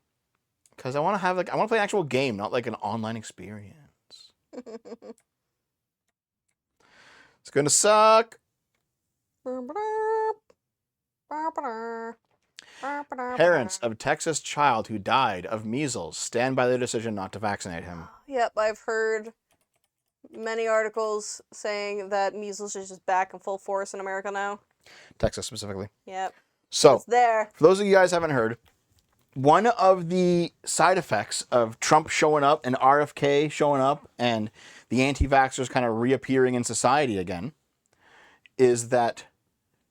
Because I want to play an actual game, not like an online experience. It's gonna suck. Parents of Texas child who died of measles stand by their decision not to vaccinate him. Yep, I've heard many articles saying that measles is just back in full force in America now. Texas specifically. Yep. So, It's there. for those of you guys who haven't heard, one of the side effects of Trump showing up and RFK showing up and the anti-vaxxers kind of reappearing in society again is that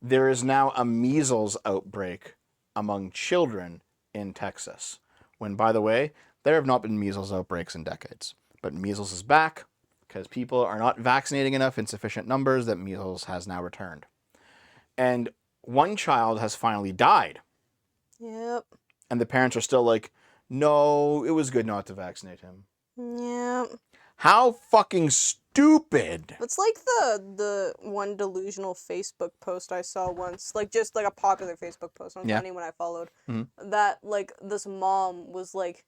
there is now a measles outbreak among children in Texas. When, by the way, there have not been measles outbreaks in decades. But measles is back because people are not vaccinating enough in sufficient numbers that measles has now returned. And one child has finally died. Yep. And the parents are still like, no, it was good not to vaccinate him. Yeah. How fucking stupid. It's like the one delusional Facebook post I saw once, like just like a popular Facebook post on Yeah. anyone I followed, Mhm. that like this mom was like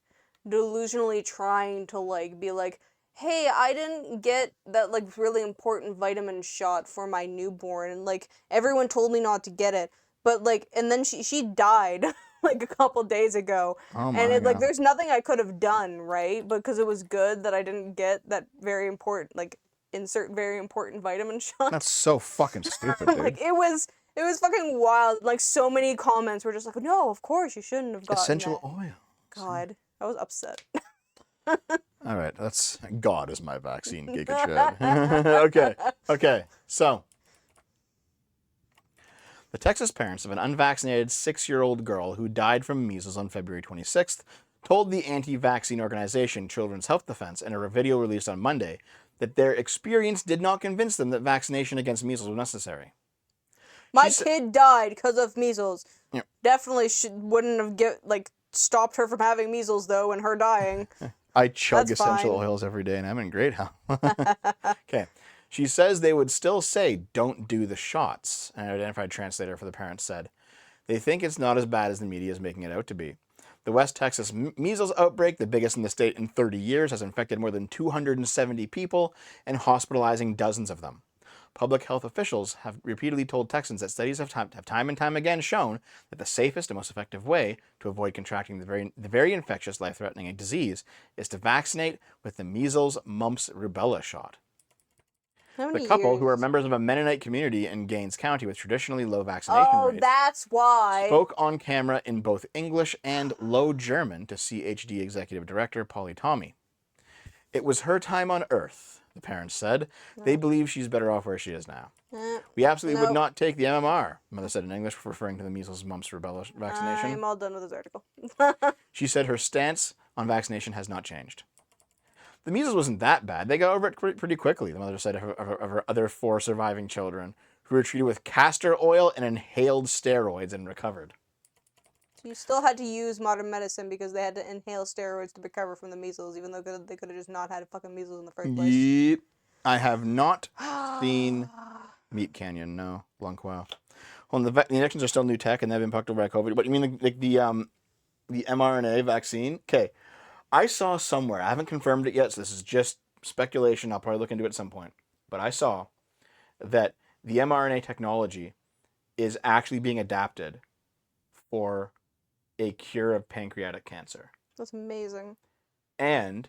delusionally trying to like be like, hey, I didn't get that like really important vitamin shot for my newborn, and like everyone told me not to get it, but like, and then she died like a couple days ago. Oh And my it, like, God. there's nothing I could have done, right? Because it was good that I didn't get that very important, like, insert very important vitamin shot. That's so fucking stupid, dude. Like, it was fucking wild. Like, so many comments were just like, no, of course you shouldn't have gotten Essential that. oil. God, I was upset. All right, that's God is my vaccine, Giga Chad. Okay. So, the Texas parents of an unvaccinated 6-year-old girl who died from measles on February 26th told the anti-vaccine organization Children's Health Defense in a video released on Monday that their experience did not convince them that vaccination against measles was necessary. My She sa- kid died because of measles. Yeah. Definitely wouldn't have stopped her from having measles though, and her dying. I chug That's essential fine. oils every day and I'm in great health. Okay. She says they would still say, don't do the shots. An identified translator for the parents said, they think it's not as bad as the media is making it out to be. The West Texas measles outbreak, the biggest in the state in 30 years, has infected more than 270 people and hospitalizing dozens of them. Public health officials have repeatedly told Texans that studies have time and time again shown that the safest and most effective way to avoid contracting the very infectious, life-threatening disease is to vaccinate with the measles, mumps, rubella shot. How The many couple, who are years? members of a Mennonite community in Gaines County with traditionally low vaccination Oh, rates, that's why. spoke on camera in both English and Low German to CHD Executive Director Polly Tommy. It was her time on Earth, the parents said. They believe she's better off where she is now. We absolutely would Nope. not take the MMR, mother said in English, referring to the measles, mumps, rubella vaccination. I'm all done with this article. She said her stance on vaccination has not changed. The measles wasn't that bad. They got over it pretty quickly, the mother said of her other 4 surviving children, who were treated with castor oil and inhaled steroids and recovered. So you still had to use modern medicine because they had to inhale steroids to recover from the measles, even though they could have just not had fucking measles in the first place. Yep. I have not seen Meat Canyon, no. Blanc wow. Well, the injections are still new tech and they've been impacted by COVID. But you mean the mRNA vaccine? Okay. I saw somewhere, I haven't confirmed it yet, so this is just speculation. I'll probably look into it at some point. But I saw that the mRNA technology is actually being adapted for a cure of pancreatic cancer. That's amazing. And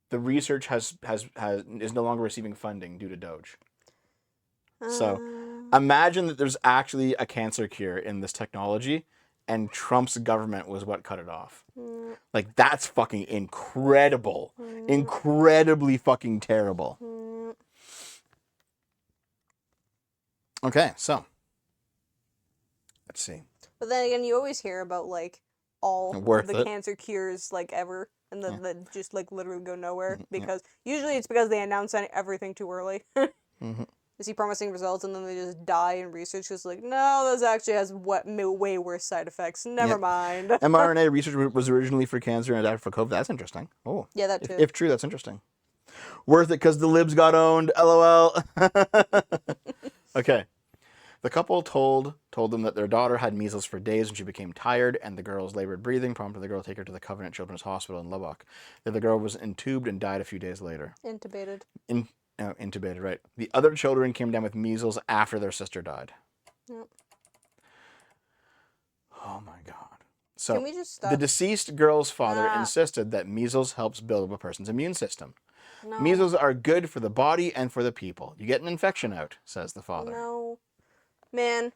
the research is no longer receiving funding due to Doge. So imagine that there's actually a cancer cure in this technology and Trump's government was what cut it off. Like, that's fucking incredible. Incredibly fucking terrible. Okay, so let's see. But then again, you always hear about like all Worth the it. cancer cures like ever, and then Yeah. that just like literally go nowhere Yeah. because usually it's because they announce everything too early. Mhm. They see promising results and then they just die in research. Just like, no, this actually has way worse side effects. Never Yep. mind. mRNA research was originally for cancer and adapted for COVID. That's interesting. Oh, Yeah, that too. if true, that's interesting. Worth it because the libs got owned. LOL. Okay. The couple told them that their daughter had measles for days when she became tired, and the girl's labored breathing prompted the girl to take her to the Covenant Children's Hospital in Lubbock. That the girl was entubed and died a few days later. Intubated. Intubated, right. The other children came down with measles after their sister died. Yep. Oh my God. So Can we just stop? the deceased girl's father Ah. insisted that measles helps build up a person's immune system. No. Measles are good for the body and for the people. You get an infection out, says the father. No. Man.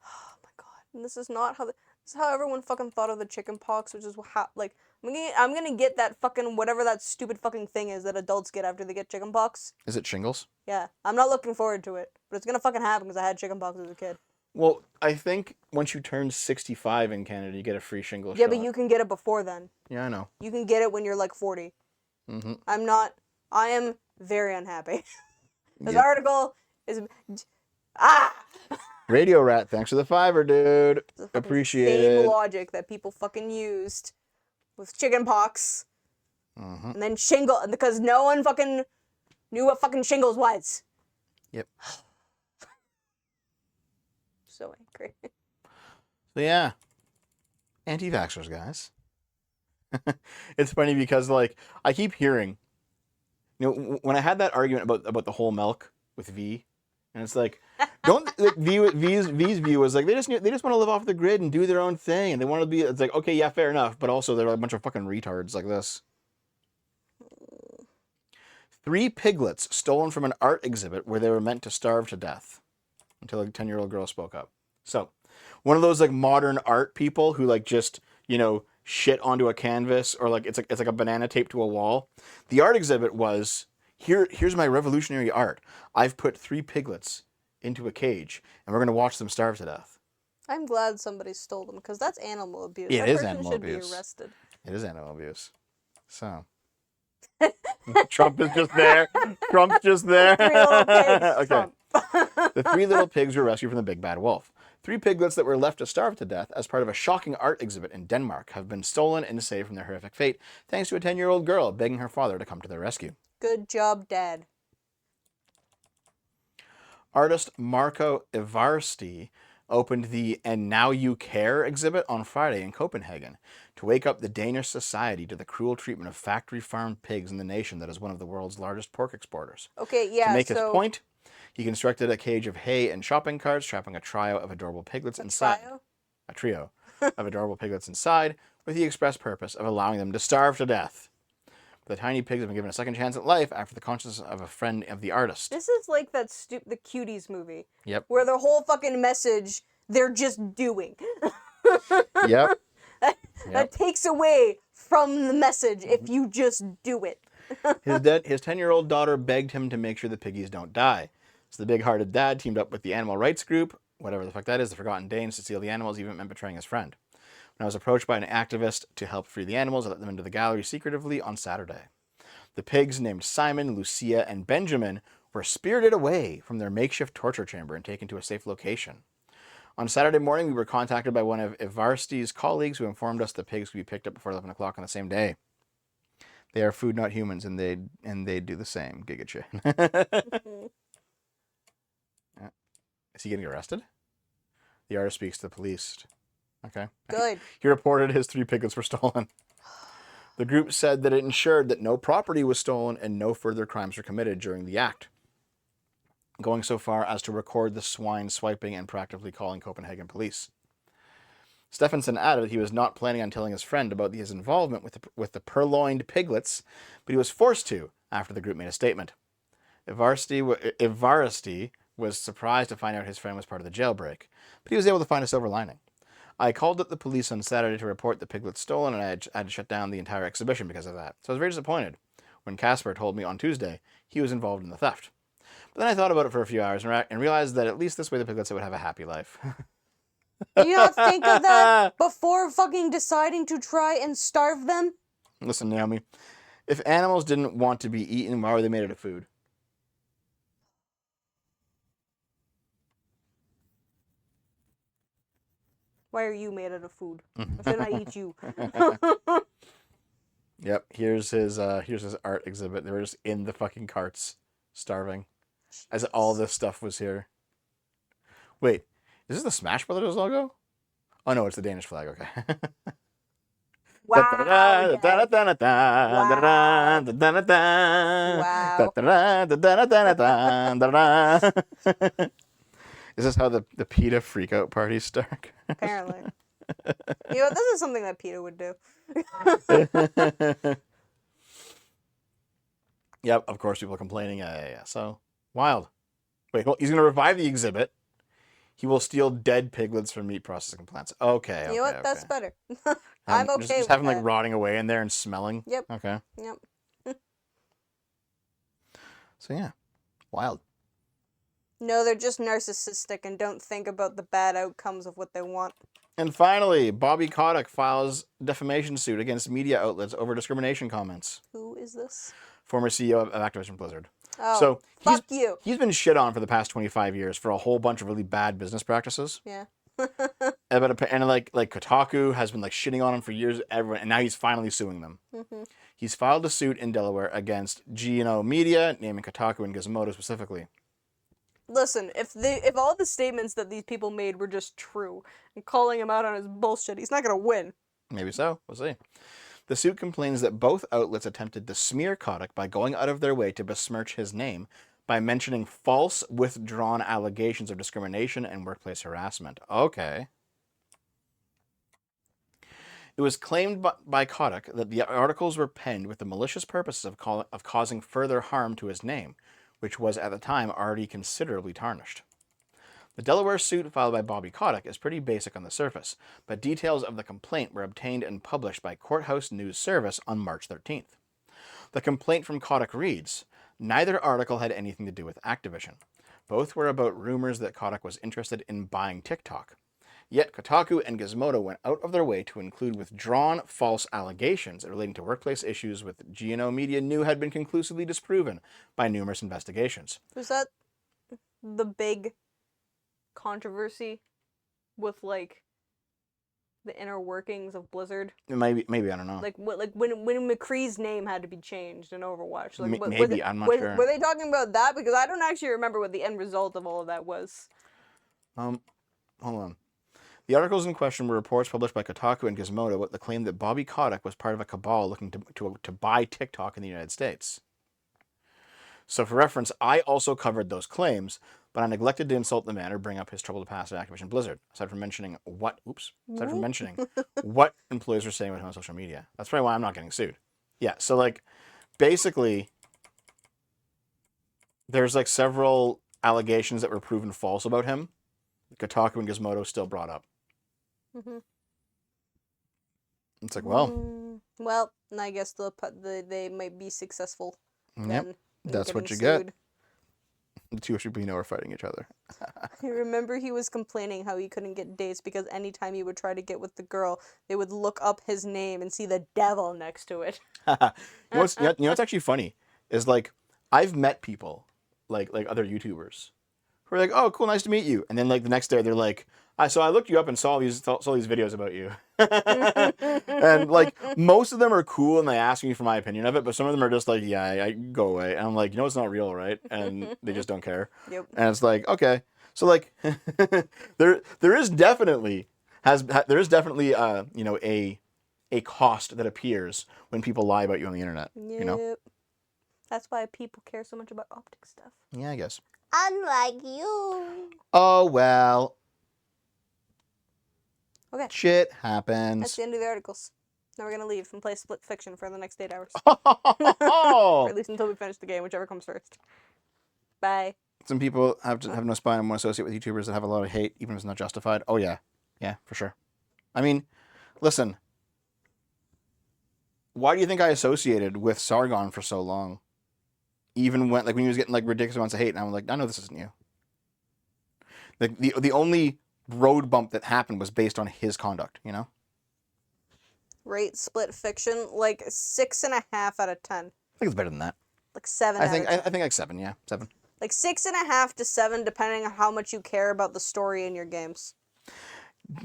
Oh my god. And this is not how this is how everyone fucking thought of the chicken pox, which is how like I'm gonna get that fucking whatever that stupid fucking thing is that adults get after they get chicken pox. Is it shingles? Yeah. I'm not looking forward to it, but it's gonna fucking happen because I had chicken pox as a kid. Well, I think once you turn 65 in Canada, you get a free shingles Yeah, shot. but you can get it before then. Yeah, I know. You can get it when you're like 40. Mm-hmm. I am very unhappy. This Yep. article is ah Radio Rat, thanks for the $5, dude. It's the fucking Appreciate same it. logic that people fucking used with chicken pox. Mhm. And then shingle, because no one fucking knew what fucking shingles was. Yep. So angry. So yeah, anti-vaxxers, guys. It's funny because like I keep hearing, when I had that argument about the whole milk with V, and it's like, don't like, V's view was like they just want to live off the grid and do their own thing, and they want to be. It's like, okay, yeah, fair enough, but also they're a bunch of fucking retards like this. 3 piglets stolen from an art exhibit where they were meant to starve to death, until a 10-year-old girl spoke up. So, one of those like modern art people who like just shit onto a canvas, or like it's like a banana taped to a wall. The art exhibit was here's my revolutionary art. I've put 3 piglets into a cage, and we're gonna watch them starve to death. I'm glad somebody stole them, because that's animal abuse. Yeah, it That is person animal should abuse. be arrested. It is animal abuse. So Trump is just there. Trump's just there. 3 little pigs. Okay. Trump. The 3 little pigs were rescued from the big bad wolf. 3 piglets that were left to starve to death as part of a shocking art exhibit in Denmark have been stolen and saved from their horrific fate, thanks to a 10-year-old girl begging her father to come to their rescue. Good job, Dad. Artist Marco Ivarsti opened the And Now You Care exhibit on Friday in Copenhagen to wake up the Danish society to the cruel treatment of factory-farmed pigs in the nation that is one of the world's largest pork exporters. Okay, yeah, To make so... his point, he constructed a cage of hay and shopping carts, trapping a trio of adorable piglets inside. A trio of adorable piglets inside, with the express purpose of allowing them to starve to death. The tiny pigs have been given a second chance at life after the conscience of a friend of the artist. This is like that the Cuties movie. Yep. Where the whole fucking message, they're just doing. Yep. That takes away from the message if you just do it. His 10-year-old daughter begged him to make sure the piggies don't die. So the big-hearted dad teamed up with the animal rights group, whatever the fuck that is, the Forgotten Danes, to steal the animals, even meant betraying his friend. When I was approached by an activist to help free the animals, I let them into the gallery secretively on Saturday. The pigs, named Simon, Lucia, and Benjamin, were spirited away from their makeshift torture chamber and taken to a safe location. On Saturday morning, we were contacted by one of Ivarsti's colleagues who informed us the pigs could be picked up before 11 o'clock on the same day. They are food, not humans, and they do the same. Giga Is he getting arrested? The artist speaks to the police. Okay. Good. He reported his 3 piglets were stolen. The group said that it ensured that no property was stolen and no further crimes were committed during the act, going so far as to record the swine swiping and proactively calling Copenhagen police. Stephenson added he was not planning on telling his friend about his involvement with the purloined piglets, but he was forced to after the group made a statement. Ivarsti was surprised to find out his friend was part of the jailbreak, but he was able to find a silver lining. I called up the police on Saturday to report the piglets stolen, and I had to shut down the entire exhibition because of that. So I was very disappointed when Casper told me on Tuesday he was involved in the theft. But then I thought about it for a few hours and realized that at least this way the piglets would have a happy life. Do you not think of that before fucking deciding to try and starve them? Listen, Naomi, if animals didn't want to be eaten, why were they made out of food? Why are you made out of food? Why shouldn't I eat you? Yep, here's his art exhibit. They were just in the fucking carts, starving, as all this stuff was here. Wait, is this the Smash Brothers logo? Oh no, it's the Danish flag. Okay. Wow. Is this how the PETA freak-out parties start? Apparently. You know, this is something that PETA would do. Yep, of course, people are complaining. Yeah. So, wild. Wait, well, he's going to revive the exhibit. He will steal dead piglets from meat processing plants. Okay. You know what? Okay. That's better. I'm okay just with have them that. like rotting away in there and smelling. Yep. Okay. Yep. So yeah, wild. No, they're just narcissistic and don't think about the bad outcomes of what they want. And finally, Bobby Kotick files defamation suit against media outlets over discrimination comments. Who is this? Former CEO of Activision Blizzard. Oh, So fuck you. he's been shit on for the past 25 years for a whole bunch of really bad business practices. Yeah. And like Kotaku has been like shitting on him for years, everyone, and now he's finally suing them. Mhm. He's filed a suit in Delaware against G&O Media, naming Kotaku and Gizmodo specifically. Listen, if all the statements that these people made were just true and calling him out on his bullshit, he's not gonna win. Maybe so. We'll see. The suit complains that both outlets attempted to smear Kotick by going out of their way to besmirch his name by mentioning false, withdrawn allegations of discrimination and workplace harassment. Okay. It was claimed by Kotick that the articles were penned with the malicious purposes of causing further harm to his name, which was at the time already considerably tarnished. The Delaware suit filed by Bobby Kotick is pretty basic on the surface, but details of the complaint were obtained and published by Courthouse News Service on March 13th. The complaint from Kotick reads, neither article had anything to do with Activision. Both were about rumors that Kotick was interested in buying TikTok. Yet Kotaku and Gizmodo went out of their way to include withdrawn false allegations relating to workplace issues with G&O Media knew had been conclusively disproven by numerous investigations. Was that the big controversy with like the inner workings of Blizzard? Maybe I don't know. Like when McCree's name had to be changed in Overwatch. Like Maybe, I'm not sure. Were they talking about that? Because I don't actually remember what the end result of all of that was. Hold on. The articles in question were reports published by Kotaku and Gizmodo with the claim that Bobby Kotick was part of a cabal looking to buy TikTok in the United States. So for reference, I also covered those claims, but I neglected to insult the man or bring up his troubled past at Activision Blizzard, aside from mentioning what employees were saying about him on social media. That's probably why I'm not getting sued. Yeah, so like, basically, there's like several allegations that were proven false about him. Kotaku and Gizmodo still brought up. Mm-hmm. It's like, well, well, I guess they might be successful. Yep, then that's what you sued. get. The two Shibino are fighting each other. I remember he was complaining how he couldn't get dates because anytime he would try to get with the girl, they would look up his name and see the devil next to it. you know what's actually funny is like I've met people like other YouTubers who are like, oh, cool, nice to meet you, and then like the next day they're like, so I looked you up and saw these videos about you. And like most of them are cool and they ask me for my opinion of it, but some of them are just like, yeah, I go away. And I'm like, it's not real, right? And they just don't care. Yep. And it's like, okay, so like there is definitely a cost that appears when people lie about you on the internet. Yep. You know? That's why people care so much about optic stuff. Yeah, I guess. Unlike you. Oh well. Okay. Shit That's happens. the end of the articles. Now we're gonna leave and play Split Fiction for the next 8 hours. Or at least until we finish the game, whichever comes first. Bye. Some people have no spine and want to associate with YouTubers that have a lot of hate, even if it's not justified. Oh yeah, for sure. I mean, listen. Why do you think I associated with Sargon for so long? Even when he was getting like ridiculous amounts of hate, and I'm like, I know this isn't you. The only road bump that happened was based on his conduct, you know? Rate Split Fiction like 6.5 out of 10. I think it's better than that. Like 7. I think like 7, yeah. 7. Like 6.5 to 7, depending on how much you care about the story in your games.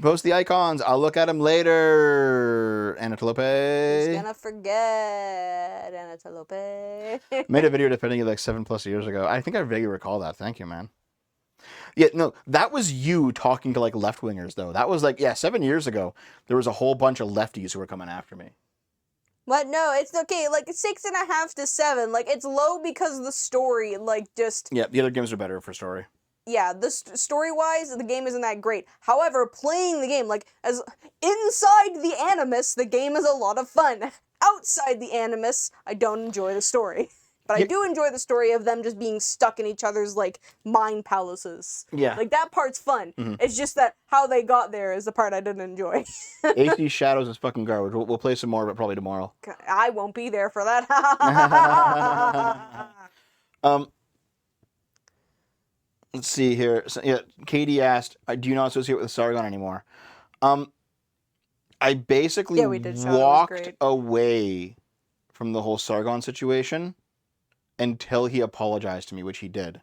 Post the icons. I'll look at them later. Anatolope. He's gonna forget Anatolope. Made a video defending you like 7+ years ago. I think I vaguely recall that. Thank you, man. Yeah, no, that was you talking to like left-wingers though. That was like, 7 years ago. There was a whole bunch of lefties who were coming after me. But no, it's okay. Like 6.5 to 7. Like it's low because the story, like just Yeah, the other games are better for story. yeah, the story-wise, the game isn't that great. However, playing the game, like as inside the Animus, the game is a lot of fun. Outside the Animus, I don't enjoy the story. But I do enjoy the story of them just being stuck in each other's, like, mind palaces. Yeah. Like, that part's fun. It's just that how they got there is the part I didn't enjoy. HD Shadows is fucking garbage. We'll play some more, but probably tomorrow. I won't be there for that. Let's see here. So, yeah, Katie asked, do you not associate with Sargon anymore? I basically Yeah, we did. Shadow was walked great. away from the whole Sargon situation until he apologized to me, which he did.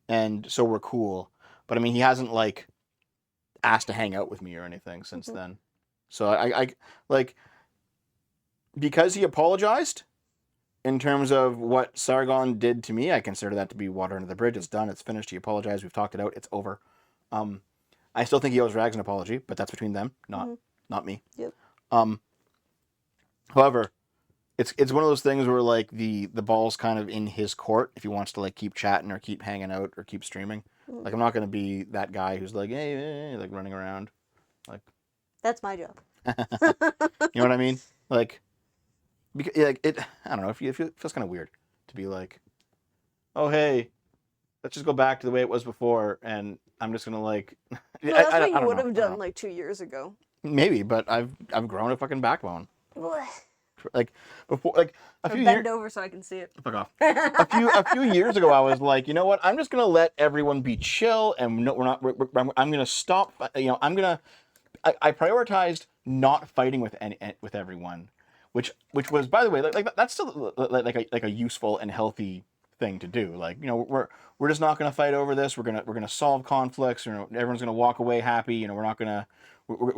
And so we're cool. But I mean, he hasn't like asked to hang out with me or anything since then. So I like, because he apologized in terms of what Sargon did to me, I consider that to be water under the bridge. It's done. It's finished. He apologized. We've talked it out. It's over. I still think he owes Rags an apology, but that's between them, not me. Yep. However, it's one of those things where like the ball's kind of in his court if he wants to like keep chatting or keep hanging out or keep streaming. Like, I'm not going to be that guy who's like, hey, like running around. Like, That's my job. you know what I mean? Like, because, like I don't know, it feels kind of weird to be like, oh, hey, let's just go back to the way it was before, and I'm just going to like... No, that's what you would know. have done like 2 years ago. Maybe, but I've grown a fucking backbone. Blech. Like, before, like, a few Bend years... over so I can see it. Fuck off. A few years ago, I was like, you know what? I'm just gonna let everyone be chill, and no, I'm gonna stop. You know, I prioritized not fighting with everyone, which was, by the way, like that's still like a useful and healthy thing to do. Like, you know, we're just not gonna fight over this. We're gonna solve conflicts. You know, everyone's gonna walk away happy. You know, we're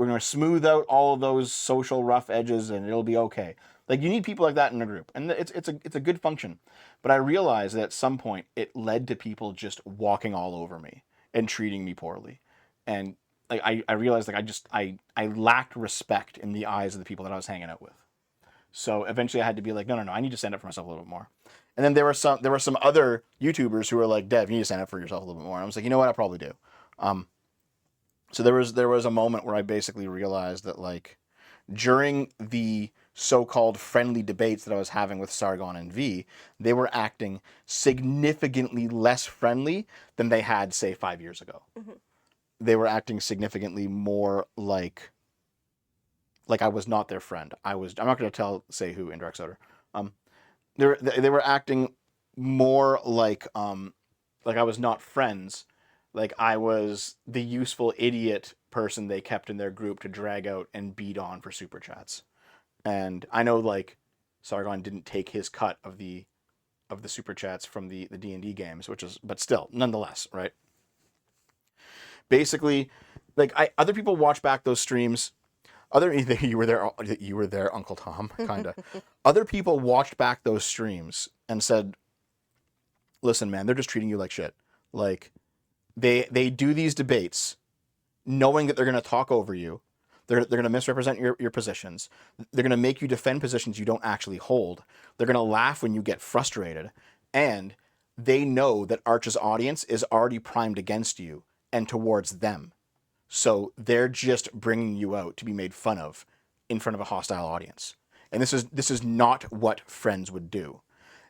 gonna smooth out all of those social rough edges, and it'll be okay. Like, you need people like that in a group, and it's a good function. But I realized that at some point it led to people just walking all over me and treating me poorly, and like I realized like I lacked respect in the eyes of the people that I was hanging out with. So eventually I had to be like, no, I need to stand up for myself a little bit more. And then there were some other YouTubers who were like, Dev, you need to stand up for yourself a little bit more. And I was like, you know what, I probably do. So there was a moment where I basically realized that, like, during the so-called friendly debates that I was having with Sargon and V, they were acting significantly less friendly than they had, say, 5 years ago. Mm-hmm. They were acting significantly more like I was not their friend. I'm not going to say who in Direct Soda. They were acting more like I was not friends. Like, I was the useful idiot person they kept in their group to drag out and beat on for super chats. And I know, like, Sargon didn't take his cut of the super chats from the D&D games, but still, nonetheless, right? Basically, like, other people watch back those streams. You were there, Uncle Tom, kinda. Other people watched back those streams and said, "Listen, man, they're just treating you like shit. Like, they do these debates knowing that they're going to talk over you. They're going to misrepresent your positions. They're going to make you defend positions you don't actually hold. They're going to laugh when you get frustrated. And they know that Arch's audience is already primed against you and towards them. So they're just bringing you out to be made fun of in front of a hostile audience. And this is not what friends would do."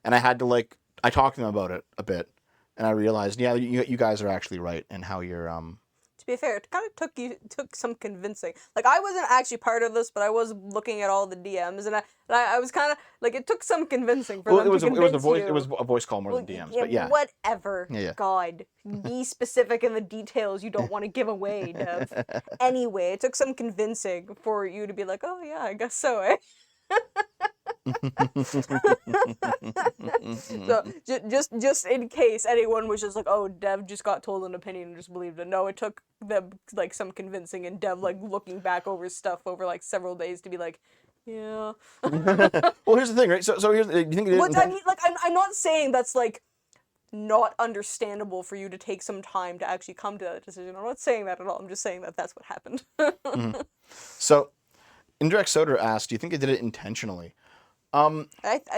And I had to, I talked to them about it a bit, and I realized, yeah, you guys are actually right in how you're To be fair, it kind of took some convincing. Like, I wasn't actually part of this, but I was looking at all the DMs, and I was kind of like, it took some convincing for them to convince you. It was a voice call more than DMs, but yeah. Whatever. Yeah. God, be specific in the details you don't want to give away, Dev. Anyway, it took some convincing for you to be like, oh yeah, I guess so, eh? So just in case anyone was just like, oh, Dev just got told an opinion and just believed it. No, it took them like some convincing, and Dev like looking back over stuff over like several days to be like, yeah. Well, here's the thing, right? So here's, do you think? But I mean, like, I'm not saying that's like not understandable for you to take some time to actually come to that decision. I'm not saying that at all. I'm just saying that that's what happened. Mm-hmm. So, Indirect Soda asked, "Do you think they did it intentionally?" I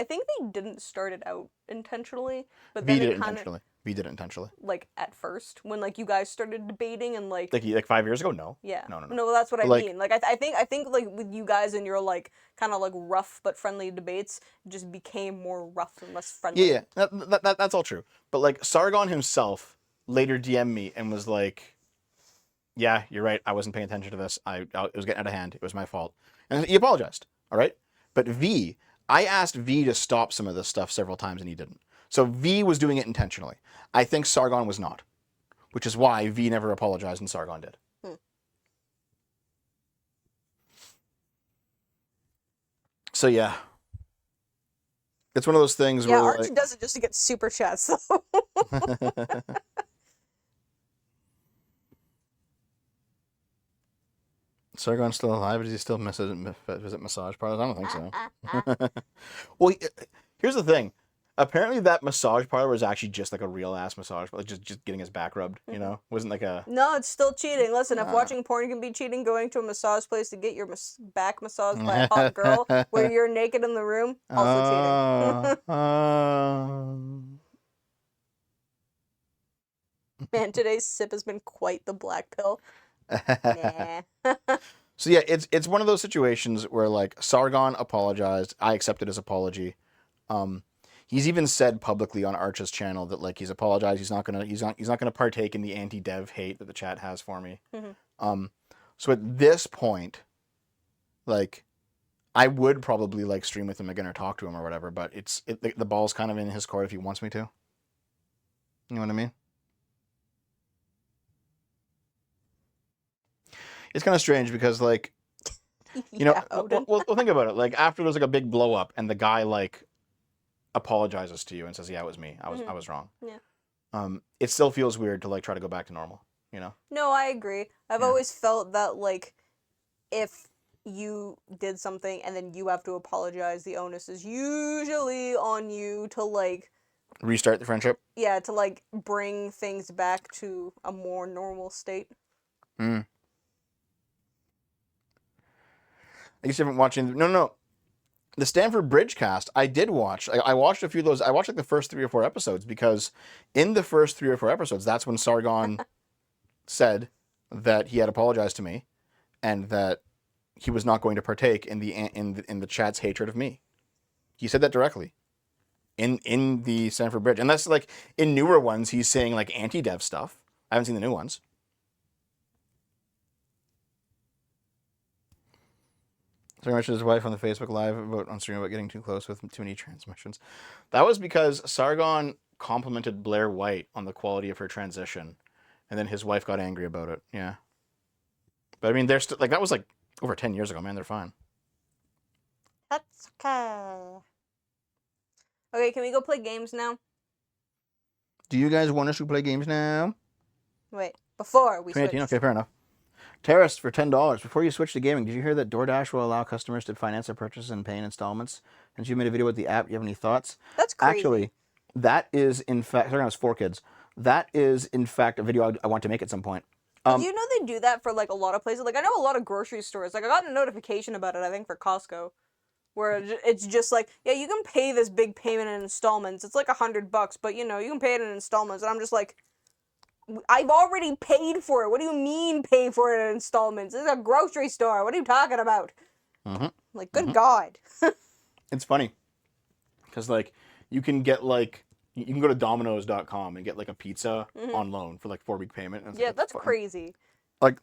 think they didn't start it out intentionally, but then V did it kinda, intentionally. V did it intentionally. like, at first, when like you guys started debating and like Like 5 years ago? No. yeah, No. that's what I Like- mean. Like, I think like with you guys and your like kind of like rough but friendly debates, it just became more rough and less friendly. Yeah. That's all true. But like, Sargon himself later DM'd me and was like, "Yeah, you're right. I wasn't paying attention to this. It was getting out of hand. It was my fault." And he apologized. All right. But V, I asked V to stop some of this stuff several times and he didn't. So V was doing it intentionally. I think Sargon was not, which is why V never apologized and Sargon did. So yeah. It's one of those things Yeah, where Archie does it just to get super chats, though. Sargon's still alive? Does he still visit massage parlors? I don't think so. Well, here's the thing. Apparently, that massage parlor was actually just like a real ass massage, like just getting his back rubbed. You know, wasn't like a. No, it's still cheating. Listen, if Ah. watching porn can be cheating, going to a massage place to get your back massaged by a hot girl where you're naked in the room, also cheating. Man, today's sip has been quite the black pill. Nah. So yeah, it's one of those situations where like Sargon apologized. I accepted his apology. He's even said publicly on Arch's channel that like he's apologized. He's not gonna partake in the anti-dev hate that the chat has for me. Mhm. So at this point, like, I would probably like stream with him again or talk to him or whatever. But the ball's kind of in his court if he wants me to. You know what I mean? It's kind of strange because like, you know, Yeah, Odin. well, think about it. Like after there's like a big blow up and the guy like apologizes to you and says, "Yeah, it was me. I was wrong." Yeah. It still feels weird to like try to go back to normal. You know? No, I agree. I've Yeah. always felt that, like, if you did something and then you have to apologize, the onus is usually on you to, like, Restart the friendship. yeah, to, like, bring things back to a more normal state. I guess you haven't watched any. No. The Stanford Bridge cast, I did watch. I watched a few of those. I watched like the first 3 or 4 episodes because in the first 3 or 4 episodes, that's when Sargon said that he had apologized to me and that he was not going to partake in the chat's hatred of me. He said that directly in the Stanford Bridge, and that's like in newer ones. He's saying like anti-dev stuff. I haven't seen the new ones. So he mentioned his wife on the Facebook Live on stream about getting too close with too many transmissions. That was because Sargon complimented Blair White on the quality of her transition, and then his wife got angry about it. Yeah, but I mean, they're still like that was like over 10 years ago, man. They're fine. That's okay. Okay, can we go play games now? Do you guys want us to play games now? Wait, before we 2018. switch. Okay, fair enough. Terrorist for $10. Before you switch to gaming, did you hear that DoorDash will allow customers to finance their purchases and pay in installments? And you made a video with the app. You have any thoughts? That's crazy. Actually, that is in fact. Sargon has 4 kids. That is in fact a video I want to make at some point. Do you know they do that for, like, a lot of places? Like, I know a lot of grocery stores. Like, I got a notification about it, I think, for Costco. Where it's just like, yeah, you can pay this big payment in installments. It's like $100, but, you know, you can pay it in installments. And I'm just like, I've already paid for it. What do you mean pay for it in installments? This is a grocery store. What are you talking about? Like, good God. It's funny. Because, like, you can get, like, you can go to Domino's.com and get, like, a pizza on loan for, like, 4-week payment. And Yeah, it's that's fun. crazy. Like,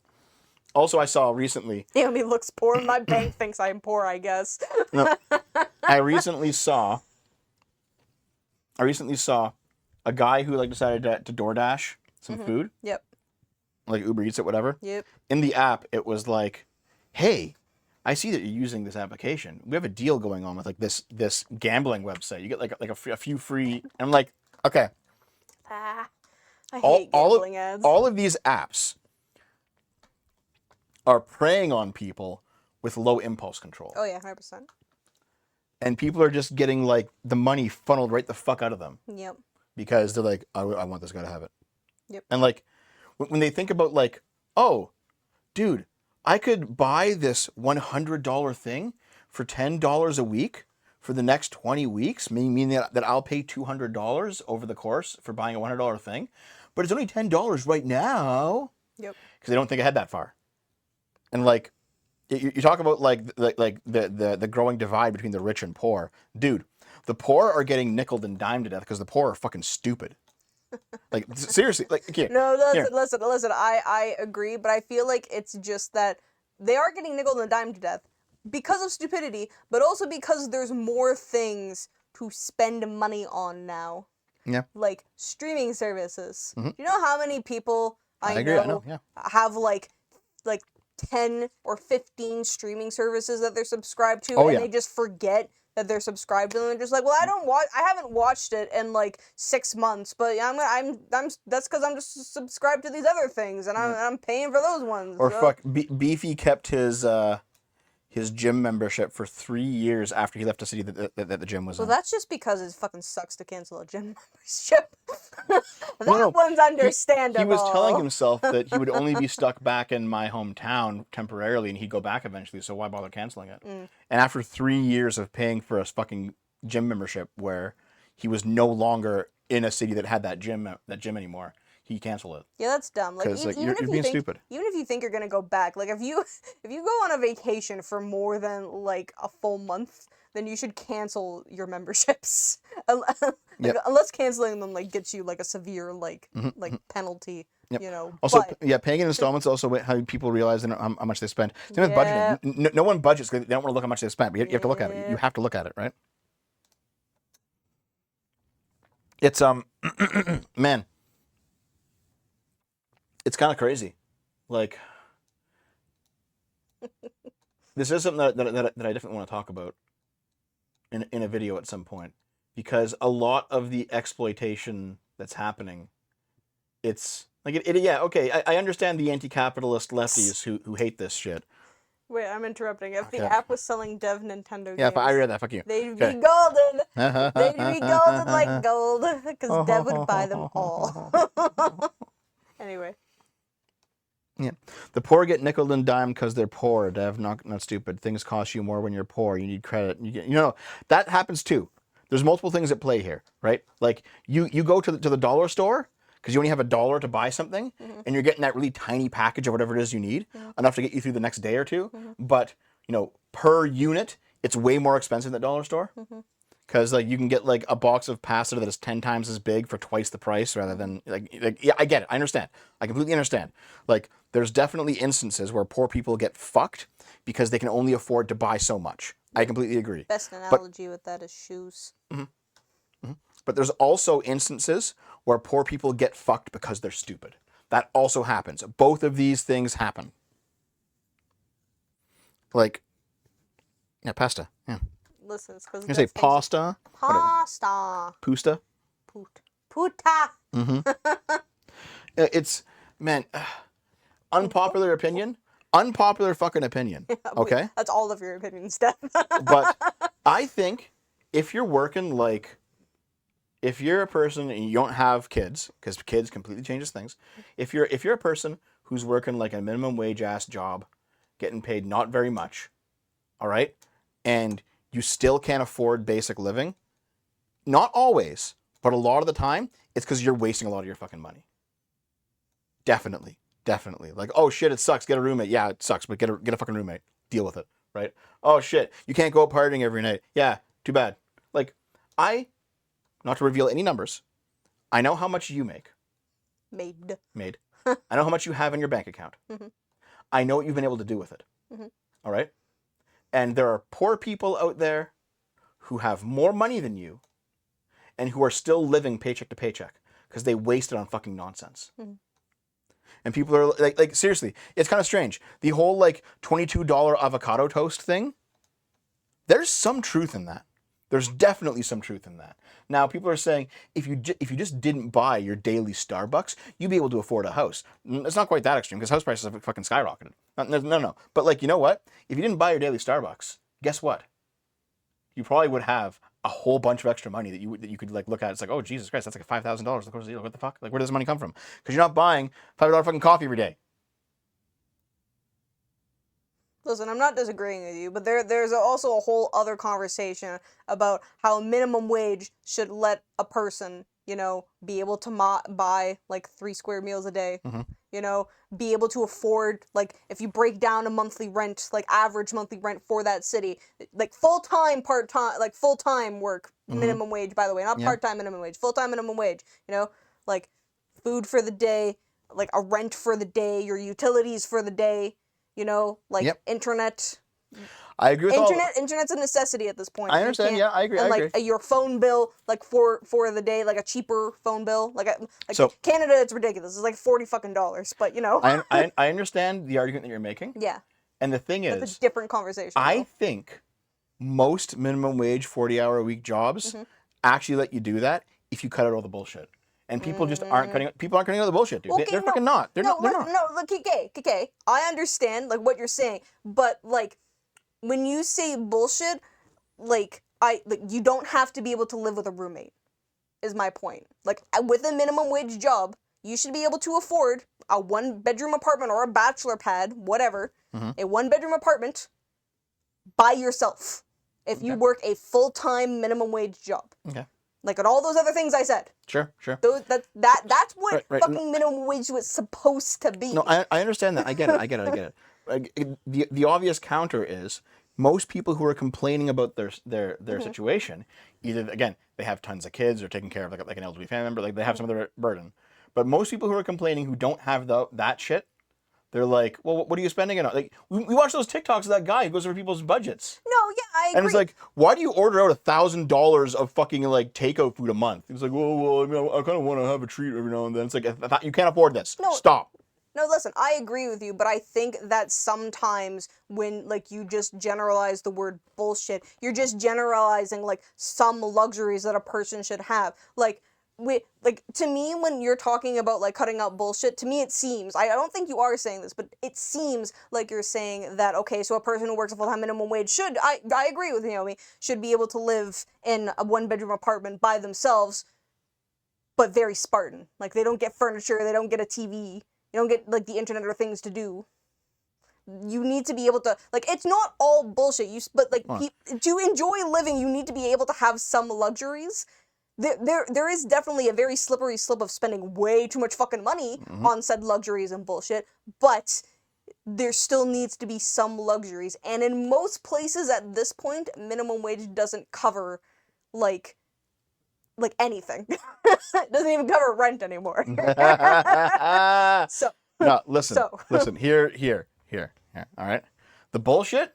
also I saw recently, Naomi looks poor. My bank thinks I'm poor, I guess. no, I recently saw a guy who, like, decided to DoorDash some food, Yep. like Uber Eats it, whatever. Yep. In the app, it was like, hey, I see that you're using this application. We have a deal going on with like this gambling website. You get like a few free. And I'm like, okay, I all hate gambling ads. all of these apps are preying on people with low impulse control, Oh, yeah, 100%. and people are just getting like the money funneled right the fuck out of them Yep. because they're like, I want this guy to have it. Yep. And like when they think about like, oh, dude, I could buy this $100 thing for $10 a week for the next 20 weeks, meaning that I'll pay $200 over the course for buying a $100 thing, but it's only $10 right now. Yep. Because they don't think ahead that far. And like, you talk about like the growing divide between the rich and poor, dude. The poor are getting nickeled and dimed to death because the poor are fucking stupid. Like seriously, like okay. No, here. listen. I agree, but I feel like it's just that they are getting nickeled and dimed to death because of stupidity, but also because there's more things to spend money on now. Yeah. Like streaming services. Mhm. Do you know how many people I agree. know I know. Yeah. have like 10 or 15 streaming services that they're subscribed to, Oh, and yeah. they just forget that they're subscribed to, and they're just like, well, I haven't watched it in like 6 months, but I'm that's because I'm just subscribed to these other things, and I'm paying for those ones. Or so. fuck, Beefy kept his gym membership for 3 years after he left the city that the gym was Well, in. that's just because it fucking sucks to cancel a gym membership. that No, one's understandable. He was telling himself that he would only be stuck back in my hometown temporarily, and he'd go back eventually. So why bother canceling it? And after 3 years of paying for a fucking gym membership, where he was no longer in a city that had that gym anymore, he canceled it. Yeah, that's dumb. Like, Because even you're if you being think, stupid. even if you think you're gonna go back, like if you go on a vacation for more than like a full month, then you should cancel your memberships. Unless canceling them like gets you like a severe like penalty. Yep. You know. Also, but, paying in installments also how people realize how much they spend. Same with budgeting. No one budgets because they don't want to look how much they spent. But you have to look at it. You have to look at it, right? It's man. It's kind of crazy. Like, this is something that I definitely want to talk about in a video at some point, because a lot of the exploitation that's happening, it's like I understand the anti-capitalist lefties who hate this shit. Wait, I'm interrupting. If Okay. the app was selling Dev Nintendo Yeah, games, if I read that, fuck you. they'd Okay. be golden. They'd be golden like gold, because Dev would buy them all. Anyway. Yeah, the poor get nickel and dime because they're poor. Dev, not stupid. Things cost you more when you're poor. You need credit. That happens too. There's multiple things at play here, right? Like you go to the dollar store because you only have $1 to buy something, and you're getting that really tiny package of whatever it is you need, enough to get you through the next day or two. But per unit, it's way more expensive than the dollar store. Because like you can get like a box of pasta that is 10 times as big for twice the price, rather than yeah, I get it. I understand. I completely understand. Like there's definitely instances where poor people get fucked because they can only afford to buy so much. I completely agree. Best analogy with that is shoes. But there's also instances where poor people get fucked because they're stupid. That also happens. Both of these things happen. Like, yeah, pasta. Yeah. Listen, it's because You say pasta? Pasta. Pusta? Puta. It's, man, unpopular opinion. Unpopular fucking opinion. Okay? That's all of your opinions, Steph. But I think if you're working if you're a person and you don't have kids, because kids completely changes things. If you're a person who's working like a minimum wage ass job, getting paid not very much, all right, and you still can't afford basic living, not always, but a lot of the time, it's because you're wasting a lot of your fucking money. Definitely. Like, oh shit, it sucks. Get a roommate. Yeah, it sucks, but get a fucking roommate. Deal with it, right? Oh shit, you can't go out partying every night. Yeah, too bad. Like, not to reveal any numbers, I know how much you make. Made. I know how much you have in your bank account. I know what you've been able to do with it. All right? And there are poor people out there who have more money than you and who are still living paycheck to paycheck because they wasted on fucking nonsense. And people are like seriously, it's kind of strange. The whole like $22 avocado toast thing, there's some truth in that. There's definitely some truth in that. Now, people are saying, if you just didn't buy your daily Starbucks, you'd be able to afford a house. It's not quite that extreme, because house prices have fucking skyrocketed. No. But, like, you know what? If you didn't buy your daily Starbucks, guess what? You probably would have a whole bunch of extra money that you could, like, look at. It's like, oh, Jesus Christ, that's like $5,000 the course of the year. What the fuck? Like, where does the money come from? Because you're not buying $5 fucking coffee every day. Listen, I'm not disagreeing with you, but there's also a whole other conversation about how minimum wage should let a person, be able to buy like 3 square meals a day, be able to afford, like, if you break down a monthly rent, like average monthly rent for that city, like full-time, part-time, like full-time work, minimum wage, by the way, not part-time minimum wage, full-time minimum wage, like food for the day, like a rent for the day, your utilities for the day, internet. I agree with Internet's a necessity at this point. I understand. Yeah, I agree. And I agree. your phone bill, like for the day, like a cheaper phone bill, so Canada, it's ridiculous. It's like $40 fucking dollars, but I understand the argument that you're making. Yeah. And the thing That's is, a different conversation. I think most minimum wage 40-hour-a-week jobs actually let you do that if you cut out all the bullshit. And people just aren't cutting out the bullshit, dude. Okay, They're no, fucking not. They're no, not. They're listen, not. no, look, KK, I understand like what you're saying, but like when you say bullshit, like you don't have to be able to live with a roommate. Is my point. Like with a minimum wage job, you should be able to afford a 1-bedroom apartment or a bachelor pad, whatever, a 1-bedroom apartment by yourself. If you work a full-time minimum wage job. Okay. Like at all those other things I said. Sure. That's what Right. fucking minimum wage was supposed to be. No, I understand that. I get it. Like, the obvious counter is most people who are complaining about their situation, either again they have tons of kids or taking care of like an elderly family member, like they have some other burden. But most people who are complaining who don't have that shit, they're like, well, what are you spending it on? Like we watch those TikToks of that guy who goes over people's budgets. No, yeah, I agree. And it's like, why do you order out $1,000 of fucking like takeout food a month? It's like, well, I mean, I kind of want to have a treat every now and then. It's like, you can't afford this. No. Stop. No, listen, I agree with you, but I think that sometimes when, like, you just generalize the word bullshit, you're just generalizing, like, some luxuries that a person should have. Like, to me, when you're talking about, like, cutting out bullshit, to me it seems, I don't think you are saying this, but it seems like you're saying that, okay, so a person who works a full-time minimum wage should, I agree with Naomi, should be able to live in a 1-bedroom apartment by themselves, but very Spartan. Like, they don't get furniture, they don't get a TV. You don't get, like, the internet or things to do. You need to be able to, like, it's not all bullshit, but, like, to enjoy living, you need to be able to have some luxuries. There is definitely a very slippery slope of spending way too much fucking money on said luxuries and bullshit, but there still needs to be some luxuries. And in most places at this point, minimum wage doesn't cover, like anything. It doesn't even cover rent anymore. So no, listen. Here. All right, the bullshit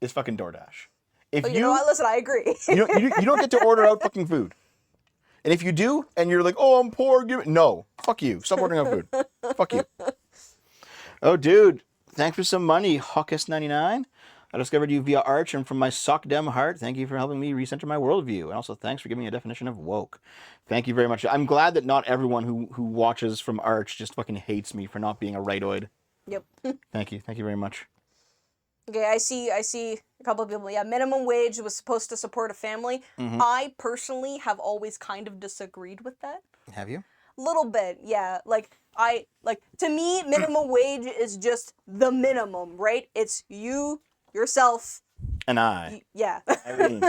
is fucking DoorDash. If you know what? Listen, I agree. you don't get to order out fucking food, and if you do, and you're like, oh, I'm poor, no, fuck you. Stop ordering out food. Fuck you. Oh, dude, thanks for some money, Hawkus99. I discovered you via Arch, and from my sock-dem heart, thank you for helping me recenter my worldview. And also, thanks for giving me a definition of woke. Thank you very much. I'm glad that not everyone who watches from Arch just fucking hates me for not being a rightoid. Yep. Thank you very much. Okay, I see a couple of people. Yeah, minimum wage was supposed to support a family. I personally have always kind of disagreed with that. Have you? Little bit, yeah. To me, minimum wage is just the minimum, right? It's you, yourself, and I. Yeah. Irene.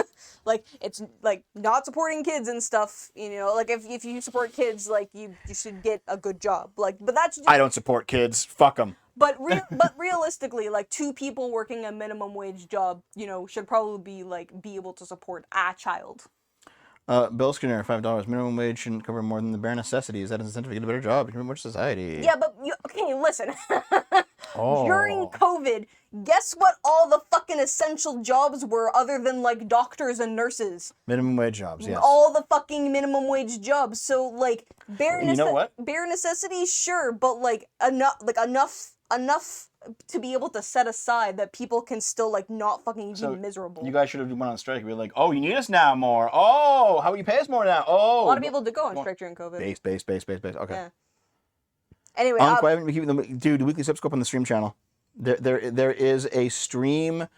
Like, it's like not supporting kids and stuff, you know, like if you support kids, like you should get a good job. Like, but that's just, I don't support kids. Fuck them. But realistically, like 2 people working a minimum wage job, you know, should probably be able to support a child. Bill Skinner, $5. Minimum wage shouldn't cover more than the bare necessities. That is incentive to get a better job. You much society. Yeah, but okay, listen. Oh. During COVID, guess what all the fucking essential jobs were other than like doctors and nurses? Minimum wage jobs, yes. All the fucking minimum wage jobs. So like bare necessities, sure, but like enough to be able to set aside that people can still like not fucking be miserable. You guys should have went on strike. We're like, oh, you need us now more. Oh, how about you pay us more now? Oh. A lot of people did go on strike during COVID. Base. Okay. Yeah. Anyway, I haven't been keeping them. Dude, the Weekly Subscope up on the stream channel. There is a stream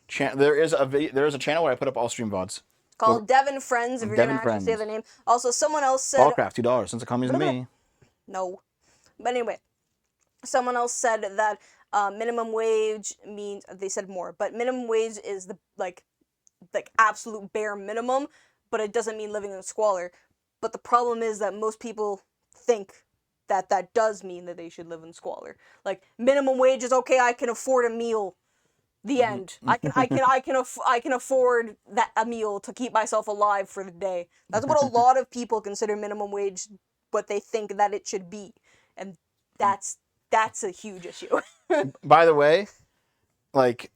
channel. There is a channel where I put up all stream VODs. Called Devin Friends, if you're going to actually say the name. Also, someone else said... Ballcraft, $2, since it comes to me. No. But anyway, someone else said that minimum wage means... They said more, but minimum wage is the, like absolute bare minimum, but it doesn't mean living in squalor. But the problem is that most people think that does mean that they should live in squalor. Like, minimum wage is okay, I can afford a meal. The end. I can afford a meal to keep myself alive for the day. That's what a lot of people consider minimum wage, what they think that it should be, and that's a huge issue. By the way, like,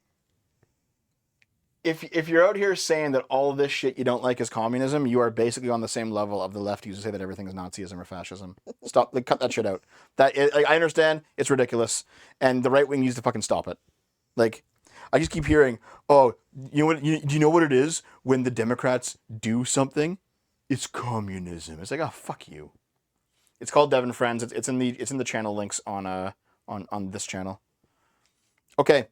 if you're out here saying that all of this shit you don't like is communism, you are basically on the same level of the lefties who say that everything is Nazism or fascism. Stop. Like, cut that shit out. I understand it's ridiculous, and the right wing needs to fucking stop it. Like. I just keep hearing, oh, you know what? Do you know what it is when the Democrats do something? It's communism. It's like, oh, fuck you. It's called Devin Friends. It's in the channel links on this channel. Okay.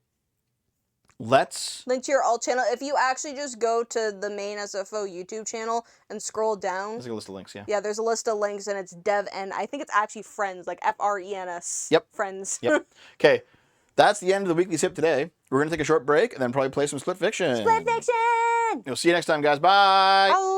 Let's. Link to your alt channel. If you actually just go to the main SFO YouTube channel and scroll down, There's a list of links. Yeah. yeah, there's a list of links, and it's Dev, and I think it's actually Friends, like Friends. Yep. Friends. Yep. Okay. That's the end of the weekly sip today. We're gonna take a short break and then probably play some Split Fiction. Split Fiction. We'll see you next time, guys. Bye. Bye.